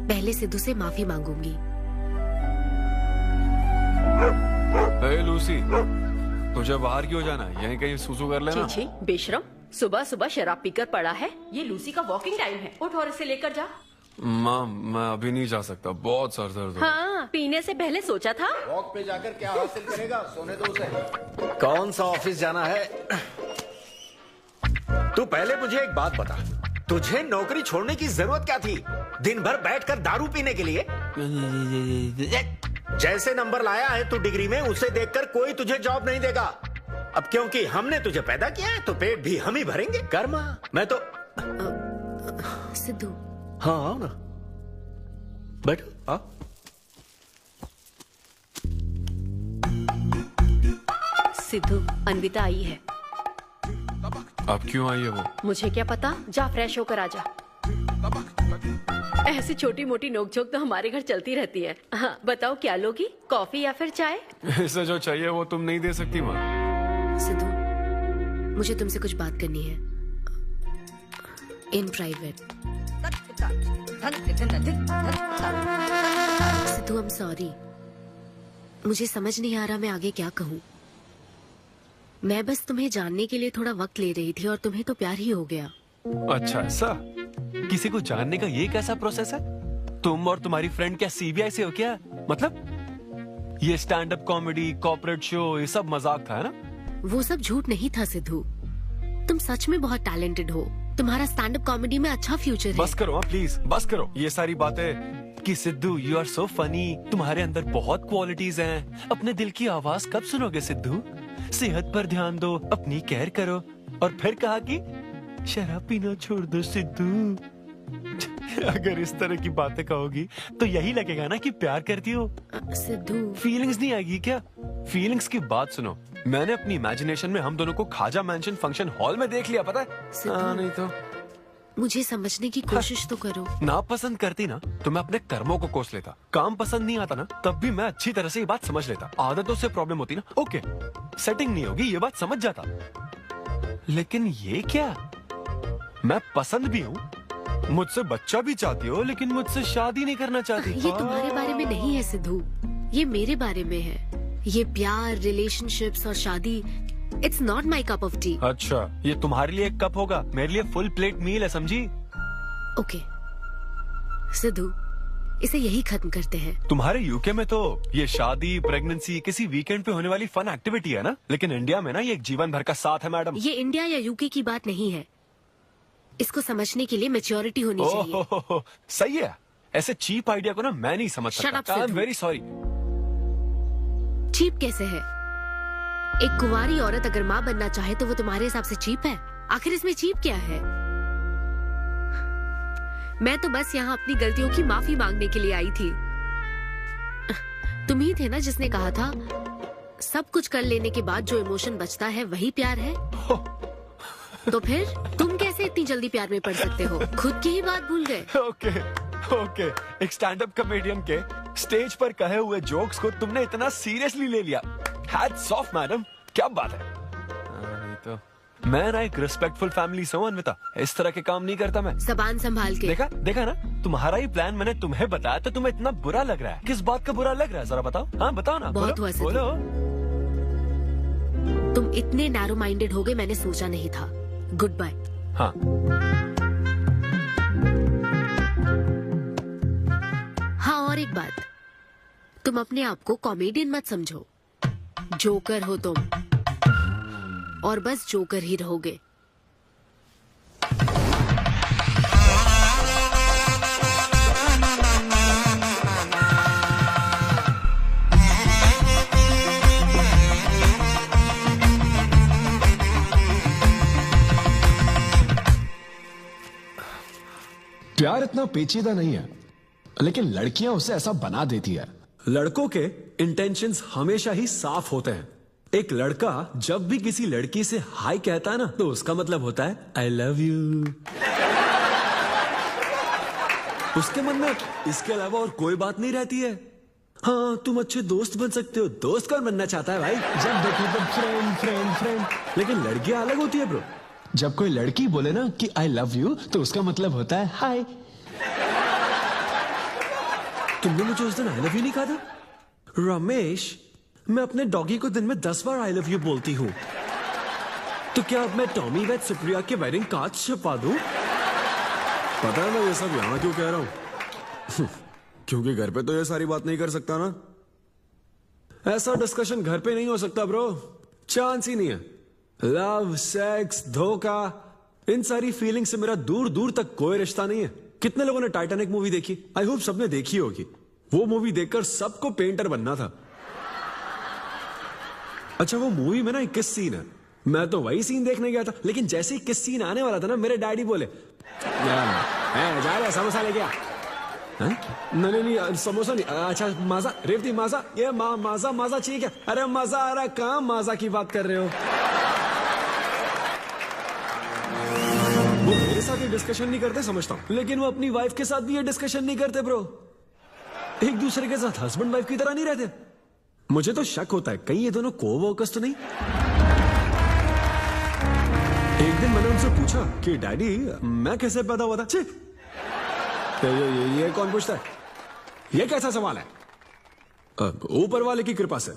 पहले सिद्धू से माफी मांगूंगी। हे लूसी, तुझे बाहर क्यों जाना है? यहीं कहीं सुसु कर लेना। छी, बेशरम, सुबह सुबह शराब पीकर पड़ा है। ये लूसी का वॉकिंग टाइम है। उठ और इसे लेकर जा। माँ, मैं अभी नहीं जा सकता, बहुत सर दर्द हो। हाँ, पीने से पहले सोचा था। वॉक पे जाकर क्या हासिल करेगा? सोने दो उसे। कौन सा ऑफिस जाना है? तू पहले मुझे एक बात बता, तुझे नौकरी छोड़ने की जरूरत क्या थी? दिन भर बैठकर दारू पीने के लिए? जैसे नंबर लाया है तू डिग्री में, उसे देखकर कोई तुझे जॉब नहीं देगा। अब क्योंकि हमने तुझे पैदा किया है तो पेट भी हम ही भरेंगे। कर्मा, मैं तो सिद्धू। हाँ आओ ना, बैठो। हाँ सिद्धू, अन्विता आई है। अब क्यों आई है वो? मुझे क्या पता, जा फ्रेश होकर आ जा। ऐसी छोटी मोटी नोकझोंक तो हमारे घर चलती रहती है। हाँ, बताओ क्या लोगी, कॉफी या फिर चाय? इसे जो चाहिए वो तुम नहीं दे सकती माँ। सिद्धू, मुझे तुमसे कुछ बात करनी है, in private. Sidhu, I am sorry. मुझे समझ नहीं आ रहा मैं आगे क्या कहूँ। मैं बस तुम्हें जानने के लिए थोड़ा वक्त ले रही थी और तुम्हें तो प्यार ही हो गया। अच्छा ऐसा? किसी को जानने का ये कैसा प्रोसेस है? तुम और तुम्हारी फ्रेंड क्या CBI से हो क्या? मतलब ये stand up comedy, corporate show, ये सब मजाक था, है ना? वो सब झूठ नहीं था सिद्धू। तुम सच में बहुत टैलेंटेड हो। तुम्हारा स्टैंड अप कॉमेडी में अच्छा फ्यूचर है। बस करो प्लीज, बस करो ये सारी बातें कि Sidhu you are so funny, तुम्हारे अंदर बहुत क्वालिटीज हैं। अपने दिल की आवाज कब सुनोगे सिद्धू? सेहत पर ध्यान दो, अपनी केयर करो। और फिर कहा कि शराब पीना छोड़ दो सिद्धू। अगर इस तरह की बातें कहोगी तो यही लगेगा ना कि प्यार करती हो। सिद्धू, फीलिंग्स नहीं आएगी क्या? फीलिंग्स की बात सुनो, मैंने अपनी इमेजिनेशन में हम दोनों को खाजा मैंशन फंक्शन हॉल में देख लिया, पता है? नहीं तो मुझे समझने की कोशिश तो करो। ना पसंद करती ना तो मैं अपने कर्मों को कोस लेता। काम पसंद नहीं आता ना तब भी मैं अच्छी तरह से ये बात समझ लेता। आदतों से प्रॉब्लम होती ना, ओके सेटिंग नहीं होगी, ये बात समझ जाता। लेकिन ये क्या, मैं पसंद भी हूँ, मुझसे बच्चा भी चाहती हो, लेकिन मुझसे शादी नहीं करना चाहती। ये तुम्हारे बारे में नहीं है सिद्धू, ये मेरे बारे में है। ये प्यार, रिलेशनशिप्स और शादी, it's not my cup of T. अच्छा, ये तुम्हारे लिए एक कप होगा, मेरे लिए फुल प्लेट मील है, समझी? ओके सिद्धू, इसे यही खत्म करते हैं। तुम्हारे यूके में तो ये शादी, प्रेगनेंसी किसी वीकेंड पे होने वाली फन एक्टिविटी है ना, लेकिन इंडिया में ना ये एक जीवन भर का साथ है मैडम। ये इंडिया या यूके की बात नहीं है, इसको समझने के लिए मैच्योरिटी होनी चाहिए। सही है, ऐसे चीप आइडिया को ना मैं नहीं समझ सकता। I am very sorry. Cheap कैसे है? एक कुंवारी औरत अगर माँ बनना चाहे तो वो तुम्हारे हिसाब से चीप है? आखिर इसमें चीप क्या है? मैं तो बस यहाँ अपनी गलतियों की माफी मांगने के लिए आई थी। तुम ही थे ना जिसने कहा था सब कुछ कर लेने के बाद जो इमोशन बचता है वही प्यार है। तो फिर तुम कैसे इतनी जल्दी प्यार में पड़ सकते हो? खुद की ही बात भूल गए। ओके, एक स्टैंड अप कॉमेडियन के स्टेज पर कहे हुए जोक्स को तुमने इतना सीरियसली ले लिया। हैट्स ऑफ मैडम, क्या बात है। नहीं तो मैं ना एक रिस्पेक्टफुल फैमिली से हूं अन्विता, इस तरह के काम नहीं करता मैं। जबान संभाल के। देखा ना, तुम्हारा ही प्लान मैंने तुम्हें बताया तो तुम्हें इतना बुरा लग रहा है। किस बात का बुरा लग रहा है जरा बताओ। हाँ बताओ ना। बहुत हुआ सिद्धू। बोलो। तुम इतने नैरो माइंडेड हो गए, मैंने सोचा नहीं था। Goodbye. हाँ हाँ, और एक बात, तुम अपने आप को कॉमेडियन मत समझो, जोकर हो तुम, और बस जोकर ही रहोगे। प्यार इतना पेचीदा नहीं है, लेकिन लड़कियां उसे ऐसा बना देती है। लड़कों के इंटेंशंस हमेशा ही साफ होते हैं। एक लड़का जब भी किसी लड़की से हाय कहता है ना, तो उसका मतलब होता है आई लव यू। उसके मन में इसके अलावा और कोई बात नहीं रहती है। हाँ, तुम अच्छे दोस्त बन सकते हो। दोस्त कौन बनना चाहता है भाई? जब देखो तो फ्रेंड फ्रेंड फ्रेंड। लेकिन लड़कियां अलग होती है ब्रो। जब कोई लड़की बोले ना कि आई लव यू, तो उसका मतलब होता है हाय। तुमने मुझे उस दिन आई लव यू नहीं कहा था? रमेश, मैं अपने डॉगी को दिन में 10 बार आई लव यू बोलती हूँ। तो क्या अब मैं टॉमी वेट सुप्रिया के वेडिंग कार्ड छपा दूं? पता है मैं ये सब यहाँ क्यों कह रहा हूँ? क्योंकि घर पे तो ये सारी बात नहीं कर सकता ना। ऐसा डिस्कशन घर पे नहीं हो सकता ब्रो, चांस ही नहीं है। लव, सेक्स, धोखा, इन सारी फीलिंग से मेरा दूर दूर तक कोई रिश्ता नहीं है। कितने लोगों ने टाइटैनिक मूवी देखी? आई होप सबने देखी होगी। वो मूवी देखकर सबको पेंटर बनना था। अच्छा, वो मूवी में ना 21 सीन है। मैं तो वही सीन देखने गया था, लेकिन जैसे ही 21 सीन आने वाला था ना, मेरे डैडी बोले जा रहा समोसा लेके आ। नहीं समोसा नहीं। अच्छा माजा, रेवती माजा, ये माजा चाहिए क्या? अरे मजा आ रहा, कहाँ माजा की बात कर रहे हो? वो मेरे साथ ये डिस्कशन नहीं करते समझता हूँ, लेकिन वो अपनी वाइफ के साथ भी ये डिस्कशन नहीं करते ब्रो। एक दूसरे के साथ हस्बैंड वाइफ की तरह नहीं रहते। मुझे तो शक होता है कहीं ये दोनों कोवर्कर्स तो नहीं। एक दिन मैंने उनसे पूछा कि डैडी मैं कैसे पैदा हुआ था? तो ये कौन पूछता है? ये कैसा सवाल है? ऊपर वाले की कृपा से।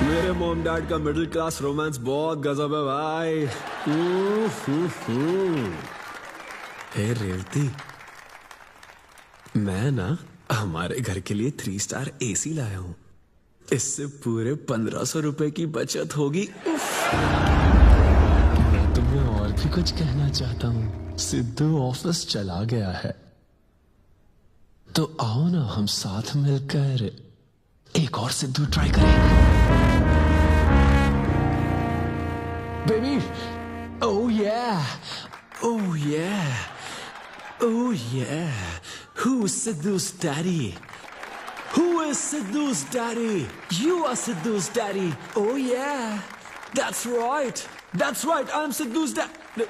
मेरे मॉम डैड का मिडिल क्लास रोमांस बहुत गजब है भाई। हे रेवती, मैं ना हमारे घर के लिए 3 स्टार AC लाया हूं। इससे पूरे 1500 रुपए की बचत होगी। मैं तुम्हें और भी कुछ कहना चाहता हूं। सिद्धू ऑफिस चला गया है, तो आओ ना हम साथ मिलकर एक और सिद्धू ट्राई करें। baby. Oh yeah. Oh yeah. Oh yeah. Who's Sidhu's daddy? Who is Sidhu's daddy? You are Sidhu's daddy. Oh yeah. That's right. That's right. I'm Sidhu's daddy.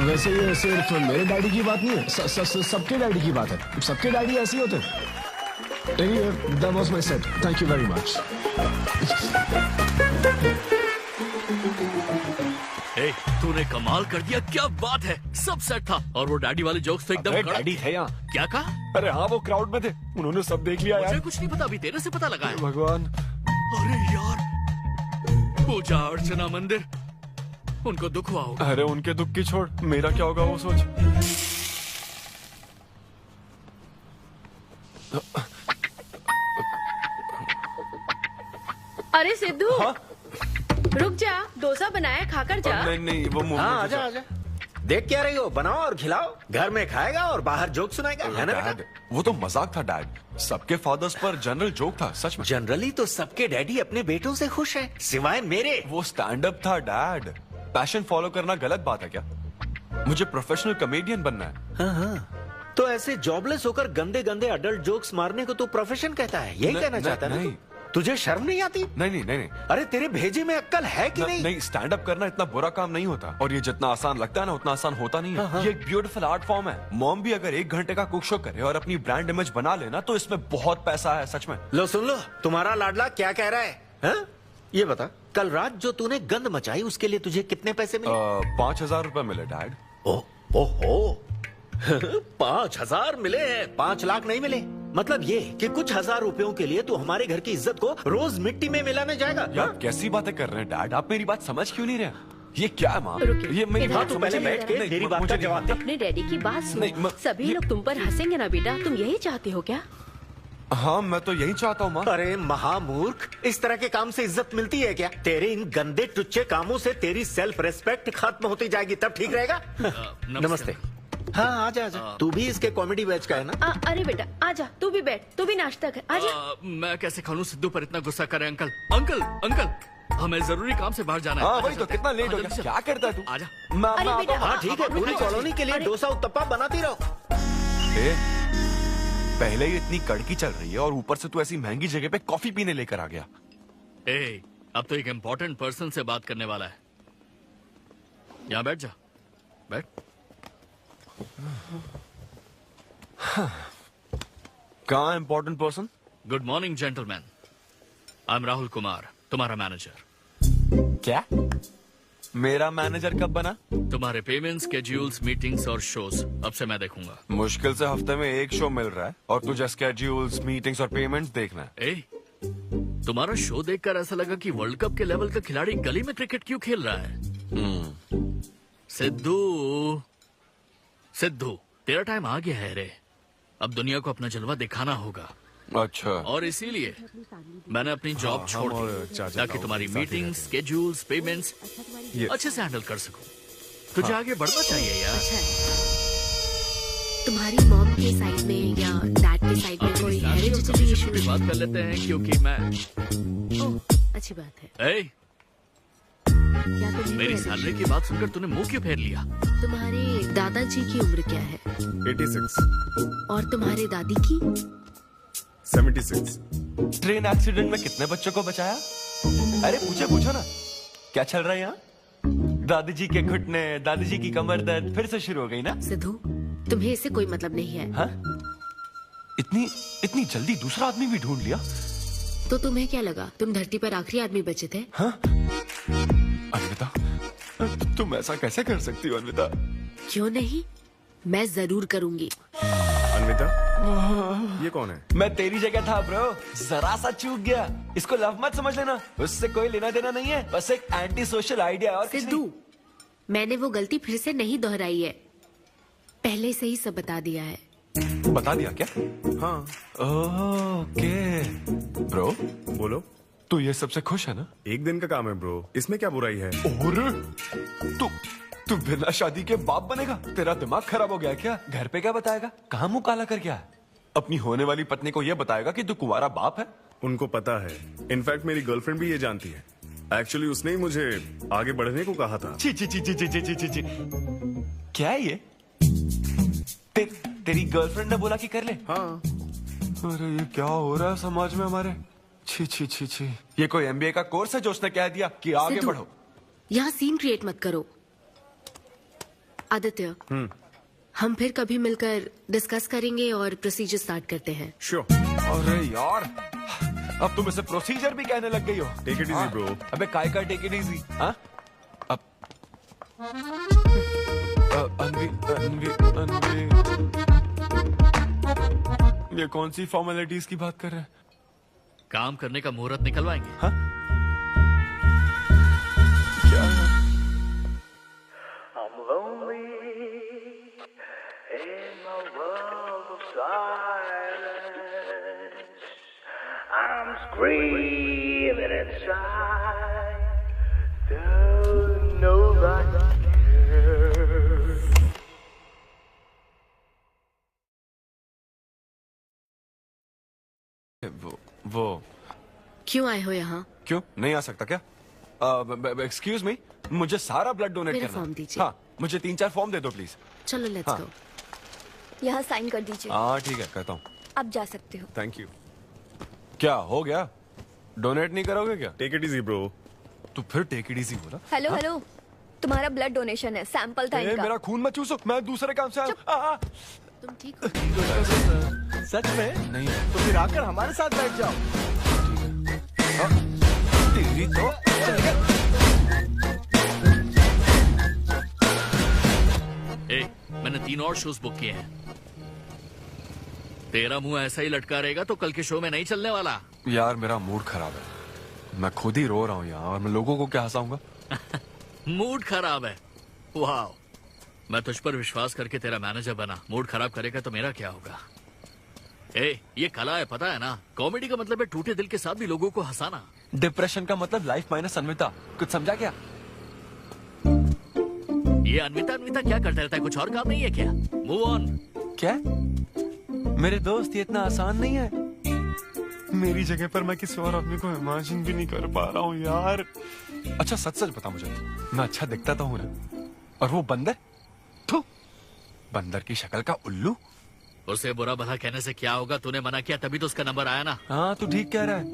वैसे ये सिर्फ मेरे डैडी की बात नहीं है, सबके डैडी की बात है। सबके डैडी ऐसे ही होते हैं। Anyway, that was my set. Thank you very much. ए, तूने कमाल कर दिया, क्या बात है, सब सेट था और वो डैडी वाले जोक्स तो एकदम कड़क। डैडी थे यहाँ। क्या कहा? अरे हाँ, वो क्राउड में थे, उन्होंने सब देख लिया यार। मुझे कुछ नहीं पता, अभी तेरे से पता लगा है। भगवान। अरे यार, पूजा अर्चना मंदिर, उनको दुख हुआ होगा। अरे उनके दुख की छोड़, मेरा क्या होगा वो सोच। अरे सिद्धू, रुक जा, डोसा बनाया, खाकर जा। नहीं वो मुंह हाँ, आजा आजा। देख क्या रही हो, बनाओ और खिलाओ। घर में खाएगा और बाहर जोक सुनाएगा, है ना बेटा? वो तो मजाक था डैड, सबके फादर्स पर जनरल जोक था, सच में। जनरली तो सबके डैडी अपने बेटों से खुश हैं, सिवाय मेरे। वो स्टैंड अप था डैड, पैशन फॉलो करना गलत बात है क्या? मुझे प्रोफेशनल कॉमेडियन बनना है। हाँ हाँ, तो ऐसे जॉबलेस होकर गंदे गंदे अडल्ट जोक्स मारने को तू प्रोफेशन कहता है, यही कहना चाहता है ना? तुझे शर्म नहीं आती? नहीं। अरे तेरे भेजे में अक्ल है कि नहीं? नहीं, स्टैंड अप करना इतना बुरा काम नहीं होता, और ये जितना आसान लगता है ना उतना आसान होता नहीं है। ये एक ब्यूटीफुल आर्ट फॉर्म है। मॉम भी अगर 1 घंटे का कुक शो करे और अपनी ब्रांड इमेज बना लेना तो इसमें बहुत पैसा है, सच में। लो सुन लो, तुम्हारा लाडला क्या कह रहा है, हा? ये बता, कल रात जो तूने गंद मचाई उसके लिए तुझे कितने पैसे मिले? 5,000 रुपए मिले डैड। ओहो 5,000 मिले हैं, 5 लाख नहीं मिले। मतलब ये कि कुछ हजार रुपयों के लिए तू हमारे घर की इज्जत को रोज मिट्टी में मिलाने जाएगा? यार कैसी बातें कर रहे हैं डैड, आप मेरी बात समझ क्यों नहीं रहे? ये क्या है माँ? ये मेरी बात तू पहले बैठ के मेरी बात का जवाब दे। अपने डैडी की बात सुन, सभी लोग तुम पर हंसेंगे ना बेटा, तुम यही चाहते हो क्या? हाँ, मैं तो यही चाहता हूँ माँ। अरे महामूर्ख, इस तरह के काम से इज्जत मिलती है क्या? तेरे इन गंदे टुच्चे कामों से तेरी सेल्फ रेस्पेक्ट खत्म होती जाएगी, तब ठीक रहेगा। नमस्ते। हाँ आजा आजा, तू भी इसके कॉमेडी बैच का है ना? अरे बेटा आजा, तू भी बैठ, तू भी नाश्ता कर, आजा। मैं कैसे खा लूं, सिद्धू पर इतना गुस्सा करे। अंकल अंकल अंकल, हमें जरूरी काम से बाहर जाना है। हाँ वही तो, कितना लेट हो गया, क्या करता है तू? आजा। अरे बेटा, हाँ ठीक है, पूरी कॉलोनी के लिए डोसा उत्तप्पा बनाती रहो। पहले ही इतनी कड़की चल रही है और ऊपर से तू ऐसी महंगी जगह पे कॉफी पीने लेकर आ गया। अब तो एक इम्पोर्टेंट पर्सन से बात करने वाला है। यहाँ बैठ जा, बैठ। कहाँ important person? Good morning gentleman, I am Rahul Kumar, तुम्हारा मैनेजर। क्या? मेरा मैनेजर कब बना? तुम्हारे पेमेंट्स, स्केड्यूल्स, मीटिंग्स और शोज अब से मैं देखूंगा। मुश्किल से हफ्ते में 1 शो मिल रहा है और तुझे स्केड्यूल्स, मीटिंग्स और पेमेंट्स देखना है। तुम्हारा शो देखकर ऐसा लगा कि वर्ल्ड कप के लेवल का खिलाड़ी गली में क्रिकेट क्यों खेल रहा है। सिद्धू तेरा टाइम आ गया है रे, अब दुनिया को अपना जलवा दिखाना होगा। अच्छा। और इसीलिए मैंने अपनी जॉब छोड़ दी ताकि तुम्हारी मीटिंग, स्केड्यूल्स, पेमेंट्स अच्छे से हैंडल कर सकूं। तुझे आगे बढ़ना चाहिए यार। तुम्हारी मॉम के साइड में या डैड के साइड में कोई हेरिडिटरी इशू? भी बात कर लेते हैं क्योंकि मैं अच्छी बात है। क्या मेरी सैलरी की बात सुनकर तूने मुंह क्यों फेर लिया? तुम्हारे दादाजी की उम्र क्या है? 86। और तुम्हारे दादी की? 76। ट्रेन एक्सीडेंट में कितने बच्चों को बचाया? अरे पूछो ना, क्या चल रहा है यहाँ? दादी जी के घुटने, दादी जी की कमर दर्द फिर से शुरू हो गई ना? सिद्धू, तुम्हें इससे कोई मतलब नहीं है। हाँ? इतनी जल्दी दूसरा आदमी भी ढूंढ लिया? तो तुम्हें क्या लगा तुम धरती पर आखिरी आदमी बचे थे? हाँ? अन्विता, तुम ऐसा कैसे कर सकती हो अन्विता? क्यों नहीं, मैं जरूर करूंगी। अन्विता, ये कौन है? मैं तेरी जगह था ब्रो, जरा सा चूक गया। इसको लव मत समझ लेना, उससे कोई लेना देना नहीं है, बस एक एंटी सोशल आइडिया। और सिद्धू, मैंने वो गलती फिर से नहीं दोहराई है, पहले से ही सब बता दिया है। बता दिया क्या? हाँ। ओके ब्रो, बोलो। तू ये सबसे खुश है ना? एक दिन का काम है ब्रो, इसमें क्या बुराई है? और तू बिना शादी के बाप बनेगा? तेरा दिमाग खराब हो गया क्या? घर पे क्या बताएगा? कहाँ मुंह काला कर गया है? अपनी होने वाली पत्नी को यह बताएगा कि तू कुंवारा बाप है? उनको पता है। इनफैक्ट मेरी गर्लफ्रेंड भी ये जानती है। एक्चुअली उसने ही मुझे आगे बढ़ने को कहा था। ची ची ची ची ची ची ची ची ची। क्या है ये? तेरी गर्लफ्रेंड ने बोला कि कर ले? हाँ। अरे ये क्या हो रहा है समाज में हमारे? छी छी छी छी। ये कोई MBA का कोर्स है जो उसने कह दिया कि आगे बढ़ो? यहाँ सीन क्रिएट मत करो। आदित्य, हम फिर कभी मिलकर डिस्कस करेंगे और प्रोसीजर स्टार्ट करते हैं। श्योर। अरे यार, अब तुम इसे प्रोसीजर भी कहने लग गई हो। Take it easy bro. अबे काय का टेक इट इजी? हाँ? अब अनवी ये कौन सी फॉर्मेलिटीज की बात कर रहे हैं? काम करने का मुहूर्त निकलवाएंगे। हाँ? क्या है? I'm screaming inside. Don't nobody care. वो क्यों आए हो यहाँ? क्यों नहीं आ सकता क्या? एक्सक्यूज मी, मुझे सारा ब्लड डोनेट मेरा करना। फॉर्म दीजिए। हाँ, मुझे 3-4 फॉर्म दे दो प्लीज। चलो लेट्स गो। यहाँ साइन कर दीजिए। हाँ ठीक है, कहता हूँ। आप जा सकते हो। Thank you. क्या हो गया? डोनेट नहीं करोगे क्या? Take it easy bro. तू फिर टेक इट इजी बोला? हेलो हेलो, तुम्हारा ब्लड डोनेशन है, सैंपल था इनका। मेरा खून मत चूसो, मैं दूसरे काम से आया। तुम ठीक हो? सच में? नहीं। तो फिर आकर हमारे साथ बैठ जाओ। तेरी तो मैंने 3 और शोज बुक किए हैं। तेरा मुंह ऐसा ही लटका रहेगा तो कल के शो में नहीं चलने वाला। यार मेरा मूड खराब है, मैं खुद ही रो रहा हूँ यहाँ, और मैं लोगों को क्या हंसाऊंगा? मूड खराब है? वाह, मैं तुझ पर विश्वास करके तेरा मैनेजर बना, मूड खराब करेगा तो मेरा क्या होगा? ये कला है, पता है ना? कॉमेडी का मतलब है टूटे दिल के साथ भी लोगों को हंसाना। डिप्रेशन का मतलब लाइफ माइनस अन्विता, कुछ समझा क्या? ये अन्विता क्या करता रहता है? कुछ और काम नहीं है क्या? Move on. क्या मेरे दोस्त, ये इतना आसान नहीं है। मेरी जगह पर मैं किसी और आदमी को इमेजिन भी नहीं कर पा रहा हूँ यार। अच्छा सच बता मुझे, मैं अच्छा दिखता तो हूँ ना? और वो बंदर, थू, बंदर की शक्ल का उल्लू। उसे बुरा भला कहने से क्या होगा? तूने मना किया तभी तो उसका नंबर आया ना। हाँ तू ठीक कह रहा है,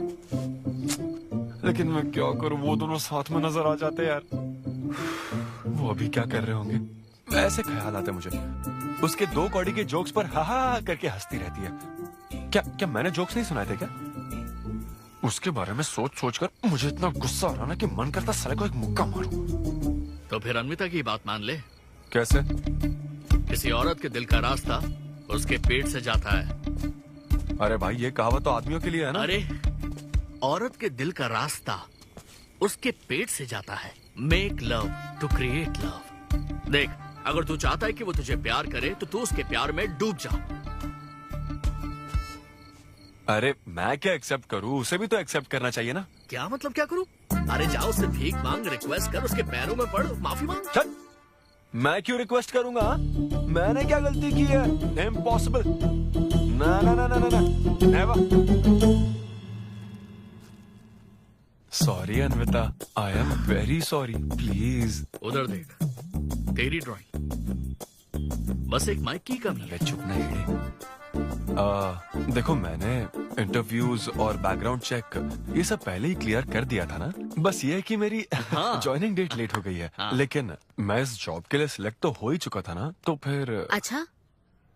लेकिन मैं क्या करूँ, वो दोनों साथ में नजर आ जाते यार। वो अभी क्या कर रहे होंगे? ऐसे ख्याल आते मुझे, उसके 2 कौड़ी के जोक्स पर हा हा करके हंसती रहती है। क्या मैंने जोक्स नहीं सुनाए थे क्या? उसके बारे में सोच कर मुझे इतना गुस्सा आ रहा ना कि मन करता साले को एक मुक्का मारूं। तो फिर अन्विता की बात मान ले। कैसे? किसी औरत के दिल का रास्ता उसके पेट से जाता है। अरे भाई ये कहावत तो आदमियों के लिए है ना? अरे औरत के दिल का रास्ता उसके पेट से जाता है। Make love to create love. देख, अगर तू चाहता है कि वो तुझे प्यार करे तो तू उसके प्यार में डूब जा। अरे मैं क्या एक्सेप्ट करूं? उसे भी तो एक्सेप्ट करना चाहिए ना। क्या मतलब क्या करूं? अरे जाओ उससे भीख मांग, रिक्वेस्ट कर, उसके पैरों में पड़, माफी मांग। चल, मैं क्यों रिक्वेस्ट करूंगा? मैंने क्या गलती की है? इम्पॉसिबल। ना ना ना ना ना never. Sorry Anvita, I am very sorry, please. उधर देख, तेरी ड्राइंग, बस एक माइक की कमी है। चुप नहीं रे। देखो मैंने इंटरव्यूज और बैकग्राउंड चेक ये सब पहले ही क्लियर कर दिया था ना। बस ये है कि मेरी ज्वाइनिंग डेट लेट हो गई है। लेकिन मैं इस जॉब के लिए सिलेक्ट तो हो ही चुका था ना, तो फिर। अच्छा,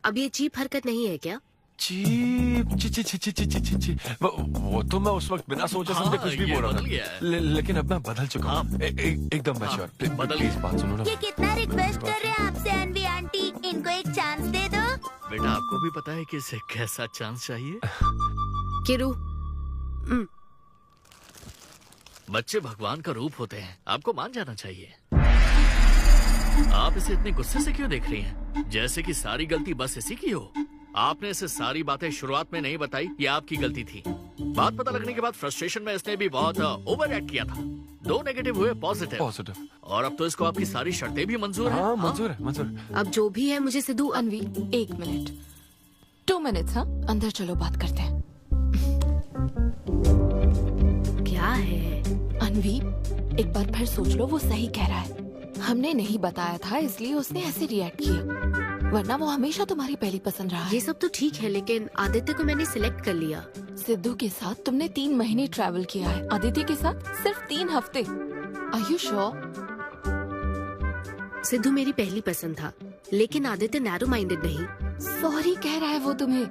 अब ये चीप हरकत नहीं है क्या? चीप ची वो तो मैं उस वक्त बिना सोचे समझे कुछ भी बोल रहा था, लेकिन अब मैं बदल चुका हूँ। एकदम मैच्योर। प्लीज बात सुनो ना। ये कितना रिक्वेस्ट कर रहे हैं आपसे अनवी आंटी, इनको एक चांस दे दो। बेटा आपको भी पता है कि इसे कैसा चांस चाहिए? किरू, बच्चे भगवान का रूप होते हैं, आपको मान जाना चाहिए। आप इसे इतने गुस्से से क्यों देख रही हैं? जैसे कि सारी गलती बस इसी की हो। आपने इसे सारी बातें शुरुआत में नहीं बताई, ये आपकी गलती थी। बात पता लगने के बाद फ्रस्ट्रेशन में इसने भी बहुत ओवर एक्ट किया था। 2 नेगेटिव हुए पॉजिटिव। और अब तो इसको आपकी सारी शर्तें भी मंजूर हैं। हाँ, मंजूर है, मंजूर है। अब जो भी है मुझे सिद्धू। अनवी 1 मिनट, 2 मिनट्स। हाँ, अंदर चलो, बात करते हैं। क्या है अनवी, एक बार फिर सोच लो, वो सही कह रहा है। हमने नहीं बताया था इसलिए उसने ऐसे रिएक्ट किया, वरना वो हमेशा तुम्हारी पहली पसंद रहा है। ये सब तो ठीक है, लेकिन आदित्य को मैंने सिलेक्ट कर लिया। सिद्धू के साथ तुमने 3 महीने ट्रैवल किया है, आदित्य के साथ सिर्फ 3 हफ्ते। Are you sure? सिद्धू मेरी पहली पसंद था, लेकिन आदित्य नैरो माइंडेड नहीं। सॉरी कह रहा है वो तुम्हें,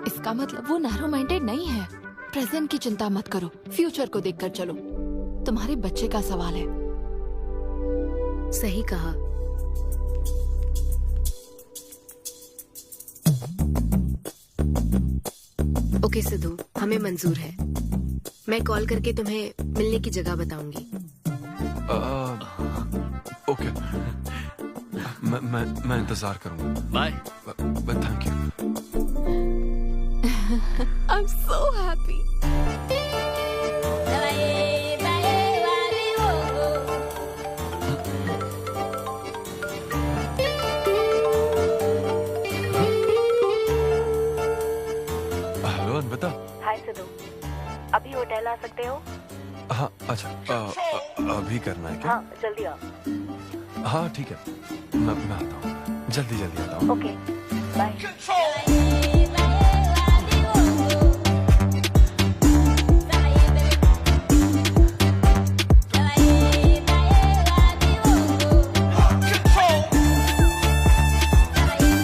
इसका मतलब वो नैरो माइंडेड नहीं है। प्रेजेंट की चिंता मत करो, फ्यूचर को देखकर चलो। तुम्हारे बच्चे का सवाल है। सही कहा। ओके सिद्धू, हमें मंजूर है। मैं कॉल करके तुम्हें मिलने की जगह बताऊंगी। ओके, मैं इंतजार करूंगा। Bye. Thank you. I am so happy. Hello Anvita. Hi Siddhu, अभी होटल आ सकते हो? हाँ, अच्छा, अभी करना है क्या? हाँ, जल्दी आओ। हाँ ठीक है, मैं आता हूँ, जल्दी आता हूँ। Okay, bye.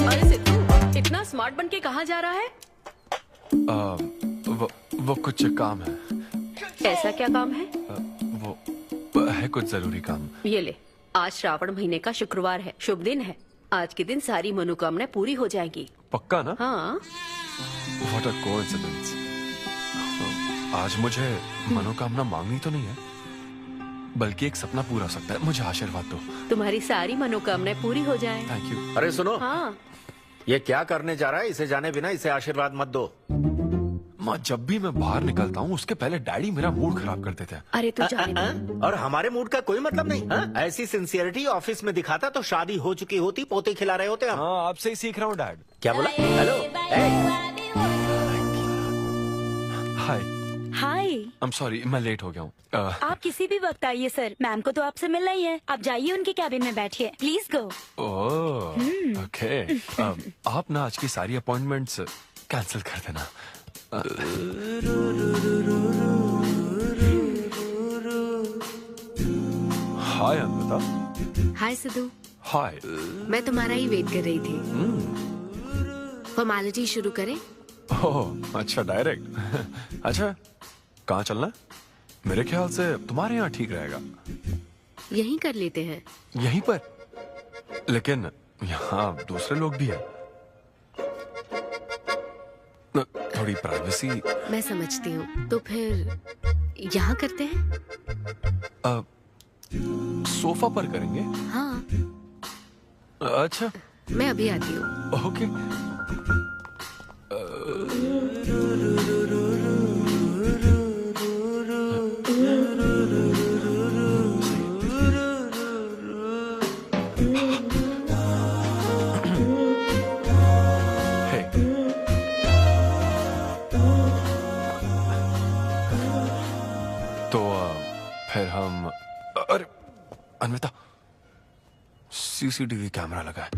अरे सिद्धू, इतना स्मार्ट बन के कहाँ जा रहा है? वो कुछ काम है। ऐसा क्या काम है? वो है कुछ जरूरी काम। ये ले, आज श्रावण महीने का शुक्रवार है, शुभ दिन है। आज के दिन सारी मनोकामनाएं पूरी हो जाएंगी। पक्का ना? हाँ। What a coincidence। आज मुझे मनोकामना मांगनी तो नहीं है, बल्कि एक सपना पूरा हो सकता है। मुझे आशीर्वाद दो। तुम्हारी सारी मनोकामनाएं पूरी हो जाएं। Thank you. अरे सुनो, हाँ। ये क्या करने जा रहा है? इसे जाने बिना इसे आशीर्वाद मत दो। माँ, जब भी मैं बाहर निकलता हूँ उसके पहले डैडी मेरा मूड खराब कर देते हैं। अरे तू जाने दे। और हमारे मूड का कोई मतलब नहीं। ऐसी सिंसियरिटी ऑफिस में दिखाता तो शादी हो चुकी होती, पोते खिला रहे होते हम। हाँ, आपसे ही सीख रहा हूँ डैड। क्या बोला? Hello. Hi. Hi. I am sorry, मैं लेट हो गया हूँ। आप किसी भी वक्त आइए सर, मैम को तो आपसे मिलना ही है। आप जाइए उनके कैबिन में बैठिए, प्लीज गो। Oh, okay. आप ना आज की सारी अपॉइंटमेंट्स कैंसिल कर देना। हाय अनविता। हाय सिद्धू। हाय। मैं तुम्हारा ही वेट कर रही थी। फॉर्मेलिटी शुरू करें? ओह, अच्छा, डायरेक्ट। अच्छा, कहाँ चलना है? मेरे ख्याल से तुम्हारे यहाँ ठीक रहेगा। यहीं कर लेते हैं। यहीं पर? लेकिन यहाँ दूसरे लोग भी हैं। थोड़ी प्राइवेसी। मैं समझती हूँ, तो फिर यहाँ करते हैं? सोफा पर करेंगे? हाँ। अच्छा, मैं अभी आती हूँ। ओके। फिर हम, अरे अनविता, सीसीटीवी कैमरा लगा है।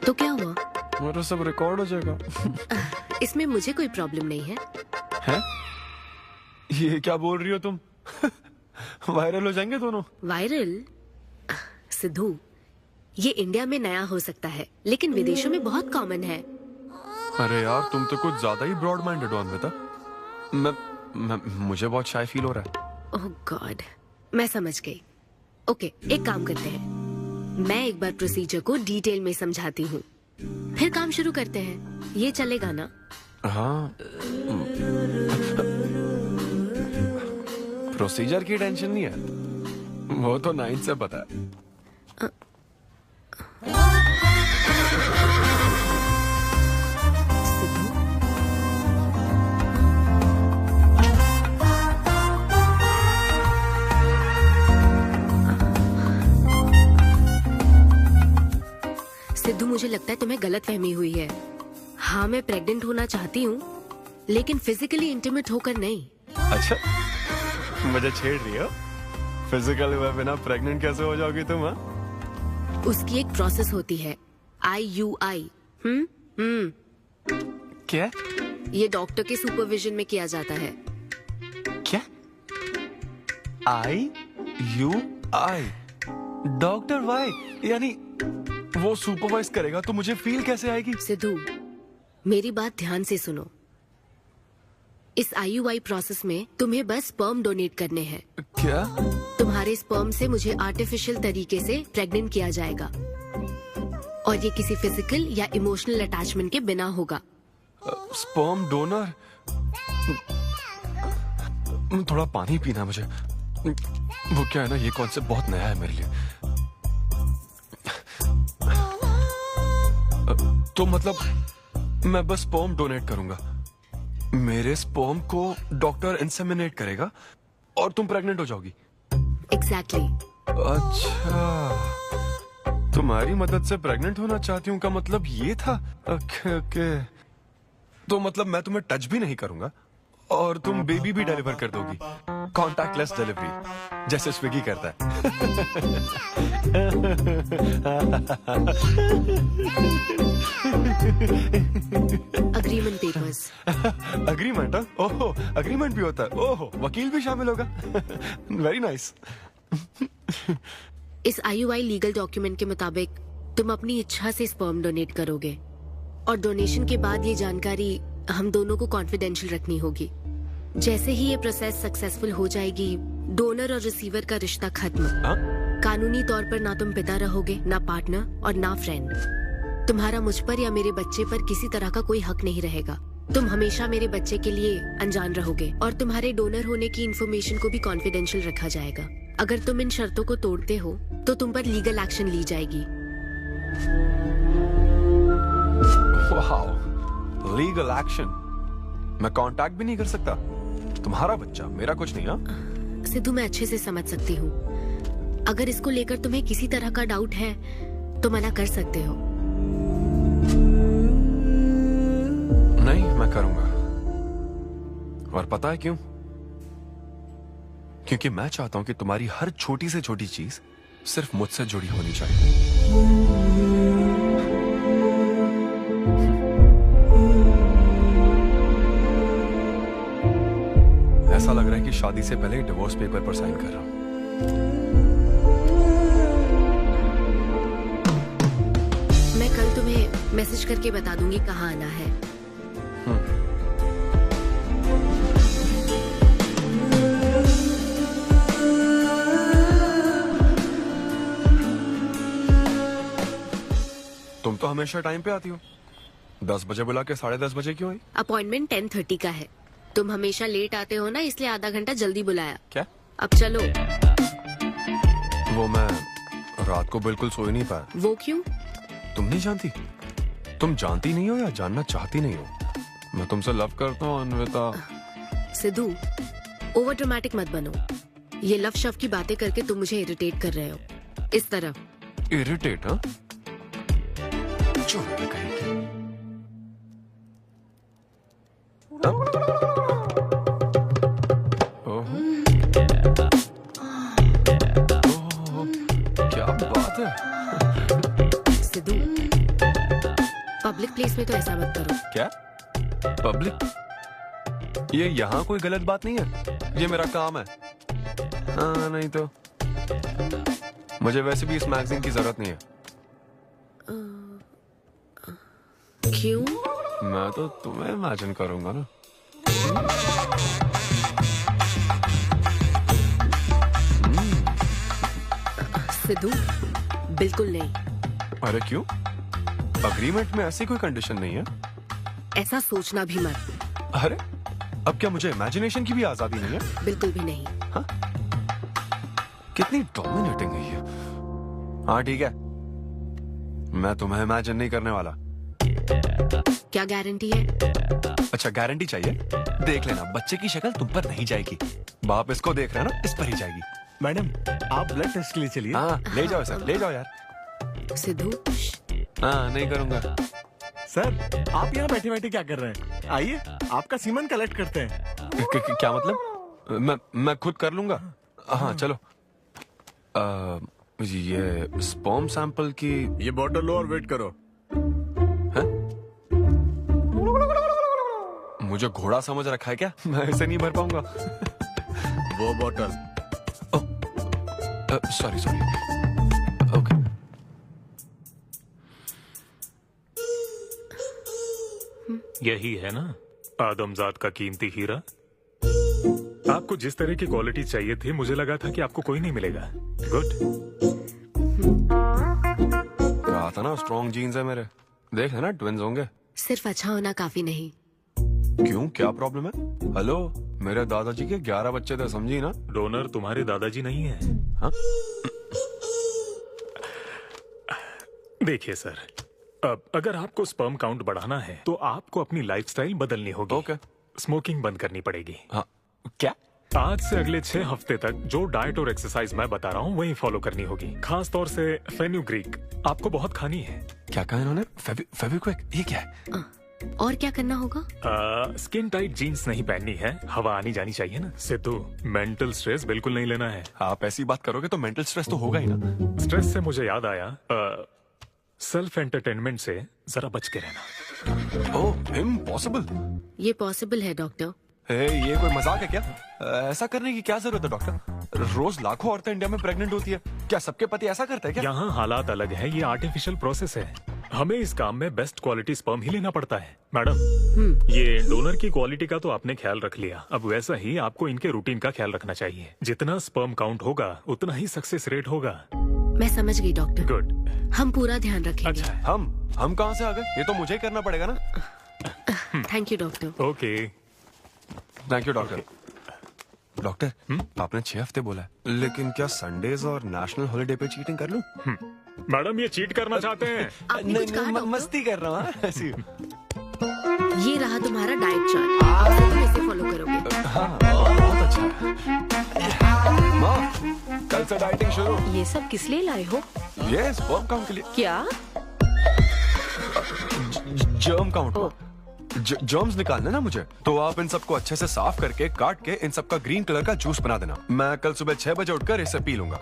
तो क्या हुआ? मेरा सब रिकॉर्ड हो जाएगा। इसमें मुझे कोई प्रॉब्लम नहीं है। हैं? ये क्या बोल रही हो तुम? वायरल हो जाएंगे दोनों। वायरल? सिद्धू, ये इंडिया में नया हो सकता है, लेकिन विदेशों में बहुत कॉमन है। अरे यार, तुम तो कुछ ज्यादा ही ब्रॉड माइंडेड हो अनविता। मुझे बहुत शाय फील हो रहा है। ओह गॉड, मैं समझ गई। ओके, एक काम करते हैं, मैं एक बार प्रोसीजर को डिटेल में समझाती हूँ, फिर काम शुरू करते हैं। ये चलेगा ना? हाँ। प्रोसीजर की टेंशन नहीं है, वो तो 9 से पता है। लगता है तुम्हें गलतफहमी हुई है। हाँ, मैं प्रेग्नेंट होना चाहती हूँ, लेकिन फिजिकली इंटीमेट होकर नहीं। अच्छा, मुझे छेड़ रही हो? फिजिकली हुए बिना प्रेग्नेंट कैसे हो जाओगी तुम? हाँ, उसकी एक प्रोसेस होती है, IUI। क्या? ये डॉक्टर के सुपरविजन में किया जाता है। क्या? IUI? Doctor why? यानी वो सुपरवाइज करेगा तो मुझे फील कैसे आएगी? सिद्धू, मेरी बात ध्यान से सुनो। इस IUI प्रोसेस में तुम्हें बस स्पर्म डोनेट करने हैं। क्या? तुम्हारे स्पर्म से मुझे आर्टिफिशियल तरीके से प्रेग्नेंट किया जाएगा, और ये किसी फिजिकल या इमोशनल अटैचमेंट के बिना होगा। Sperm donor? थोड़ा पानी पीना है मुझे। वो क्या है ना, ये कॉन्सेप्ट बहुत नया है मेरे लिए। तो मतलब मैं बस स्पर्म डोनेट करूंगा, मेरे स्पर्म को डॉक्टर इंसेमिनेट करेगा और तुम प्रेग्नेंट हो जाओगी? एग्जैक्टली। अच्छा, तुम्हारी मदद से प्रेग्नेंट होना चाहती हूँ का मतलब ये था? ओके। तो मतलब मैं तुम्हें टच भी नहीं करूंगा और तुम बेबी भी डिलीवर कर दोगी, कॉन्टैक्टलेस डिलीवरी, जैसे स्विगी करता है। Agreement papers. अग्रीमेंट? ओहो, अग्रीमेंट भी होता है? ओहो, वकील भी शामिल होगा? Very nice. इस IUI लीगल डॉक्यूमेंट के मुताबिक तुम अपनी इच्छा से स्पर्म डोनेट करोगे, और डोनेशन के बाद ये जानकारी हम दोनों को कॉन्फिडेंशियल रखनी होगी। जैसे ही ये प्रोसेस सक्सेसफुल हो जाएगी, डोनर और रिसीवर का रिश्ता खत्म। कानूनी तौर पर ना तुम पिता रहोगे, ना पार्टनर और ना फ्रेंड। तुम्हारा मुझ पर या मेरे बच्चे पर किसी तरह का कोई हक नहीं रहेगा। तुम हमेशा मेरे बच्चे के लिए अनजान रहोगे, और तुम्हारे डोनर होने की इन्फॉर्मेशन को भी कॉन्फिडेंशियल रखा जाएगा। अगर तुम इन शर्तों को तोड़ते हो तो तुम पर लीगल एक्शन ली जाएगी। Wow, legal action? मैं कांटेक्ट भी नहीं कर सकता? तुम्हारा बच्चा, मेरा कुछ नहीं। हाँ सिद्धू, मैं अच्छे से समझ सकती हूँ। अगर इसको लेकर तुम्हें किसी तरह का डाउट है तो मना कर सकते हो। नहीं, मैं करूंगा। और पता है क्यों? क्योंकि मैं चाहता हूं कि तुम्हारी हर छोटी से छोटी चीज सिर्फ मुझसे जुड़ी होनी चाहिए। ऐसा लग रहा है कि शादी से पहले डिवोर्स पेपर पर साइन कर रहा हूं। मैं कल तुम्हें मैसेज करके बता दूंगी कहाँ आना है। तुम तो हमेशा टाइम पे आती हो। 10 बजे बुला के 10:30 बजे क्यों आई? अपॉइंटमेंट 10:30 का है। तुम हमेशा लेट आते हो ना, इसलिए आधा घंटा जल्दी बुलाया। क्या? अब चलो। वो मैं रात को बिल्कुल सो ही नहीं पाया। वो क्यों? तुम नहीं जानती? तुम जानती नहीं हो या जानना चाहती नहीं हो? मैं तुमसे लव करता हूँ अन्विता। सिद्धू, ओवर ड्रामेटिक मत बनो। ये लव शव की बातें करके तुम मुझे इरिटेट कर रहे हो। इस तरह इरिटेट? हाँ, क्या बात है। सिद्धू, पब्लिक प्लेस में तो ऐसा मत करो। क्या पब्लिक? ये यहाँ कोई गलत बात नहीं है, ये मेरा काम है। हाँ, नहीं तो मुझे वैसे भी इस मैगजीन की जरूरत नहीं है। क्यों? मैं तो तुम्हें इमेजिन करूंगा ना। सिद्धू, बिल्कुल नहीं। अरे क्यों? अग्रीमेंट में ऐसी कोई कंडीशन नहीं है। ऐसा सोचना भी मत। अरे अब क्या मुझे इमेजिनेशन की भी आजादी नहीं है? बिल्कुल भी नहीं। हाँ? कितनी डोमिनेटिंग है ये। हाँ ठीक है, मैं तुम्हें इमेजिन नहीं करने वाला। क्या गारंटी है? अच्छा, गारंटी चाहिए? देख लेना, बच्चे की शक्ल तुम पर नहीं जाएगी। बाप इसको देख रहा है ना, इस पर ही जाएगी। मैडम, आप ब्लड टेस्ट के लिए चलिए। हाँ, ले जाओ सर, ले जाओ यार। सिद्धू, हाँ नहीं करूंगा। सर आप यहाँ बैठे बैठे क्या कर रहे हैं? आइए आपका सीमन कलेक्ट करते हैं। क्या मतलब? मैं खुद कर लूंगा। हाँ चलो। ये स्पर्म सैंपल की ये बॉटल लो और वेट करो। मुझे घोड़ा समझ रखा है क्या? मैं इसे नहीं भर पाऊंगा। वो बॉटल। Sorry okay. यही है ना आदमजात का कीमती हीरा। आपको जिस तरह की क्वालिटी चाहिए थी मुझे लगा था कि आपको कोई नहीं मिलेगा। गुड। कहा था ना स्ट्रॉन्ग जीन्स है मेरे। देख है ना ट्विंस होंगे। सिर्फ अच्छा होना काफी नहीं। क्यों क्या प्रॉब्लम है? हेलो मेरे दादाजी के 11 बच्चे थे समझी ना। डोनर तुम्हारे दादाजी नहीं है। हाँ? देखिए सर, अब अगर आपको स्पर्म काउंट बढ़ाना है तो आपको अपनी लाइफस्टाइल बदलनी होगी। ओके। स्मोकिंग बंद करनी पड़ेगी। हाँ क्या? आज से अगले 6 हफ्ते तक जो डाइट और एक्सरसाइज मैं बता रहा हूँ वही फॉलो करनी होगी। खास तौर से फेन्यूग्रीक आपको बहुत खानी है। क्या कहा इन्होंने? फेविक्विक ये क्या है? और क्या करना होगा? स्किन टाइट जीन्स नहीं पहननी है, हवा आनी जानी चाहिए ना। सिद्धू मेंटल स्ट्रेस बिल्कुल नहीं लेना है। आप ऐसी बात करोगे तो मेंटल स्ट्रेस तो होगा ही ना। स्ट्रेस से मुझे याद आया, सेल्फ एंटरटेनमेंट से जरा बच के रहना। ओह इम्पॉसिबल। ये पॉसिबल है डॉक्टर। ये कोई मजाक है क्या? ऐसा करने की क्या जरूरत है डॉक्टर? रोज लाखों औरतें इंडिया में प्रेग्नेंट होती है। क्या सबके पति ऐसा करते हैं क्या? यहाँ हालात अलग है, ये आर्टिफिशियल प्रोसेस है। हमें इस काम में बेस्ट क्वालिटी स्पर्म ही लेना पड़ता है। मैडम ये डोनर की क्वालिटी का तो आपने ख्याल रख लिया, अब वैसा ही आपको इनके रूटीन का ख्याल रखना चाहिए। जितना स्पर्म काउंट होगा उतना ही सक्सेस रेट होगा। मैं समझ गई डॉक्टर। गुड। हम पूरा ध्यान रखेंगे। अच्छा हम कहाँ से आ गए? ये तो मुझे ही करना पड़ेगा ना। Thank you doctor. Okay thank you doctor. Doctor आपने 6 हफ्ते बोला है, लेकिन क्या संडेज और नेशनल हॉलिडे पे चीटिंग कर लूं? मैडम ये चीट करना चाहते हैं? नहीं, मस्ती कर रहा हूँ ऐसी। ये रहा तुम्हारा डाइट चार्ट, अब से तुम इसे फॉलो करोगे। हाँ, बहुत अच्छा है। माँ, कल से डाइटिंग शुरू। ये सब किस लिए लाए हो? ये स्पर्म काउंट के लिए। क्या? Germ count. जर्म्स निकालने ना मुझे, तो आप इन सबको अच्छे से साफ करके काट के इन सबका ग्रीन कलर का जूस बना देना। मैं कल सुबह 6 बजे उठकर इसे पी लूंगा।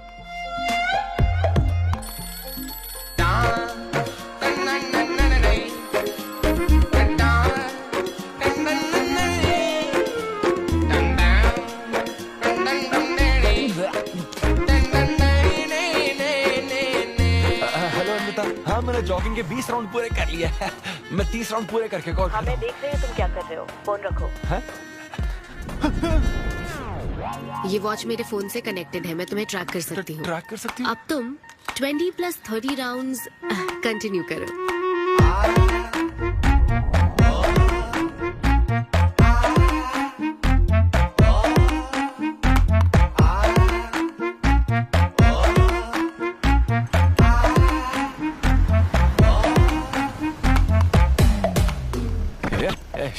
हेलो अमृता, हाँ मैंने जॉगिंग के 20 राउंड पूरे कर लिए हैं। मैं 30 राउंड पूरे करके कॉल। हाँ मैं देख रही हूँ तुम क्या कर रहे हो। फोन रखो। ये वॉच मेरे फोन से कनेक्टेड है, मैं तुम्हें ट्रैक कर सकती हूँ। ट्रैक कर सकती हूँ? अब तुम 20+30 राउंड्स कंटिन्यू करो।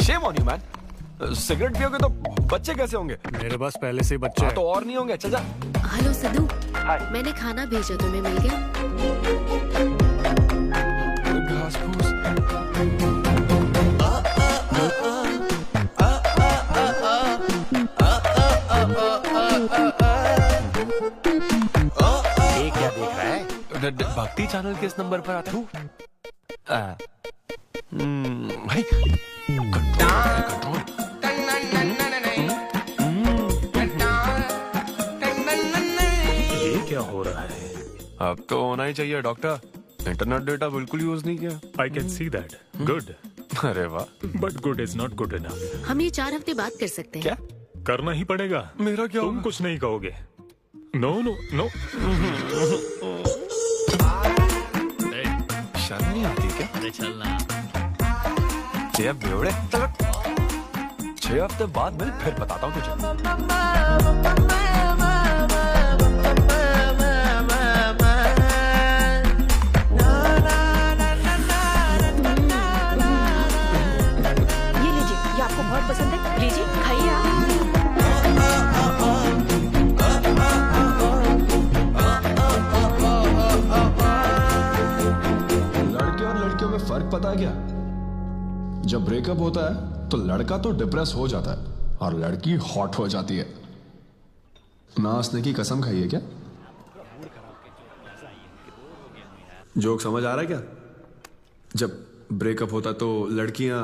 Shame on you, man. Cigarette पियोगे तो बच्चे कैसे होंगे? मेरे पास पहले से ही बच्चे हैं। तो और नहीं होंगे। चल जा। हेलो सिद्धू, मैंने खाना भेजा, तुम्हें मिल गया? घास फूस। ये क्या देख रहा है? भक्ति चैनल के इस नंबर पर आता हूँ। भाई कंट्रोल। ये क्या हो रहा है? अब तो होना ही चाहिए डॉक्टर। इंटरनेट डेटा बिल्कुल यूज नहीं किया। I can see that. Good. अरे वाह। But good is not good enough. हम ये 4 हफ्ते बाद कर सकते हैं। क्या करना ही पड़ेगा? मेरा क्या? तुम कुछ नहीं कहोगे। No no no. शर्म नहीं आती क्या? अरे चलना। 6 हफ्ते बाद मैं फिर बताता हूँ तुझे। ये लीजिए, ये आपको बहुत पसंद है, लीजिए खाइए आप। लड़कियों पता है क्या? जब ब्रेकअप होता है तो लड़का तो डिप्रेस हो जाता है और लड़की हॉट हो जाती है। ना हंसने की कसम खाई है क्या? जोक समझ आ रहा है क्या? जब ब्रेकअप होता तो लड़कियां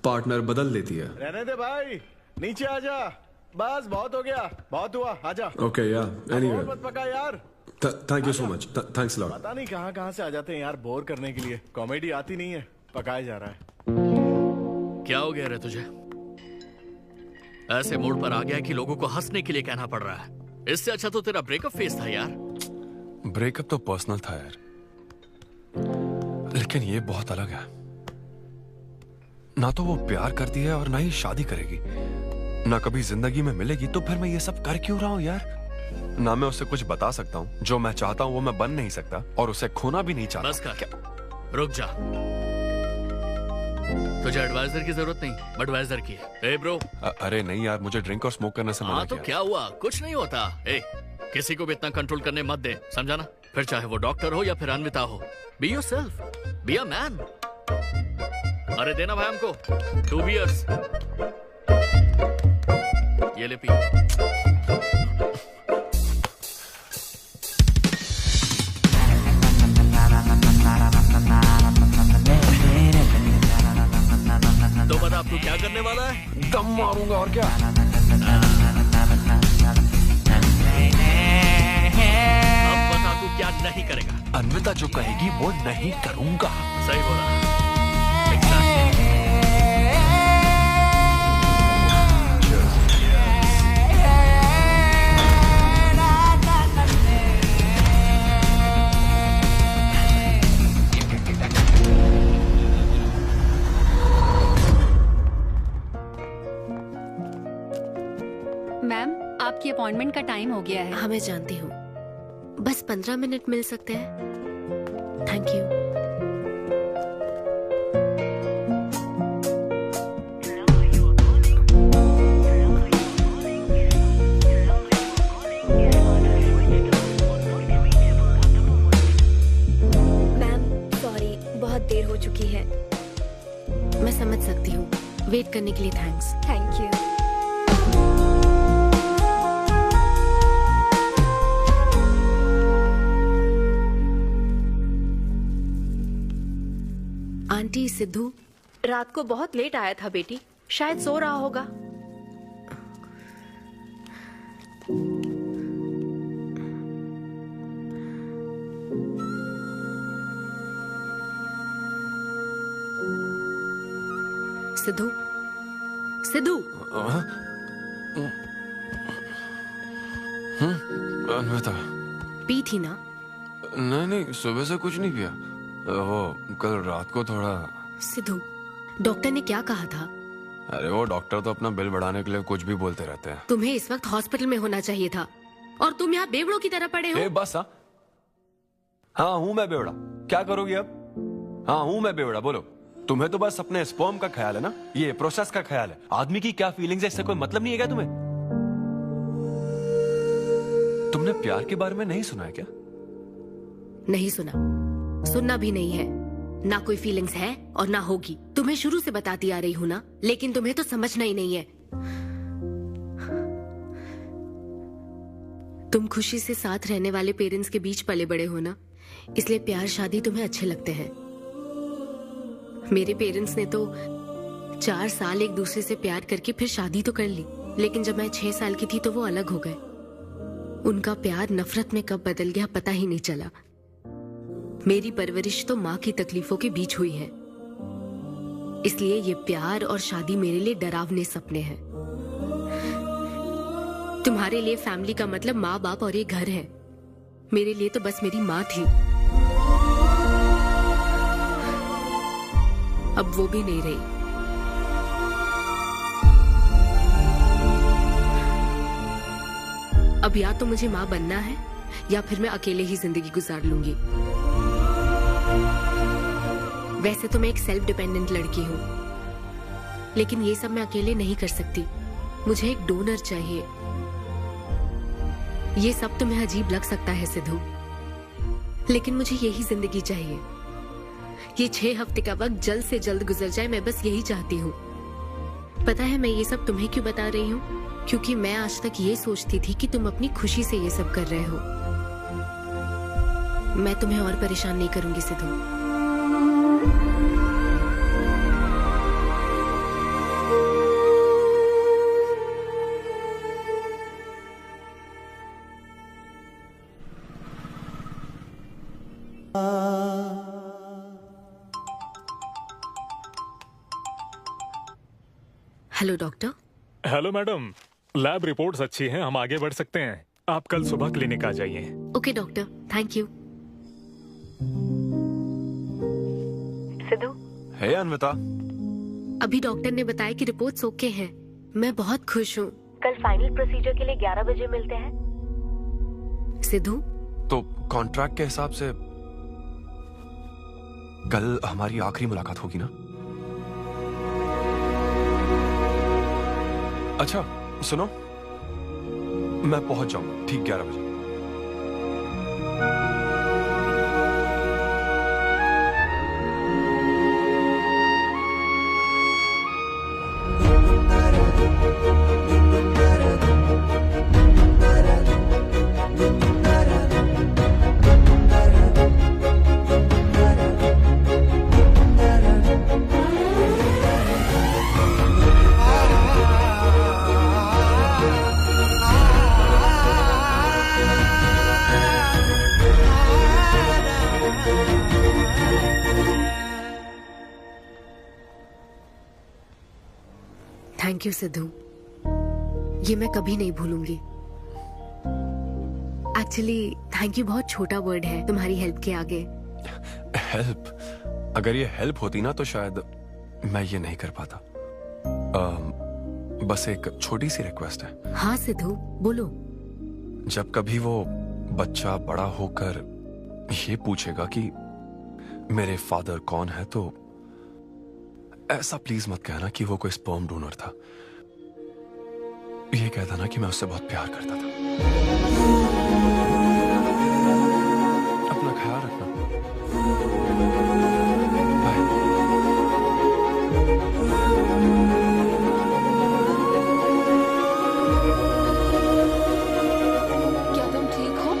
पार्टनर बदल देती है। रहने दे भाई, नीचे आजा। बस बहुत हो गया, बहुत हुआ, आजा। ओके या एनीवे, मत पका यार। Thank you so much, thanks lot. पता नहीं कहाँ से आ जाते हैं यार बोर करने के लिए। कॉमेडी आती नहीं है, पकाया जा रहा है। क्या हो गया रे तुझे? ऐसे मूड पर आ गया कि लोगों को हंसने के लिए कहना पड़ रहा है। इससे अच्छा तो तेरा ब्रेकअप फेस था यार। ब्रेकअप तो पर्सनल था यार, लेकिन ये बहुत अलग है। ना तो वो प्यार करती है और ना ही शादी करेगी, ना कभी जिंदगी में मिलेगी, तो फिर मैं ये सब कर क्यों रहा हूं यार? ना मैं उसे कुछ बता सकता हूं, जो मैं चाहता हूं वो मैं बन नहीं सकता, और उसे खोना भी नहीं चाहता। बस कर, रुक जा। तुझे एडवाइजर की जरूरत नहीं, बडवाइजर की है। ए ब्रो। अरे नहीं यार, मुझे ड्रिंक और स्मोक करने से मना हाँ तो क्या हुआ? कुछ नहीं होता। ए, किसी को भी इतना कंट्रोल करने मत दे, समझा ना? फिर चाहे वो डॉक्टर हो या फिर अन्विता हो। Be yourself, be a man. अरे देना भाई हमको 2 बियर्स। ये ले पी। तो बता अब तू क्या करने वाला है? दम मारूंगा और क्या। अब बता तू क्या नहीं करेगा? अन्विता जो कहेगी वो नहीं करूंगा। सही बोला। मैम, आपकी अपॉइंटमेंट का टाइम हो गया है। हाँ मैं जानती हूँ, बस 15 मिनट मिल सकते हैं? Thank you. मैम सॉरी, बहुत देर हो चुकी है। मैं समझ सकती हूँ, वेट करने के लिए thanks. Thank you. Aunty, Sidhu रात को बहुत लेट आया था बेटी, शायद सो रहा होगा। सिद्धू, सिद्धू। अन्विता। पी थी ना? नहीं, सुबह से कुछ नहीं पिया। वो कल रात को थोड़ा। सिद्धू, डॉक्टर ने क्या कहा था? अरे वो डॉक्टर तो अपना बिल बढ़ाने के लिए कुछ भी बोलते रहते हैं। तुम्हें इस वक्त हॉस्पिटल में होना चाहिए था और तुम यहाँ बेवड़ों की तरह पड़े हो। बस हाँ हूँ मैं बेवड़ा। क्या करोगी अब? हाँ हूँ मैं बेवड़ा, बोलो। तुम्हें तो बस अपने स्पर्म का ख्याल है ना, ये प्रोसेस का ख्याल है। आदमी की क्या फीलिंग्स है इससे कोई मतलब नहीं है क्या तुम्हें? तुमने प्यार के बारे में नहीं सुना है क्या? नहीं सुना, सुनना भी नहीं है। ना कोई फीलिंग्स है और ना होगी। तुम्हें शुरू से बताती आ रही हूँ ना, लेकिन तुम्हें तो समझना ही नहीं है। तुम खुशी से साथ रहने वाले पेरेंट्स के बीच पले बड़े हो ना, इसलिए प्यार शादी तुम्हें अच्छे लगते हैं। मेरे पेरेंट्स ने तो 4 साल एक दूसरे से प्यार करके फिर शादी तो कर ली, लेकिन जब मैं 6 साल की थी तो वो अलग हो गए। उनका प्यार नफरत में कब बदल गया पता ही नहीं चला। मेरी परवरिश तो माँ की तकलीफों के बीच हुई है, इसलिए ये प्यार और शादी मेरे लिए डरावने सपने हैं। तुम्हारे लिए फैमिली का मतलब माँ बाप और ये घर है, मेरे लिए तो बस मेरी माँ थी। अब वो भी नहीं रही। अब या तो मुझे माँ बनना है या फिर मैं अकेले ही जिंदगी गुजार लूंगी। वैसे तो मैं एक सेल्फ डिपेंडेंट लड़की हूँ, लेकिन ये सब मैं अकेले नहीं कर सकती। मुझे एक डोनर चाहिए। ये सब तुम्हें अजीब लग सकता है सिद्धू, लेकिन मुझे यही जिंदगी चाहिए। ये 6 हफ्ते का वक्त जल्द से जल्द गुजर जाए, मैं बस यही चाहती हूँ। पता है मैं ये सब तुम्हें क्यों बता रही हूँ? क्योंकि मैं आज तक ये सोचती थी कि तुम अपनी खुशी से ये सब कर रहे हो। मैं तुम्हें और परेशान नहीं करूंगी Sidhu. Hello doctor. Hello madam, lab reports अच्छी हैं, हम आगे बढ़ सकते हैं। आप कल सुबह क्लिनिक आ जाइए। Okay doctor, thank you. Siddhu. Hey Anvita. अभी डॉक्टर ने बताया कि रिपोर्ट्स ओके हैं। मैं बहुत खुश हूँ। कल फाइनल प्रोसीजर के लिए 11 बजे मिलते हैं। सिद्धू। तो कॉन्ट्रैक्ट के हिसाब से कल हमारी आखिरी मुलाकात होगी ना? अच्छा सुनो, मैं पहुंच जाऊंगा ठीक 11 बजे। थैंक यू सिद्धू, ये मैं कभी नहीं भूलूंगी। एक्चुअली थैंक यू बहुत छोटा वर्ड है तुम्हारी हेल्प के आगे। हेल्प? अगर ये हेल्प होती ना तो शायद मैं ये नहीं कर पाता। बस एक छोटी सी रिक्वेस्ट है। हाँ सिद्धू बोलो। जब कभी वो बच्चा बड़ा होकर ये पूछेगा कि मेरे फादर कौन है, तो ऐसा प्लीज मत कहना कि वो कोई स्पर्म डोनर था। ये कह देना कि मैं उससे बहुत प्यार करता था। अपना ख्याल रखना। बाय। क्या तुम ठीक हो?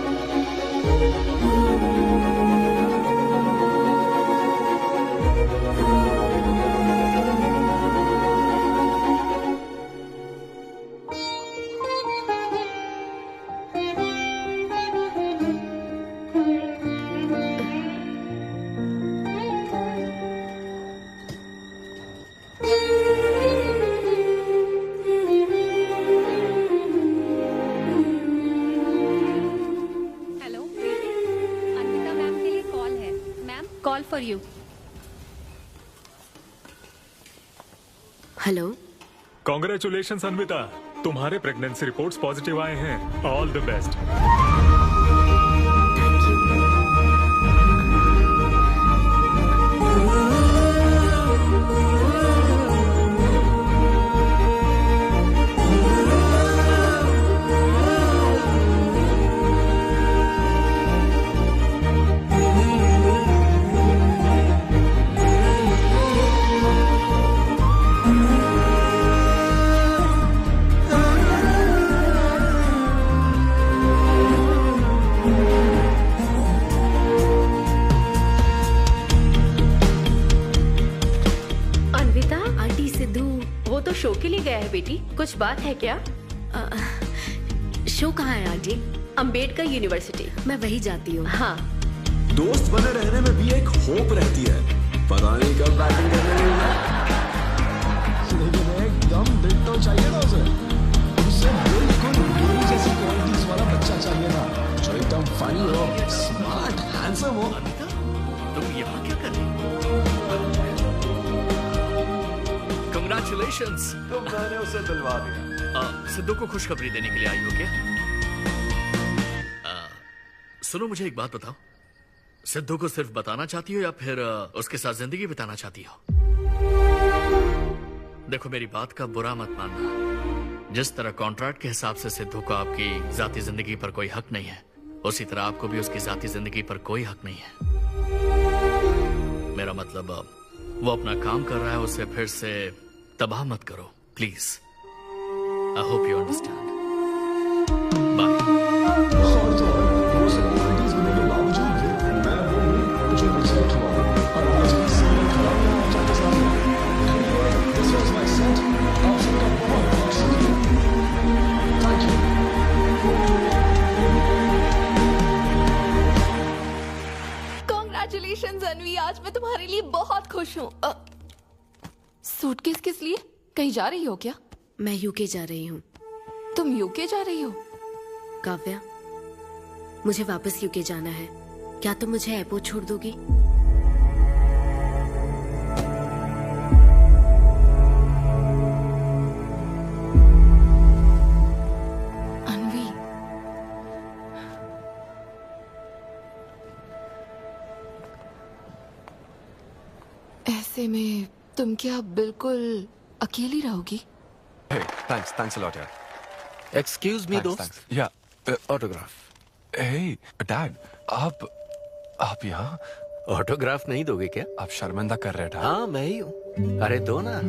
For you. Hello. Congratulations Anvita, तुम्हारे प्रेगनेंसी रिपोर्ट्स पॉजिटिव आए हैं। All the best. शो के लिए गया है बेटी, कुछ बात है क्या? शो कहाँ है आंटी? अंबेडकर यूनिवर्सिटी। मैं वही जाती हूँ। हाँ। दोस्त बने रहने में भी एक होप रहती है, पता नहीं कब बैटिंग करने मिलना। लेकिन एकदम दिल तो चाहिए ना उसे। उसे बिल्कुल मेरी जैसी क्वालिटीज वाला बच्चा चाहिए ना, जो एकदम फनी हो, स्मार्ट, हैंडसम हो। तुम यहाँ क्या कर रही हो? Congratulations! तो मैंने उसे दिलवा दिया। सिद्धू को खुशखबरी देने के लिए आई हो क्या? सुनो, मुझे एक बात बताओ, सिद्धू को सिर्फ बताना चाहती हो या फिर उसके साथ जिंदगी बिताना चाहती हो? देखो, मेरी बात का बुरा मत मानना। जिस तरह कॉन्ट्रैक्ट के हिसाब से सिद्धू को आपकी जाती जिंदगी पर कोई हक नहीं है, उसी तरह आपको भी उसकी जाती जिंदगी पर कोई हक नहीं है। मेरा मतलब वो अपना काम कर रहा है, उसे फिर से तबाह मत करो please. I hope you understand. Congratulations अनवी, आज मैं तुम्हारे लिए बहुत खुश हूँ। सूटकेस किस लिए? कहीं जा रही हो क्या? मैं यूके जा रही हूँ। तुम यूके जा रही हो? काव्या, मुझे वापस यूके जाना है। क्या तुम मुझे एयरपोर्ट छोड़ दोगी? अनवी, ऐसे में तुम क्या बिल्कुल अकेली रहोगी? Hey, thanks a lot, यार। एक्सक्यूज मी दोस्त। या ऑटोग्राफ। हे डैड, आप यहाँ? ऑटोग्राफ नहीं दोगे क्या? आप शर्मिंदा कर रहे थे। हाँ मैं ही हूँ। अरे दो ना।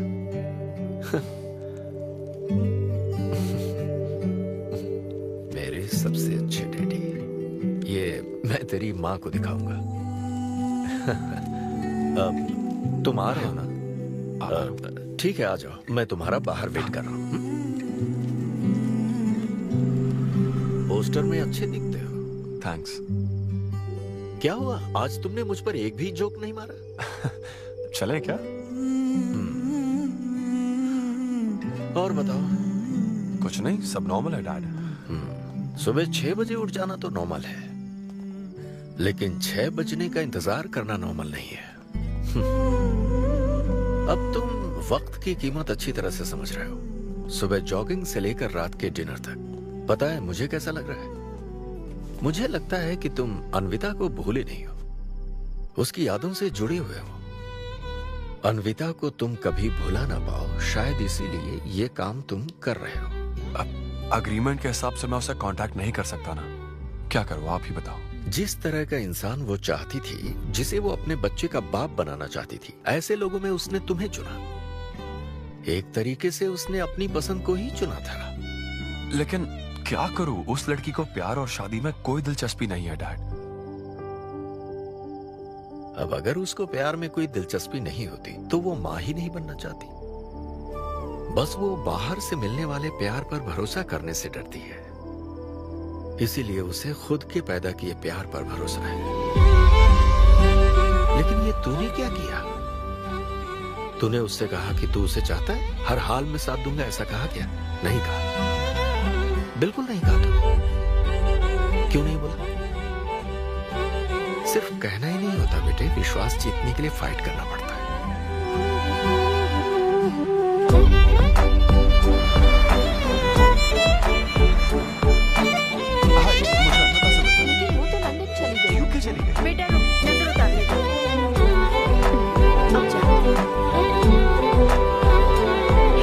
मेरे सबसे अच्छे डैडी, ये मैं तेरी माँ को दिखाऊंगा। तुम आ रहे हो ना? ठीक है, आ जाओ। मैं तुम्हारा बाहर वेट कर रहा हूँ। पोस्टर में अच्छे दिखते हो। थैंक्स। क्या हुआ, आज तुमने मुझ पर एक भी जोक नहीं मारा? चले क्या? और बताओ। कुछ नहीं, सब नॉर्मल है डैड। सुबह 6 बजे उठ जाना तो नॉर्मल है, लेकिन 6 बजने का इंतजार करना नॉर्मल नहीं है। अब तुम वक्त की कीमत अच्छी तरह से समझ रहे हो। सुबह जॉगिंग से लेकर रात के डिनर तक। पता है मुझे कैसा लग रहा है? मुझे लगता है कि तुम अन्विता को भूले नहीं हो, उसकी यादों से जुड़े हुए हो। अन्विता को तुम कभी भुला ना पाओ, शायद इसीलिए ये काम तुम कर रहे हो। अब अग्रीमेंट के हिसाब से मैं उसे कांटेक्ट नहीं कर सकता ना। क्या करूं, आप ही बताओ। जिस तरह का इंसान वो चाहती थी, जिसे वो अपने बच्चे का बाप बनाना चाहती थी, ऐसे लोगों में उसने तुम्हें चुना। एक तरीके से उसने अपनी पसंद को ही चुना था। लेकिन क्या करूं, उस लड़की को प्यार और शादी में कोई दिलचस्पी नहीं है डैड। अब अगर उसको प्यार में कोई दिलचस्पी नहीं होती तो वो माँ ही नहीं बनना चाहती। बस वो बाहर से मिलने वाले प्यार पर भरोसा करने से डरती है, इसीलिए उसे खुद के पैदा किए प्यार पर भरोसा है। लेकिन ये तूने क्या किया? तूने उससे कहा कि तू उसे चाहता है, हर हाल में साथ दूंगा, ऐसा कहा क्या? नहीं कहा, बिल्कुल नहीं कहा। तू क्यों नहीं बोला? सिर्फ कहना ही नहीं होता बेटे, विश्वास जीतने के लिए फाइट करना पड़ता है। लेकिन वो तो लंदन चली गई। यूके चली गई। बेटा रुक, नजर उतार ले।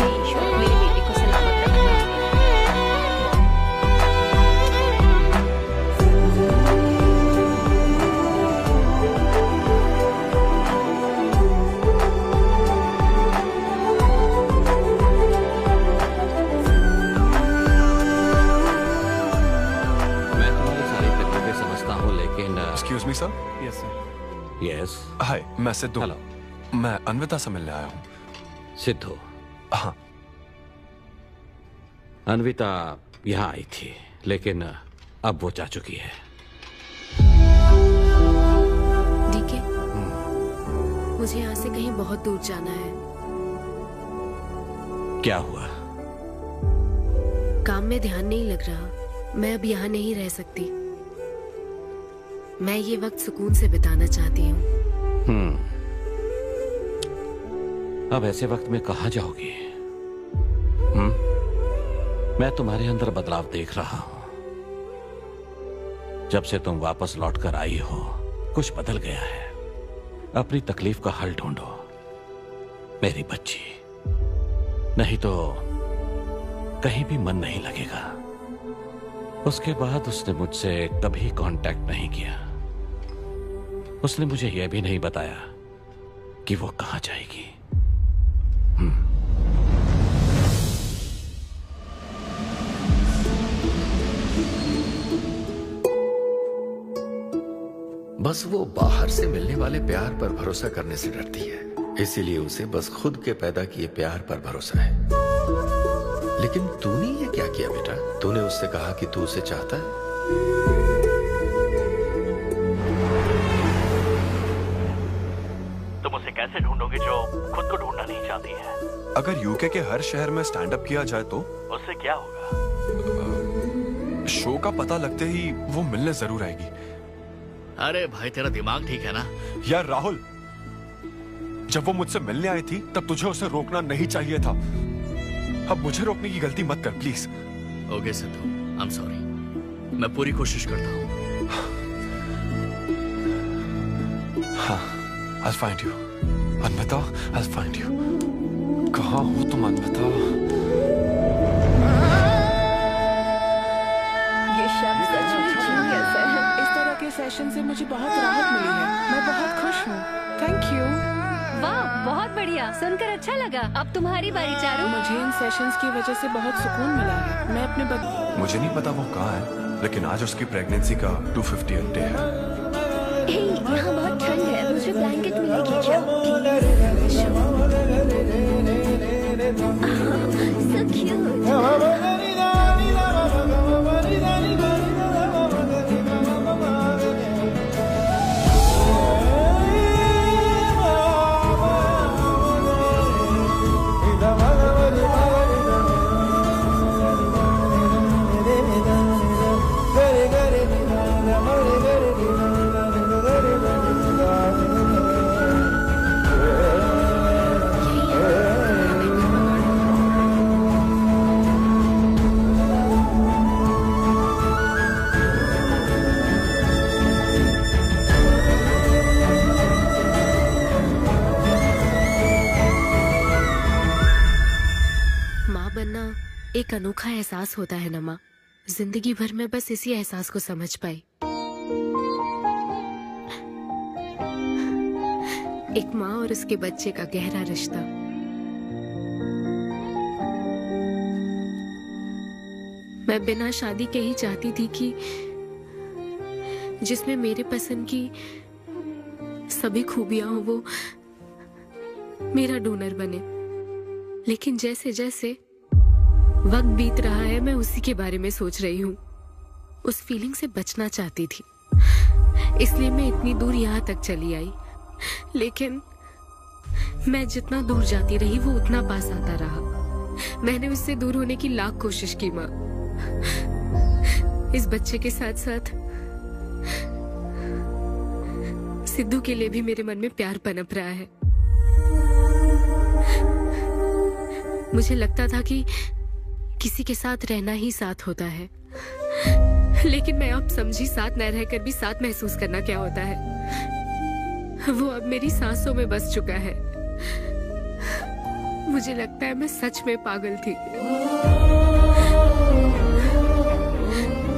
ईश्वर मेरी बेटी को सलामत रखना। मैं तुम्हारी सारी तकलीफें समझता हूँ, लेकिन excuse me sir. Yes sir. Yes. Hi, मैं सिद्धू। हेलो। मैं अन्विता से मिलने आया हूँ। सिद्धू? हाँ। अन्विता यहाँ आई थी, लेकिन अब वो जा चुकी है। डीके, मुझे यहाँ से कहीं बहुत दूर जाना है। क्या हुआ? काम में ध्यान नहीं लग रहा। मैं अब यहाँ नहीं रह सकती। मैं ये वक्त सुकून से बिताना चाहती हूँ। अब ऐसे वक्त में कहाँ जाओगी? मैं तुम्हारे अंदर बदलाव देख रहा हूं। जब से तुम वापस लौट कर आई हो, कुछ बदल गया है। अपनी तकलीफ का हल ढूंढो मेरी बच्ची, नहीं तो कहीं भी मन नहीं लगेगा। उसके बाद उसने मुझसे कभी कांटेक्ट नहीं किया। उसने मुझे यह भी नहीं बताया कि वो कहां जाएगी। बस वो बाहर से मिलने वाले प्यार पर भरोसा करने से डरती है, इसीलिए उसे बस खुद के पैदा किए प्यार पर भरोसा है। लेकिन तूने ये क्या किया बेटा? तूने उससे कहा कि तू उसे चाहता है? तुम उसे कैसे ढूंढोगे जो खुद को ढूंढना नहीं चाहती है? अगर यूके के हर शहर में स्टैंड अप किया जाए तो उससे क्या होगा? शो का पता लगते ही वो मिलने जरूर आएगी। अरे भाई तेरा दिमाग ठीक है ना? यार राहुल, जब वो मुझसे मिलने आई थी तब तुझे उसे रोकना नहीं चाहिए था। अब मुझे रोकने की गलती मत कर please. Okay Sidhu, I am sorry. मैं पूरी कोशिश करता हूँ। हाँ, I'll find you. Anvita, I'll find you. कहाँ हो तुम अन्विता? ये शब्द सच में जीनियस है। इस तरह के सेशन से मुझे बहुत राहत मिली है। मैं बहुत खुश हूँ। Thank you. वाह, बहुत बढ़िया, सुनकर अच्छा लगा। अब तुम्हारी बारी चारू। मुझे इन सेशंस की वजह से बहुत सुकून मिला है। मैं अपने मुझे नहीं पता वो कहाँ है, लेकिन आज उसकी प्रेगनेंसी का 250th डे है। यहाँ बहुत ठंड है, मुझे ब्लैंकेट में लेके जाओ। So cute. एक अनोखा एहसास होता है ना माँ। जिंदगी भर में बस इसी एहसास को समझ पाई। एक माँ और उसके बच्चे का गहरा रिश्ता। मैं बिना शादी के ही चाहती थी कि जिसमें मेरे पसंद की सभी खूबियां हो वो मेरा डोनर बने। लेकिन जैसे जैसे वक्त बीत रहा है मैं उसी के बारे में सोच रही हूँ। उस फीलिंग से बचना चाहती थी, इसलिए मैं इतनी दूर यहाँ तक चली आई। लेकिन मैं जितना दूर जाती रही वो उतना पास आता रहा। मैंने उससे दूर होने की लाख कोशिश की माँ। इस बच्चे के साथ साथ सिद्धू के लिए भी मेरे मन में प्यार पनप रहा है। मुझे लगता था कि किसी के साथ रहना ही साथ होता है, लेकिन मैं अब समझी साथ न रहकर भी साथ महसूस करना क्या होता है। वो अब मेरी सांसों में बस चुका है। मुझे लगता है मैं सच में पागल थी।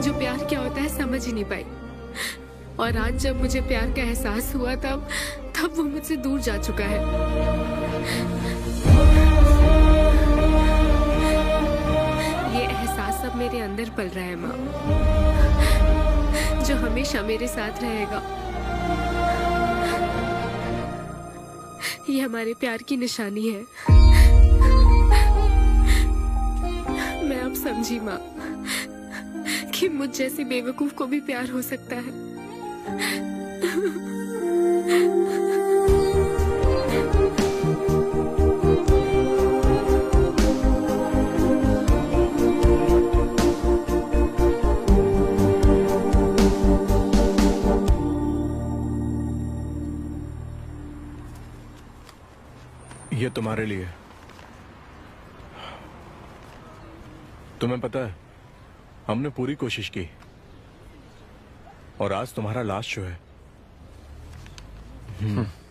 जो प्यार क्या होता है समझ ही नहीं पाई। और आज जब मुझे प्यार का एहसास हुआ तब वो मुझसे दूर जा चुका है। ये एहसास अब मेरे अंदर पल रहा है माँ, जो हमेशा मेरे साथ रहेगा। ये हमारे प्यार की निशानी है। मैं अब समझी माँ कि मुझ जैसी बेवकूफ को भी प्यार हो सकता है। ये तुम्हारे लिए। तुम्हें पता है हमने पूरी कोशिश की और आज तुम्हारा लास्ट शो है,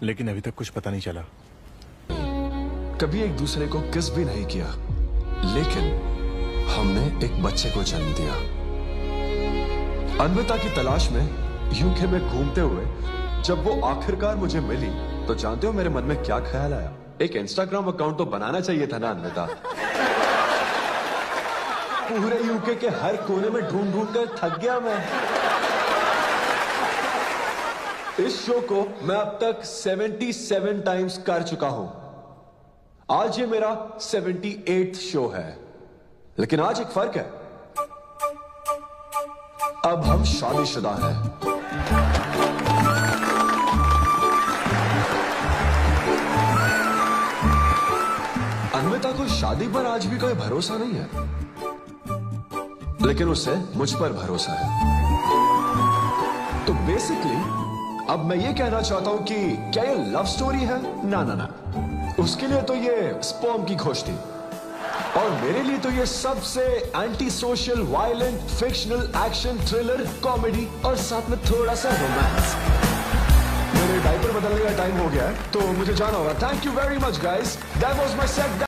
लेकिन अभी तक कुछ पता नहीं चला। कभी एक दूसरे को किस भी नहीं किया, लेकिन हमने एक बच्चे को जन्म दिया। अन्विता की तलाश में यूके में घूमते हुए जब वो आखिरकार मुझे मिली तो जानते हो मेरे मन में क्या ख्याल आया? एक इंस्टाग्राम अकाउंट तो बनाना चाहिए था ना अन्विता। पूरे यूके के हर कोने में ढूंढ ढूंढ कर थक गया मैं। इस शो को मैं अब तक 77 टाइम्स कर चुका हूं। आज ये मेरा 78th शो है, लेकिन आज एक फर्क है, अब हम शादीशुदा हैं। अन्विता को शादी पर आज भी कोई भरोसा नहीं है, लेकिन उसे मुझ पर भरोसा है। तो बेसिकली अब मैं ये कहना चाहता हूं कि क्या ये लव स्टोरी है? ना ना ना, उसके लिए तो ये स्पर्म की खोज थी, और मेरे लिए तो ये सबसे anti social, violent, fictional, action, thriller, comedy और साथ में थोड़ा सा रोमांस। मेरे डायपर बदलने का टाइम हो गया है, तो मुझे जाना होगा। Thank you very much guys, that was my set.